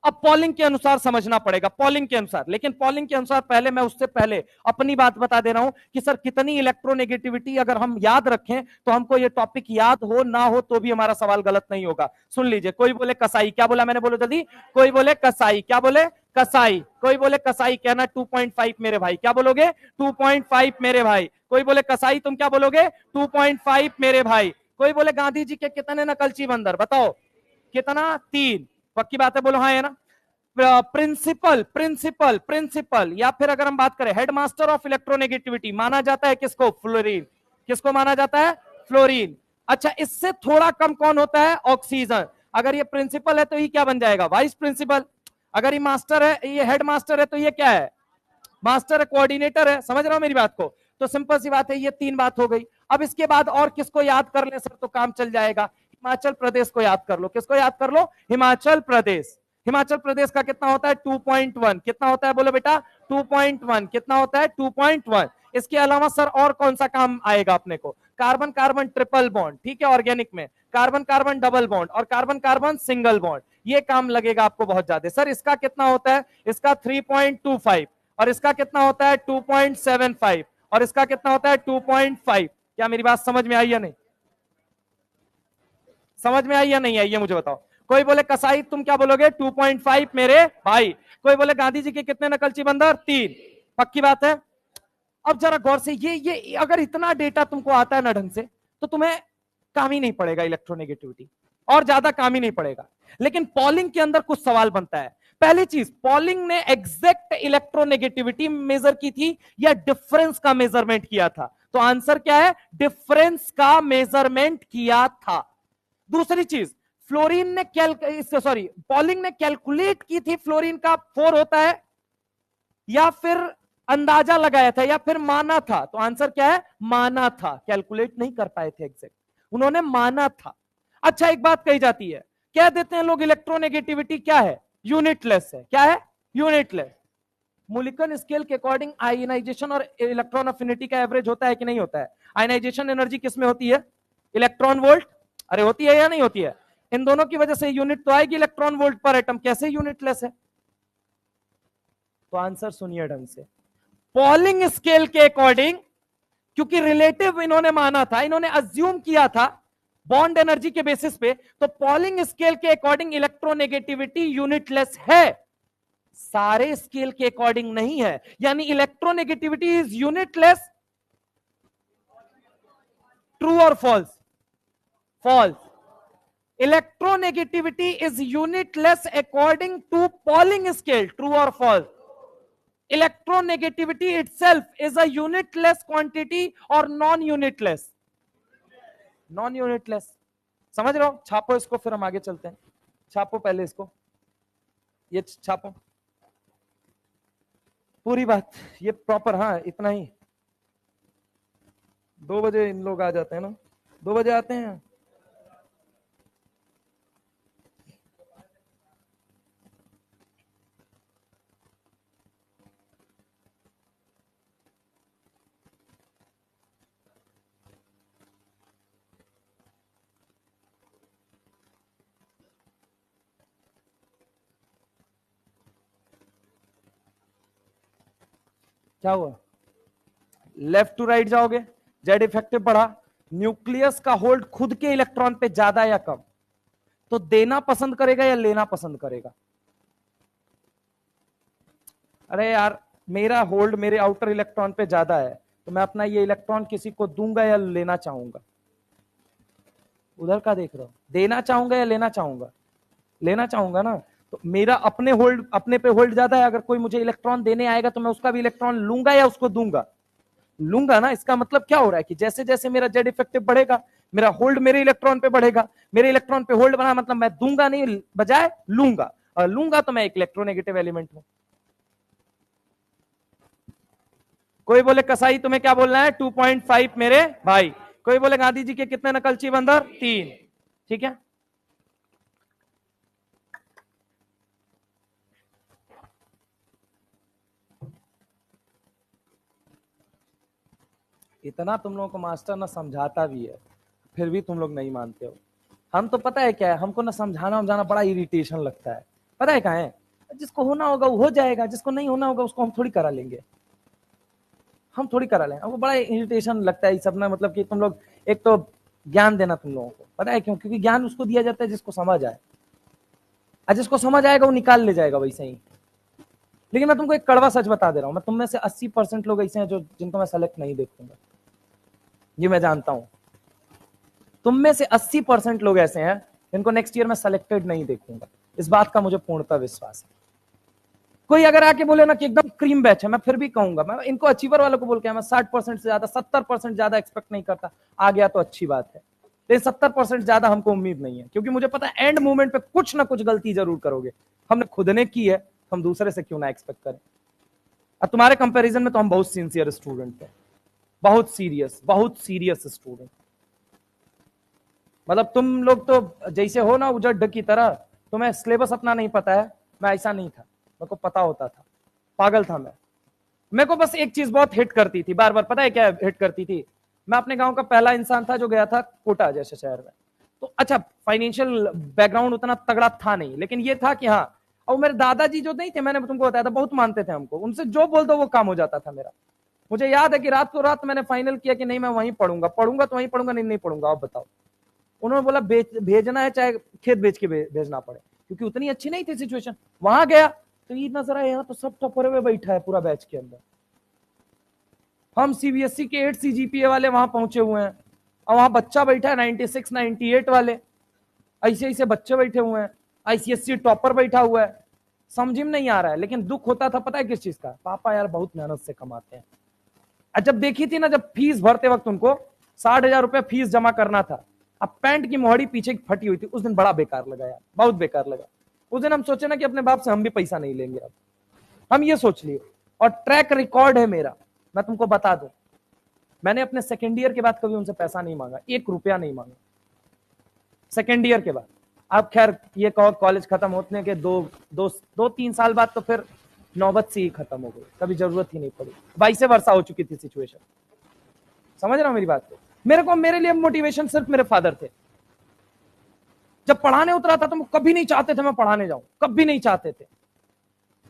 अब पॉलिंग के अनुसार समझना पड़ेगा, पॉलिंग के अनुसार। लेकिन पॉलिंग के अनुसार पहले मैं उससे पहले अपनी बात बता दे रहा हूं कि सर कितनी इलेक्ट्रोनेगेटिविटी अगर हम याद रखें तो हमको ये टॉपिक याद हो ना हो तो भी हमारा सवाल गलत नहीं होगा। सुन लीजिए, कोई बोले कसाई। क्या बोला मैंने बोलो जल्दी? कोई बोले कसाई। क्या बोले? कसाई। कोई बोले कसाई, कहना 2.5 मेरे भाई। क्या बोलोगे? 2.5 मेरे भाई। कोई बोले कसाई, तुम क्या बोलोगे? 2.5 मेरे भाई। कोई बोले गांधी जी के कितने नकलची बंदर, बताओ कितना? 3। पक्की बात है, बोलो हाँ है ना? प्रिंसिपल प्रिंसिपल प्रिंसिपल, या फिर अगर हम बात करें हेडमास्टर ऑफ इलेक्ट्रोनेगेटिविटी माना जाता है किसको? फ्लोरीन। किसको माना जाता है? फ्लोरीन। अच्छा, इससे थोड़ा कम कौन होता है? ऑक्सीजन। अगर ये प्रिंसिपल है तो ये क्या बन जाएगा? Vice principal. अगर ये मास्टर है, ये हेड मास्टर है तो ये क्या है? मास्टर है, कोऑर्डिनेटर है। समझ रहे हो मेरी बात को? तो सिंपल सी बात है, ये 3 बात हो गई। अब इसके बाद और किसको याद कर ले सर तो काम चल जाएगा? हिमाचल प्रदेश को याद कर लो। किसको याद कर लो? हिमाचल प्रदेश। हिमाचल प्रदेश का कितना होता है? 2.1। कितना होता है बोलो बेटा? 2.1। कितना होता है? 2.1। इसके अलावा सर और कौन सा काम आएगा अपने को? Carbon carbon triple bond. ठीक है, ऑर्गेनिक में कार्बन कार्बन डबल बॉन्ड और कार्बन कार्बन सिंगल बॉन्ड, ये काम लगेगा आपको बहुत ज्यादा। सर इसका कितना होता है? इसका 3.25। और इसका कितना होता है? 2.75। और इसका कितना होता है? 2.5। क्या मेरी बात समझ में आई या नहीं? समझ में आई या नहीं आई ये मुझे बताओ। कोई बोले कसाई, तुम क्या बोलोगे? 2.5 मेरे भाई। कोई बोले गांधी जी के कितने नकलची बंदर? 3। पक्की बात है। अब जरा गौर से, ये अगर इतना डेटा तुमको आता है ना ढंग से तो तुम्हें काम ही नहीं पड़ेगा इलेक्ट्रोनेगेटिविटी, और ज्यादा काम ही नहीं पड़ेगा। लेकिन पॉलिंग के अंदर कुछ सवाल बनता है। पहली चीज, पॉलिंग ने एग्जैक्ट इलेक्ट्रोनेगेटिविटी मेजर की थी या डिफरेंस का मेजरमेंट किया था? तो आंसर क्या है? डिफरेंस का मेजरमेंट किया था। दूसरी चीज, फ्लोरीन ने पॉलिंग ने कैलकुलेट की थी फ्लोरीन का 4 होता है, या फिर अंदाजा लगाया था, या फिर माना था? तो आंसर क्या है? माना था। कैलकुलेट नहीं कर पाए थे एग्जैक्ट, उन्होंने माना था। अच्छा, एक बात कही जाती है, कह देते हैं लोग इलेक्ट्रोनेगेटिविटी क्या है? यूनिटलेस है। क्या है? यूनिटलेस। मुलिकन स्केल के अकॉर्डिंग आयनाइजेशन और इलेक्ट्रॉन अफिनिटी का एवरेज होता है कि नहीं होता है? आयनाइजेशन एनर्जी किस में होती है? Electron volt. अरे होती है या नहीं होती है? इन दोनों की वजह से यूनिट तो आएगी इलेक्ट्रॉन वोल्ट पर एटम। कैसे यूनिटलेस है? तो आंसर सुनिए ढंग से। पॉलिंग स्केल के अकॉर्डिंग, क्योंकि रिलेटिव इन्होंने माना था, इन्होंने अज्यूम किया था बॉन्ड एनर्जी के बेसिस पे, तो पॉलिंग स्केल के अकॉर्डिंग इलेक्ट्रोनेगेटिविटी यूनिटलेस है, सारे स्केल के अकॉर्डिंग नहीं है। यानी इलेक्ट्रोनेगेटिविटी इज यूनिटलेस। ट्रू और false? false. Electronegativity is unitless according to Pauling scale. True or false? Electronegativity itself is a unitless quantity or non-unitless? Non-unitless. समझ रहे हो? छापो इसको, फिर हम आगे चलते हैं. छापो पहले इसको, ये छापो पूरी बात, ये प्रॉपर. हाँ, इतना ही. 2 बजे इन लोग आ जाते हैं ना, 2 बजे आते हैं. क्या हुआ? लेफ्ट टू राइट जाओगे, जेड इफेक्टिव बढ़ा. न्यूक्लियस का होल्ड खुद के इलेक्ट्रॉन पे ज्यादा या कम, तो देना पसंद करेगा या लेना पसंद करेगा? अरे यार, मेरा होल्ड मेरे आउटर इलेक्ट्रॉन पे ज्यादा है, तो मैं अपना ये इलेक्ट्रॉन किसी को दूंगा या लेना चाहूंगा? उधर का देख रहा हूं. देना चाहूंगा या लेना चाहूंगा? लेना चाहूंगा ना. तो मेरा अपने पे होल्ड ज्यादा है. अगर कोई मुझे इलेक्ट्रॉन देने आएगा तो मैं उसका भी इलेक्ट्रॉन लूंगा या उसको दूंगा? लूंगा ना. इसका मतलब क्या हो रहा है कि जैसे जैसे मेरा जेड इफेक्टिव बढ़ेगा, मेरा होल्ड मेरे इलेक्ट्रॉन पे बढ़ेगा. मेरे इलेक्ट्रॉन पे होल्ड बना मतलब मैं दूंगा नहीं, बजाय लूंगा. और लूंगा तो मैं एक इलेक्ट्रोनेगेटिव एलिमेंट हूं. कोई बोले कसाई तुम्हें क्या बोलना है? 2.5 मेरे भाई. कोई बोले गांधी जी के कितने नकलची बंदर? 3. ठीक है. इतना तुम लोगों को मास्टर ना समझाता भी है, फिर भी तुम लोग नहीं मानते हो. हम तो पता है क्या है, हमको ना समझाना बड़ा इरिटेशन लगता है. पता है क्या है? जिसको होना होगा वो हो जाएगा, जिसको नहीं होना होगा उसको हम थोड़ी करा लेंगे. हम थोड़ी करा लेंगे. हमको बड़ा इरिटेशन लगता है ये सब ना. मतलब कि तुम लोग एक तो ज्ञान देना तुम लोगों को, पता है क्यों? क्योंकि ज्ञान उसको दिया जाता है जिसको समझ आए, और जिसको समझ आएगा वो निकाल ले जाएगा वैसे ही. लेकिन मैं तुमको एक कड़वा सच बता दे रहा हूं, मैं तुम में से 80% लोग ऐसे हैं जो जिनको मैं सेलेक्ट नहीं देखूंगा. ये मैं जानता हूं. तुम में से 80% लोग ऐसे हैं जिनको नेक्स्ट ईयर में सेलेक्टेड नहीं देखूंगा. इस बात का मुझे पूर्णतः विश्वास है. कोई अगर आके बोले ना कि एकदम क्रीम बैच है, मैं फिर भी कहूंगा. मैं इनको अचीवर वालों को बोल के मैं 60% से ज्यादा, 70% ज्यादा एक्सपेक्ट नहीं करता. आ गया तो अच्छी बात है, लेकिन 70% ज्यादा हमको उम्मीद नहीं है, क्योंकि मुझे पता है एंड मोमेंट पे कुछ ना कुछ गलती जरूर करोगे. हमने खुद ने की है, हम दूसरे से क्यों ना एक्सपेक्ट करें. और तुम्हारे कंपैरिजन में तो हम बहुत सिंसियर स्टूडेंट हैं, बहुत सीरियस स्टूडेंट. मतलब तुम लोग तो जैसे हो ना उजड़ की तरह, तुम्हें सिलेबस अपना नहीं पता है. मैं ऐसा नहीं था, मेरे को पता होता था. पागल था मैं. मेरे को बस एक चीज बहुत हिट करती थी बार बार. पता है क्या हिट करती थी? मैं अपने गांव का पहला इंसान था जो गया था कोटा जैसे शहर में. तो अच्छा, फाइनेंशियल बैकग्राउंड उतना तगड़ा था नहीं, लेकिन ये था कि हाँ. और मेरे दादाजी जो नहीं थे, मैंने तुमको बताया था, बहुत मानते थे हमको. उनसे जो बोल दो वो काम हो जाता था मेरा. मुझे याद है कि रात को रात मैंने फाइनल किया कि नहीं मैं वहीं पढ़ूंगा तो वहीं पढ़ूंगा, नहीं पढ़ूंगा. आप बताओ. उन्होंने बोला भेजना है चाहे खेत बेच के भेजना पड़े, क्योंकि उतनी अच्छी नहीं थी सिचुएशन. वहां गया तो ये नजर आया, यहाँ तो सब टॉपर में बैठा है पूरा बैच के अंदर. हम सीबीएसई के 8 CGPA वाले वहां पहुंचे हुए हैं, और वहां बच्चा बैठा है 96 98 वाले. ऐसे ऐसे बच्चे बैठे हुए हैं. ICSE टॉपर बैठा हुआ है. समझ में नहीं आ रहा है. लेकिन दुख होता था पता है किस चीज का? पापा यार बहुत मेहनत से कमाते हैं. जब देखी थी ना, जब फीस भरते वक्त उनको 60,000 रुपया फीस जमा करना था, अब पैंट की मोहड़ी पीछे फटी हुई थी. उस दिन बड़ा बेकार लगा यार, बहुत बेकार लगा. उस दिन हम सोचे ना कि अपने बाप से हम भी पैसा नहीं लेंगे. अब हम ये सोच लिए. और ट्रैक रिकॉर्ड है मेरा, मैं तुमको बता दूं. मैंने अपने सेकेंड ईयर के बाद कभी उनसे पैसा नहीं मांगा, 1 रुपया नहीं मांगा सेकेंड ईयर के बाद. अब खैर ये कॉलेज खत्म होने के 2-3 साल बाद तो फिर नौबत से ही खत्म हो गई, कभी जरूरत ही नहीं पड़ी. 22 वर्षा हो चुकी थी सिचुएशन. समझ रहा हूं मेरी बात को? मेरे लिए मोटिवेशन सिर्फ मेरे फादर थे. जब पढ़ाने उतरा था तो कभी नहीं चाहते थे मैं पढ़ाने जाऊं, कभी नहीं चाहते थे.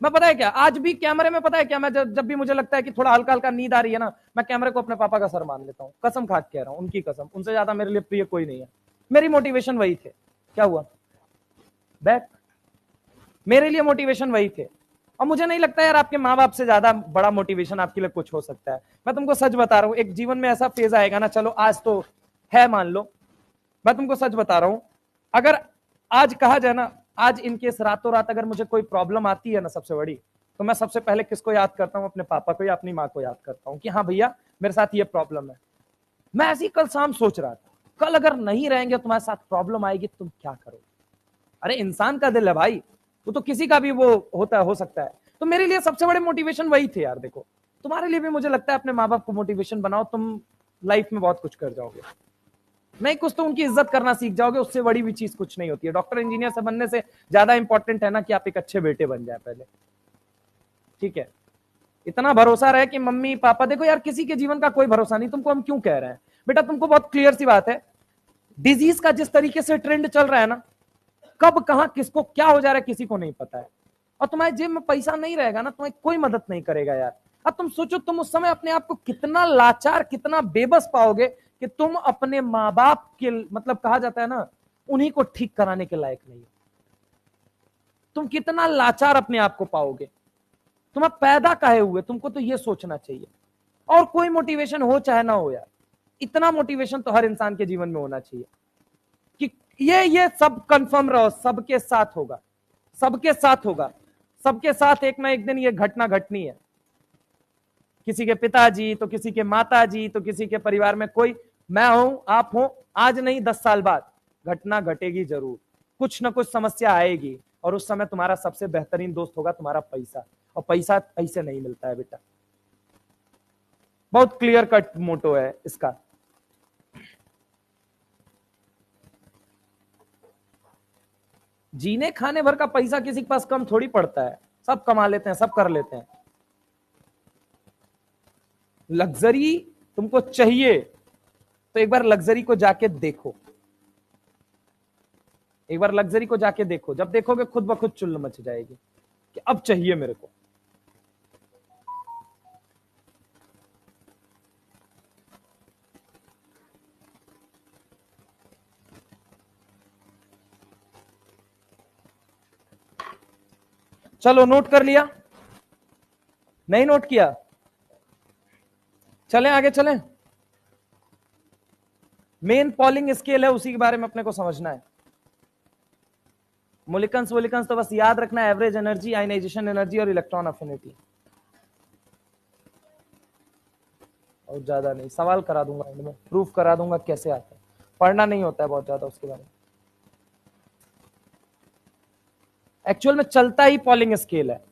मैं पता है क्या, आज भी कैमरे में पता है क्या, मैं जब भी मुझे लगता है कि थोड़ा हल्का हल्का नींद आ रही है ना, मैं कैमरे को अपने पापा का सर मान लेता हूं. कसम खा के कह रहा हूं, उनकी कसम. उनसे ज्यादा मेरे लिए प्रिय कोई नहीं है. मेरी मोटिवेशन वही थे. क्या हुआ? बैक. मेरे लिए मोटिवेशन वही थे. और मुझे नहीं लगता यार आपके माँ बाप से ज्यादा बड़ा मोटिवेशन आपके लिए कुछ हो सकता है. मैं तुमको सच बता रहा हूं, एक जीवन में ऐसा फेज आएगा ना, चलो आज तो है मान लो, मैं तुमको सच बता रहा हूं, अगर आज कहा जाए ना, आज इनके रातों रात अगर मुझे कोई प्रॉब्लम आती है ना सबसे बड़ी, तो मैं सबसे पहले किसको याद करता हूं? अपने पापा को या अपनी माँ को याद करता हूं कि हाँ भैया मेरे साथ ये प्रॉब्लम है। मैं ऐसी कल शाम सोच रहा था, कल अगर नहीं रहेंगे तुम्हारे साथ प्रॉब्लम आएगी तुम क्या करोगे? अरे इंसान का दिल है भाई, वो तो किसी का भी वो होता है, हो सकता है। तो मेरे लिए सबसे बड़े मोटिवेशन वही थे यार। देखो तुम्हारे लिए भी मुझे लगता है अपने माँ बाप को मोटिवेशन बनाओ, तुम लाइफ में बहुत कुछ कर जाओगे। नहीं कुछ तो उनकी इज्जत करना सीख जाओगे, उससे बड़ी भी चीज कुछ नहीं होती है। डॉक्टर इंजीनियर से बनने से ज्यादा इंपॉर्टेंट है ना कि आप एक अच्छे बेटे बन जाए पहले, ठीक है? इतना भरोसा रहे कि मम्मी पापा, देखो यार किसी के जीवन का कोई भरोसा नहीं, तुमको हम क्यों कह रहे हैं बेटा, तुमको बहुत क्लियर सी बात है, डिजीज का जिस तरीके से ट्रेंड चल रहा है ना, कब कहां किसको क्या हो जा रहा है किसी को नहीं पता है। और तुम्हारे जेब में पैसा नहीं रहेगा ना, तुम्हें कोई मदद नहीं करेगा यार। अब तुम सोचो तुम उस समय अपने आप को कितना लाचार, कितना बेबस पाओगे कि तुम अपने माँ बाप के, मतलब कहा जाता है ना, उन्हीं को ठीक कराने के लायक नहीं हो। तुम कितना लाचार अपने आप को पाओगे। तुम पैदा काहे हुए, तुमको तो ये सोचना चाहिए। और कोई मोटिवेशन हो चाहे ना हो यार, इतना मोटिवेशन तो हर इंसान के जीवन में होना चाहिए कि ये सब कंफर्म रहो, सबके साथ होगा, सबके साथ होगा, सबके साथ एक ना एक दिन ये घटना घटनी है। किसी के पिताजी तो किसी के माताजी तो किसी के परिवार में कोई, मैं हूं आप हो, आज नहीं 10 साल बाद घटना घटेगी जरूर, कुछ ना कुछ समस्या आएगी। और उस समय तुम्हारा सबसे बेहतरीन दोस्त होगा तुम्हारा पैसा, और पैसा ऐसे नहीं मिलता है बेटा। बहुत क्लियर कट मोटो है इसका। जीने खाने भर का पैसा किसी के पास कम थोड़ी पड़ता है, सब कमा लेते हैं, सब कर लेते हैं। लग्जरी तुमको चाहिए तो एक बार लग्जरी को जाके देखो, एक बार लग्जरी को जाके देखो, जब देखोगे खुद ब खुद चुल्ल मच जाएगी कि अब चाहिए मेरे को। चलो नोट कर लिया, नहीं नोट किया? चलें आगे चलें। मेन पॉलिंग स्केल है, उसी के बारे में अपने को समझना है। मोलिकन्स वोलिकन्स तो बस याद रखना है, एवरेज एनर्जी, आयनाइजेशन एनर्जी और इलेक्ट्रॉन अफिनिटी, और ज्यादा नहीं। सवाल करा दूंगा एंड में, प्रूफ करा दूंगा कैसे आता है, पढ़ना नहीं होता है बहुत ज्यादा उसके बारे में। एक्चुअल में चलता ही पॉलिंग स्केल है,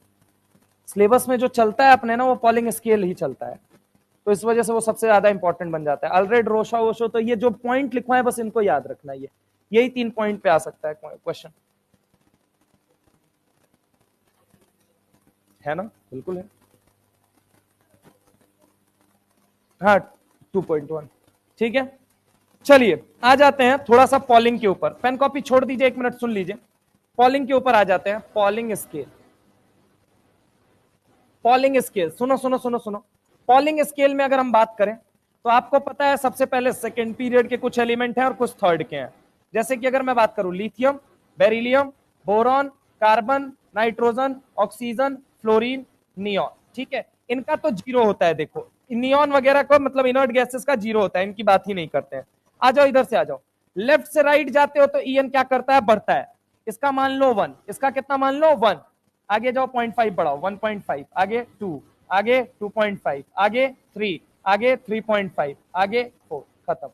सिलेबस में जो चलता है अपने ना, वो पॉलिंग स्केल ही चलता है, तो इस वजह से वो सबसे ज्यादा इंपॉर्टेंट बन जाता है। अल्फ्रेड रोशा वोशो, तो ये जो पॉइंट लिखवा है बस इनको याद रखना, ये यही 3 पॉइंट पे आ सकता है क्वेश्चन, है ना? बिल्कुल है। हाँ 2.1 ठीक है। चलिए आ जाते हैं थोड़ा सा पॉलिंग के ऊपर, पेन कॉपी छोड़ दीजिए, 1 मिनट सुन लीजिए। पॉलिंग के ऊपर आ जाते हैं, पॉलिंग स्केल। पॉलिंग स्केल सुनो सुनो सुनो सुनो। पॉलिंग स्केल में अगर हम बात करें तो आपको पता है सबसे पहले सेकेंड पीरियड के कुछ एलिमेंट हैं और कुछ थर्ड के हैं। जैसे कि अगर मैं बात करूं lithium, beryllium, boron, carbon, nitrogen, oxygen, fluorine, neon, ठीक है, इनका तो जीरो होता है। देखो नियॉन वगैरह को मतलब इनर्ट गैसेस का जीरो होता है, इनकी बात ही नहीं करते हैं। आ जाओ इधर से आ जाओ, लेफ्ट से राइट जाते हो तो ईएन क्या करता है, बढ़ता है। इसका मान लो 1, इसका कितना मान लो 1, आगे जाओ 0.5 बढ़ाओ 1.5, आगे 2, आगे 2.5, आगे 3, आगे 3.5, आगे 4, खत्म।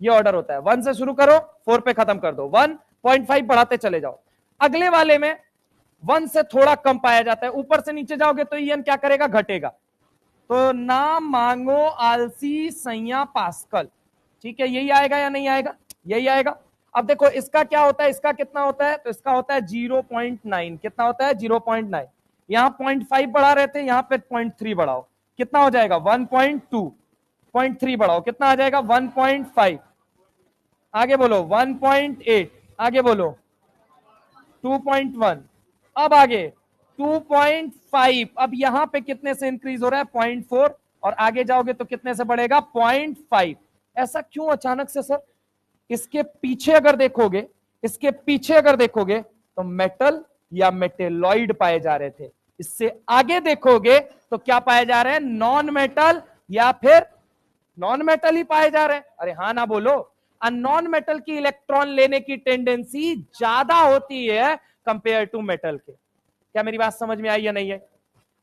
ये ऑर्डर होता है, 1 से शुरू करो 4 पे खत्म कर दो, 1.5 बढ़ाते चले जाओ। अगले वाले में 1 से थोड़ा कम पाया जाता है, ऊपर से नीचे जाओगे तो ईएन क्या करेगा, घटेगा। तो ना मांगो आलसी सैया पास्कल, ठीक है, यही आएगा या नहीं आएगा, यही आएगा। अब देखो इसका क्या होता है, इसका कितना होता है, तो इसका होता है 0.9, कितना होता है 0.9, यहां 0.5 बढ़ा रहे थे, यहां पे 0.3 बढ़ाओ, कितना हो जाएगा 1.2, 0.3 बढ़ाओ कितना आ जाएगा 1.5, आगे बोलो 1.8, आगे बोलो 2.1, अब आगे 2.5, अब यहां पे कितने से इंक्रीज हो रहा है 0.4, और आगे जाओगे तो कितने से बढ़ेगा 0.5। ऐसा क्यों अचानक से सर? इसके पीछे अगर देखोगे, इसके पीछे अगर देखोगे तो मेटल या मेटेलॉइड पाए जा रहे थे, इससे आगे देखोगे तो क्या पाए जा रहे हैं, नॉन मेटल या फिर नॉन मेटल ही पाए जा रहे हैं। अरे हाँ ना बोलो, नॉन मेटल की इलेक्ट्रॉन लेने की टेंडेंसी ज्यादा होती है कंपेयर टू मेटल के। क्या मेरी बात समझ में आई या नहीं है?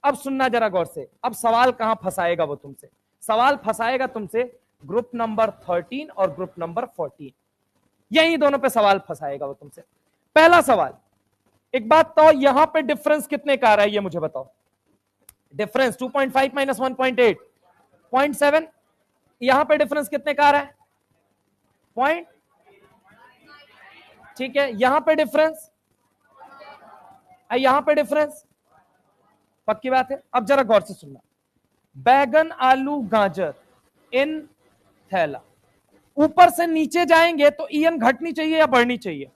अब सुनना जरा गौर से, अब सवाल कहां फंसाएगा वो तुमसे? सवाल फंसाएगा तुमसे ग्रुप नंबर 13 और ग्रुप नंबर 14, यही दोनों पे सवाल फंसाएगा वो तुमसे। पहला सवाल, एक बात तो यहां पे डिफरेंस कितने का आ रहा है ये मुझे बताओ। डिफरेंस 2.5 माइनस 1.8 0.7, यहां पे डिफरेंस कितने का आ रहा है? पॉइंट, ठीक है। यहां पे डिफरेंस, यहां पे डिफरेंस, पक्की बात है। अब जरा गौर से सुनना, बैगन आलू गाजर इन थैला, ऊपर से नीचे जाएंगे तो ईएन घटनी चाहिए या बढ़नी चाहिए?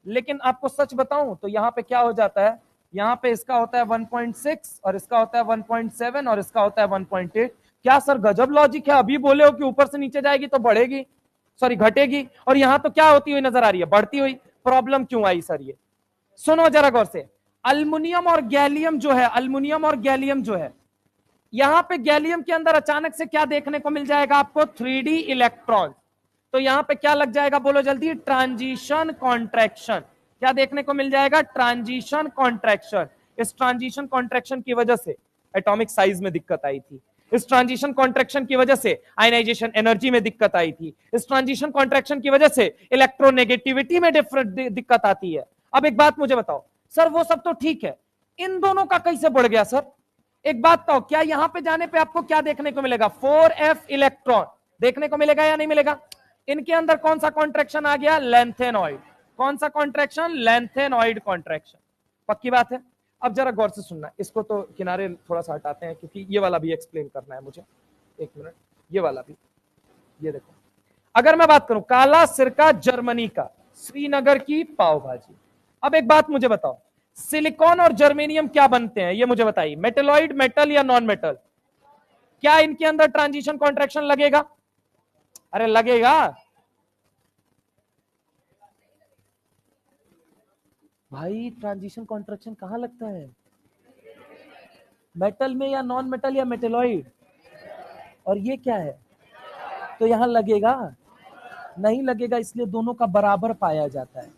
लेकिन आपको सच बताऊं तो यहां पे क्या हो जाता है, यहां पे इसका होता है 1.6 और इसका होता है 1.7 और इसका होता है 1.8। क्या सर गजब लॉजिक है, अभी बोले हो कि ऊपर से नीचे जाएगी तो बढ़ेगी, सॉरी घटेगी, और यहां तो क्या होती हुई नजर आ रही है? बढ़ती हुई। प्रॉब्लम क्यों आई सर ये? सुनो जरा गौर से, अल्युमिनियम और गैलियम जो है, अल्युमिनियम और गैलियम जो है, यहां पे गैलियम के अंदर अचानक से क्या देखने को मिल जाएगा आपको? 3D electron. तो यहां पे क्या लग जाएगा बोलो जल्दी? Transition contraction. क्या देखने को मिल जाएगा? Transition contraction. इस ट्रांजिशन कॉन्ट्रैक्शन की वजह से एटॉमिक साइज में दिक्कत आई थी, इस ट्रांजिशन कॉन्ट्रैक्शन की वजह से आयनाइजेशन एनर्जी में दिक्कत आई थी, इस ट्रांजिशन कॉन्ट्रैक्शन की वजह से इलेक्ट्रोनेगेटिविटी में दिक्कत आती है। अब एक बात मुझे बताओ सर, वो सब तो ठीक है, इन दोनों का कैसे बढ़ गया सर? एक बात तो, क्या यहां पे जाने पे आपको क्या देखने को मिलेगा? 4f इलेक्ट्रॉन देखने को मिलेगा या नहीं मिलेगा? इनके अंदर कौन सा कॉन्ट्रैक्शन आ गया? लेंथेनॉइड। कौन सा कॉन्ट्रैक्शन? Lanthanoid contraction. पक्की बात है। अब जरा गौर से सुनना, इसको तो किनारे थोड़ा सा हटाते हैं क्योंकि ये वाला भी एक्सप्लेन करना है मुझे। एक मिनट, ये वाला भी, ये देखो, अगर मैं बात करूं काला सिरका जर्मनी का, श्रीनगर की पाव भाजी। अब एक बात मुझे बताओ, सिलिकॉन और जर्मेनियम क्या बनते हैं ये मुझे बताइए? मेटेलॉइड, मेटल या नॉन मेटल? क्या इनके अंदर ट्रांजिशन कॉन्ट्रैक्शन लगेगा? अरे लगेगा भाई, ट्रांजिशन कॉन्ट्रैक्शन कहां लगता है? मेटल में या नॉन मेटल या मेटेलॉइड? और ये क्या है? तो यहां लगेगा नहीं लगेगा, इसलिए दोनों का बराबर पाया जाता है।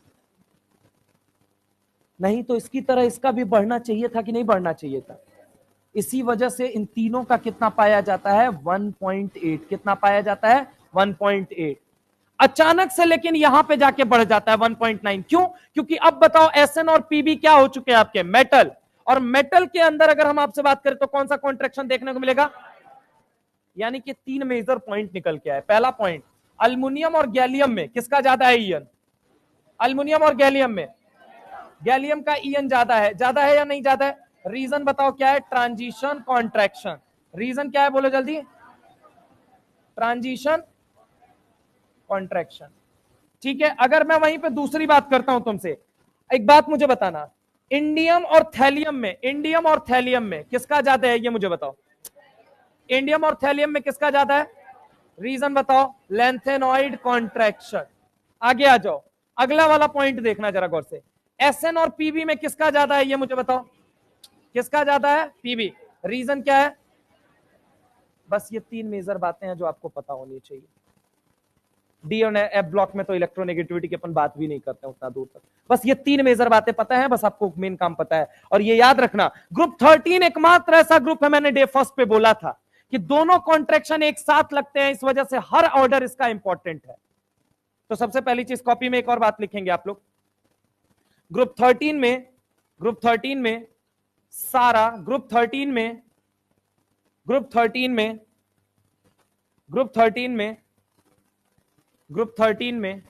नहीं तो इसकी तरह इसका भी बढ़ना चाहिए था कि नहीं बढ़ना चाहिए था? इसी वजह से इन तीनों का कितना पाया जाता है? 1.8। कितना पाया जाता है? 1.8। अचानक से लेकिन यहां पे जाके बढ़ जाता है 1.9। क्यों? क्योंकि अब बताओ एसएन और पीबी क्या हो चुके हैं आपके? मेटल। और मेटल के अंदर अगर हम आपसे बात करें तो कौन सा कॉन्ट्रैक्शन देखने को मिलेगा? यानी कि 3 मेजर पॉइंट निकल के आए। पहला पॉइंट, अल्युमिनियम और गैलियम में किसका ज्यादा है ईएन? अल्युमिनियम और गैलियम में गैलियम का ईएन ज्यादा है या नहीं ज्यादा है? रीजन बताओ क्या है? Transition contraction. रीजन क्या है बोलो जल्दी? Transition contraction. ठीक है। अगर मैं वहीं पे दूसरी बात करता हूं तुमसे, एक बात मुझे बताना, इंडियम और थैलियम में, इंडियम और थैलियम में किसका ज्यादा है ये मुझे बताओ? इंडियम और थैलियम में किसका ज्यादा है? रीजन बताओ? Lanthanoid contraction. आगे आ जाओ, अगला वाला पॉइंट देखना जरा गौर से, एसएन और पीबी में किसका ज्यादा है ये मुझे बताओ? किसका ज्यादा है? पीबी। रीजन क्या है? बस ये 3 मेजर बातें हैं जो आपको पता होनी चाहिए। डी और एफ ब्लॉक में तो इलेक्ट्रोनेगेटिविटी की अपन बात भी नहीं करते उतना दूर तक। बस ये 3 मेजर बातें पता है, बस आपको मेन काम पता है। और ये याद रखना, ग्रुप 13 एकमात्र ऐसा ग्रुप है, मैंने डे फर्स्ट पे बोला था कि दोनों कॉन्ट्रैक्शन एक साथ लगते हैं, इस वजह से हर ऑर्डर इसका इंपॉर्टेंट है। तो सबसे पहली चीज, कॉपी में एक और बात लिखेंगे आप लोग, ग्रुप 13 में, ग्रुप 13 में सारा, ग्रुप 13 में, ग्रुप 13 में, ग्रुप 13 में, ग्रुप 13 में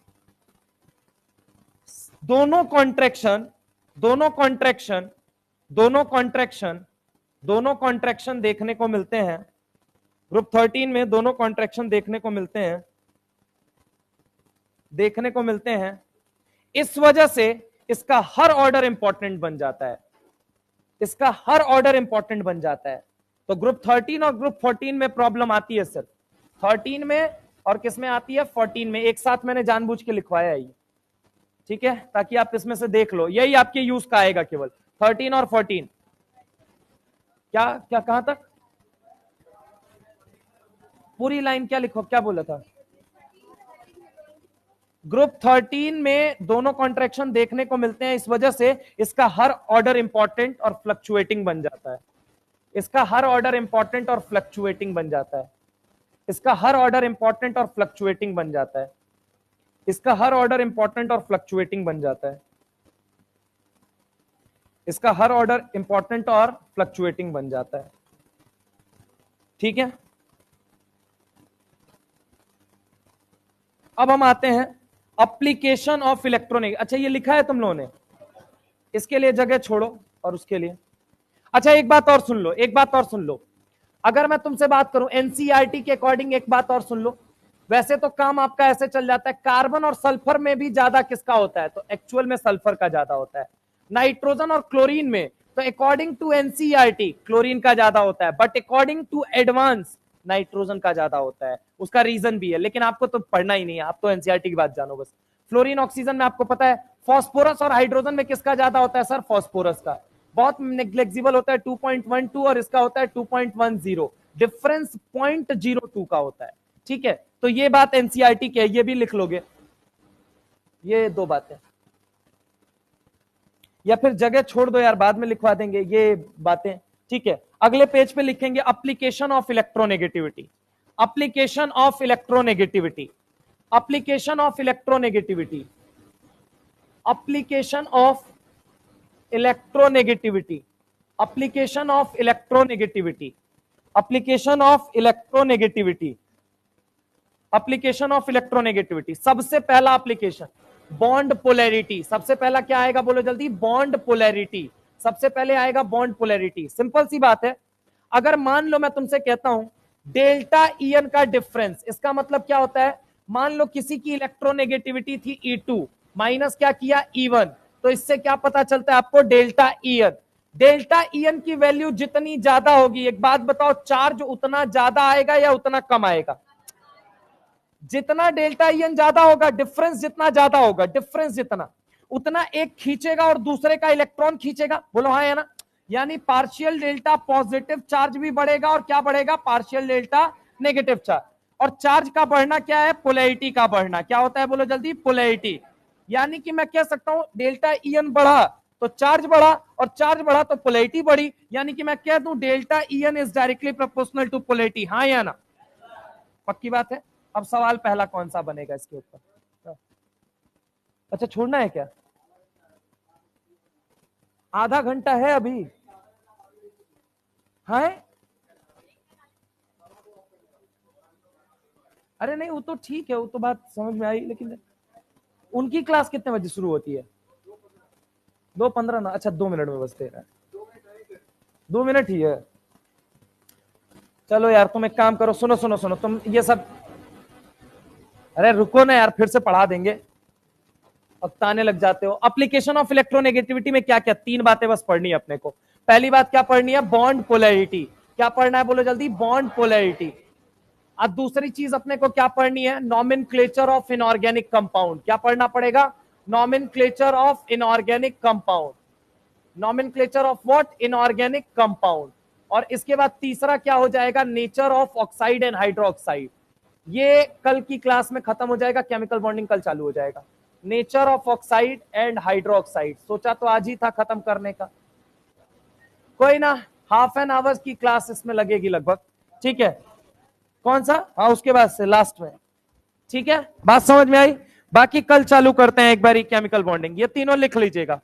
दोनों कॉन्ट्रैक्शन, दोनों कॉन्ट्रैक्शन, दोनों कॉन्ट्रैक्शन, दोनों कॉन्ट्रैक्शन देखने को मिलते हैं। ग्रुप 13 में दोनों कॉन्ट्रैक्शन देखने को मिलते हैं, देखने को मिलते हैं। इस वजह से इसका हर ऑर्डर इंपॉर्टेंट बन जाता है, इसका हर ऑर्डर इंपॉर्टेंट बन जाता है। तो ग्रुप 13 और ग्रुप 14 में प्रॉब्लम आती है सर, 13 में और किस में आती है? 14 में। एक साथ मैंने जानबूझ के लिखवाया है ये, ठीक है, ताकि आप इसमें से देख लो, यही आपके यूज का आएगा केवल, 13 और 14। क्या क्या कहां तक? पूरी लाइन क्या लिखो, क्या बोला था? ग्रुप 13 में दोनों कॉन्ट्रैक्शन देखने को मिलते हैं, इस वजह से इसका हर ऑर्डर इंपॉर्टेंट और फ्लक्चुएटिंग बन जाता है। इसका हर ऑर्डर इंपॉर्टेंट और फ्लक्चुएटिंग बन जाता है। इसका हर ऑर्डर इंपॉर्टेंट और फ्लक्चुएटिंग बन जाता है। इसका हर ऑर्डर इंपॉर्टेंट और फ्लक्चुएटिंग बन जाता है। इसका हर ऑर्डर इंपॉर्टेंट और फ्लक्चुएटिंग बन जाता है। ठीक है, अब हम आते हैं एप्लीकेशन ऑफ इलेक्ट्रॉनिक। अच्छा, ये लिखा है तुम लोगों ने, इसके लिए जगह छोड़ो और उसके लिए। अच्छा, एक बात और सुन लो, एक बात और सुन लो। अगर मैं तुमसे बात करूं एनसीईआरटी के अकॉर्डिंग, एक बात और सुन लो। वैसे तो काम आपका ऐसे चल जाता है, कार्बन और सल्फर में भी ज्यादा किसका होता है, तो एक्चुअल में सल्फर का ज्यादा होता है। नाइट्रोजन और क्लोरीन में तो अकॉर्डिंग टू एनसीईआरटी क्लोरीन का ज्यादा होता है, but according to advance nitrogen का ज्यादा होता है। उसका रीजन भी है, लेकिन आपको तो पढ़ना ही नहीं है, आप तो एनसीईआरटी की बात जानो बस। फ्लोरीन ऑक्सीजन में आपको पता है, फॉस्फोरस और हाइड्रोजन में किसका ज्यादा होता है सर, फॉस्फोरस का। बहुत नेग्लेक्सिबल होता है 2.12 और इसका होता है 2.10, डिफरेंस 0.02 का होता है। ठीक है, तो ये बात एनसीईआरटी की है, ये भी लिख लोगे, ये दो बातें। या फिर जगह छोड़ दो यार, बाद में लिखवा देंगे ये बातें। ठीक है, अगले पेज पे लिखेंगे application of electronegativity. Application of electronegativity, application of electronegativity, application of electronegativity, application of electronegativity, application of electronegativity, application of electronegativity. सबसे पहला एप्लीकेशन बॉन्ड पोलैरिटी। सबसे पहला क्या आएगा बोलो जल्दी, बॉन्ड पोलैरिटी। सबसे पहले आएगा बॉन्ड पोलैरिटी। सिंपल सी बात है, अगर मान लो मैं तुमसे कहता हूं डेल्टा ईएन का डिफरेंस, इसका मतलब क्या होता है, मान लो किसी की इलेक्ट्रोनेगेटिविटी थी E2 माइनस क्या किया E1, तो इससे क्या पता चलता है आपको, डेल्टा ईएन। डेल्टा ईएन की वैल्यू जितनी ज्यादा होगी, एक बात बताओ, चार्ज उतना ज्यादा आएगा या उतना कम आएगा, जितना डेल्टा ईएन ज्यादा होगा, डिफरेंस जितना ज्यादा होगा, डिफरेंस जितना, उतना एक खींचेगा और दूसरे का इलेक्ट्रॉन खींचेगा। बोलो हाँ या ना, यानी पार्शियल डेल्टा पॉजिटिव चार्ज भी बढ़ेगा और क्या बढ़ेगा, पार्शियल डेल्टा नेगेटिव चार्ज। और चार्ज का बढ़ना क्या है, पोलैरिटी का बढ़ना। क्या होता है बोलो जल्दी, पोलैरिटी। यानी कि मैं कह सकता हूं डेल्टा ईएन बढ़ा तो चार्ज बढ़ा, और चार्ज बढ़ा तो पोलैरिटी बढ़ी। यानी कि मैं कह दूं delta EN is directly proportional to polarity. हाँ या ना, पक्की बात है। अब सवाल पहला कौन सा बनेगा इसके ऊपर, अच्छा छोड़ना है क्या, आधा घंटा है अभी, है? अरे नहीं, वो तो ठीक है, वो तो बात समझ में आई, लेकिन उनकी क्लास कितने बजे शुरू होती है, 2:15 ना, अच्छा 2 मिनट में बस दे रहा है, 2 मिनट ही है। चलो यार तुम एक काम करो, सुनो सुनो सुनो, तुम ये सब, अरे रुको ना यार, फिर से पढ़ा देंगे, अब ताने लग जाते हो। एप्लीकेशन ऑफ इलेक्ट्रोनेगेटिविटी में क्या क्या, 3 बातें बस पढ़नी है अपने को। पहली बात क्या पढ़नी है, बॉन्ड पोलैरिटी। क्या पढ़ना है बोलो जल्दी, बॉन्ड पोलैरिटी। अब दूसरी चीज अपने को क्या पढ़नी है, नॉमेनक्लेचर ऑफ इनऑर्गेनिक कंपाउंड। क्या पढ़ना पड़ेगा, nomenclature of inorganic compound, nomenclature of what, inorganic compound. और इसके बाद तीसरा क्या हो जाएगा, nature of oxide and hydroxide. ये कल की क्लास में खत्म हो जाएगा, केमिकल बॉन्डिंग कल चालू हो जाएगा। Nature of oxide and hydroxide सोचा तो आज ही था खत्म करने का, कोई ना, हाफ एन आवर्स की क्लास इसमें लगेगी लगभग। ठीक है, कौन सा, हाँ उसके बाद से लास्ट में। ठीक है, बात समझ में आई, बाकी कल चालू करते हैं एक बार केमिकल बॉन्डिंग। ये तीनों लिख लीजिएगा।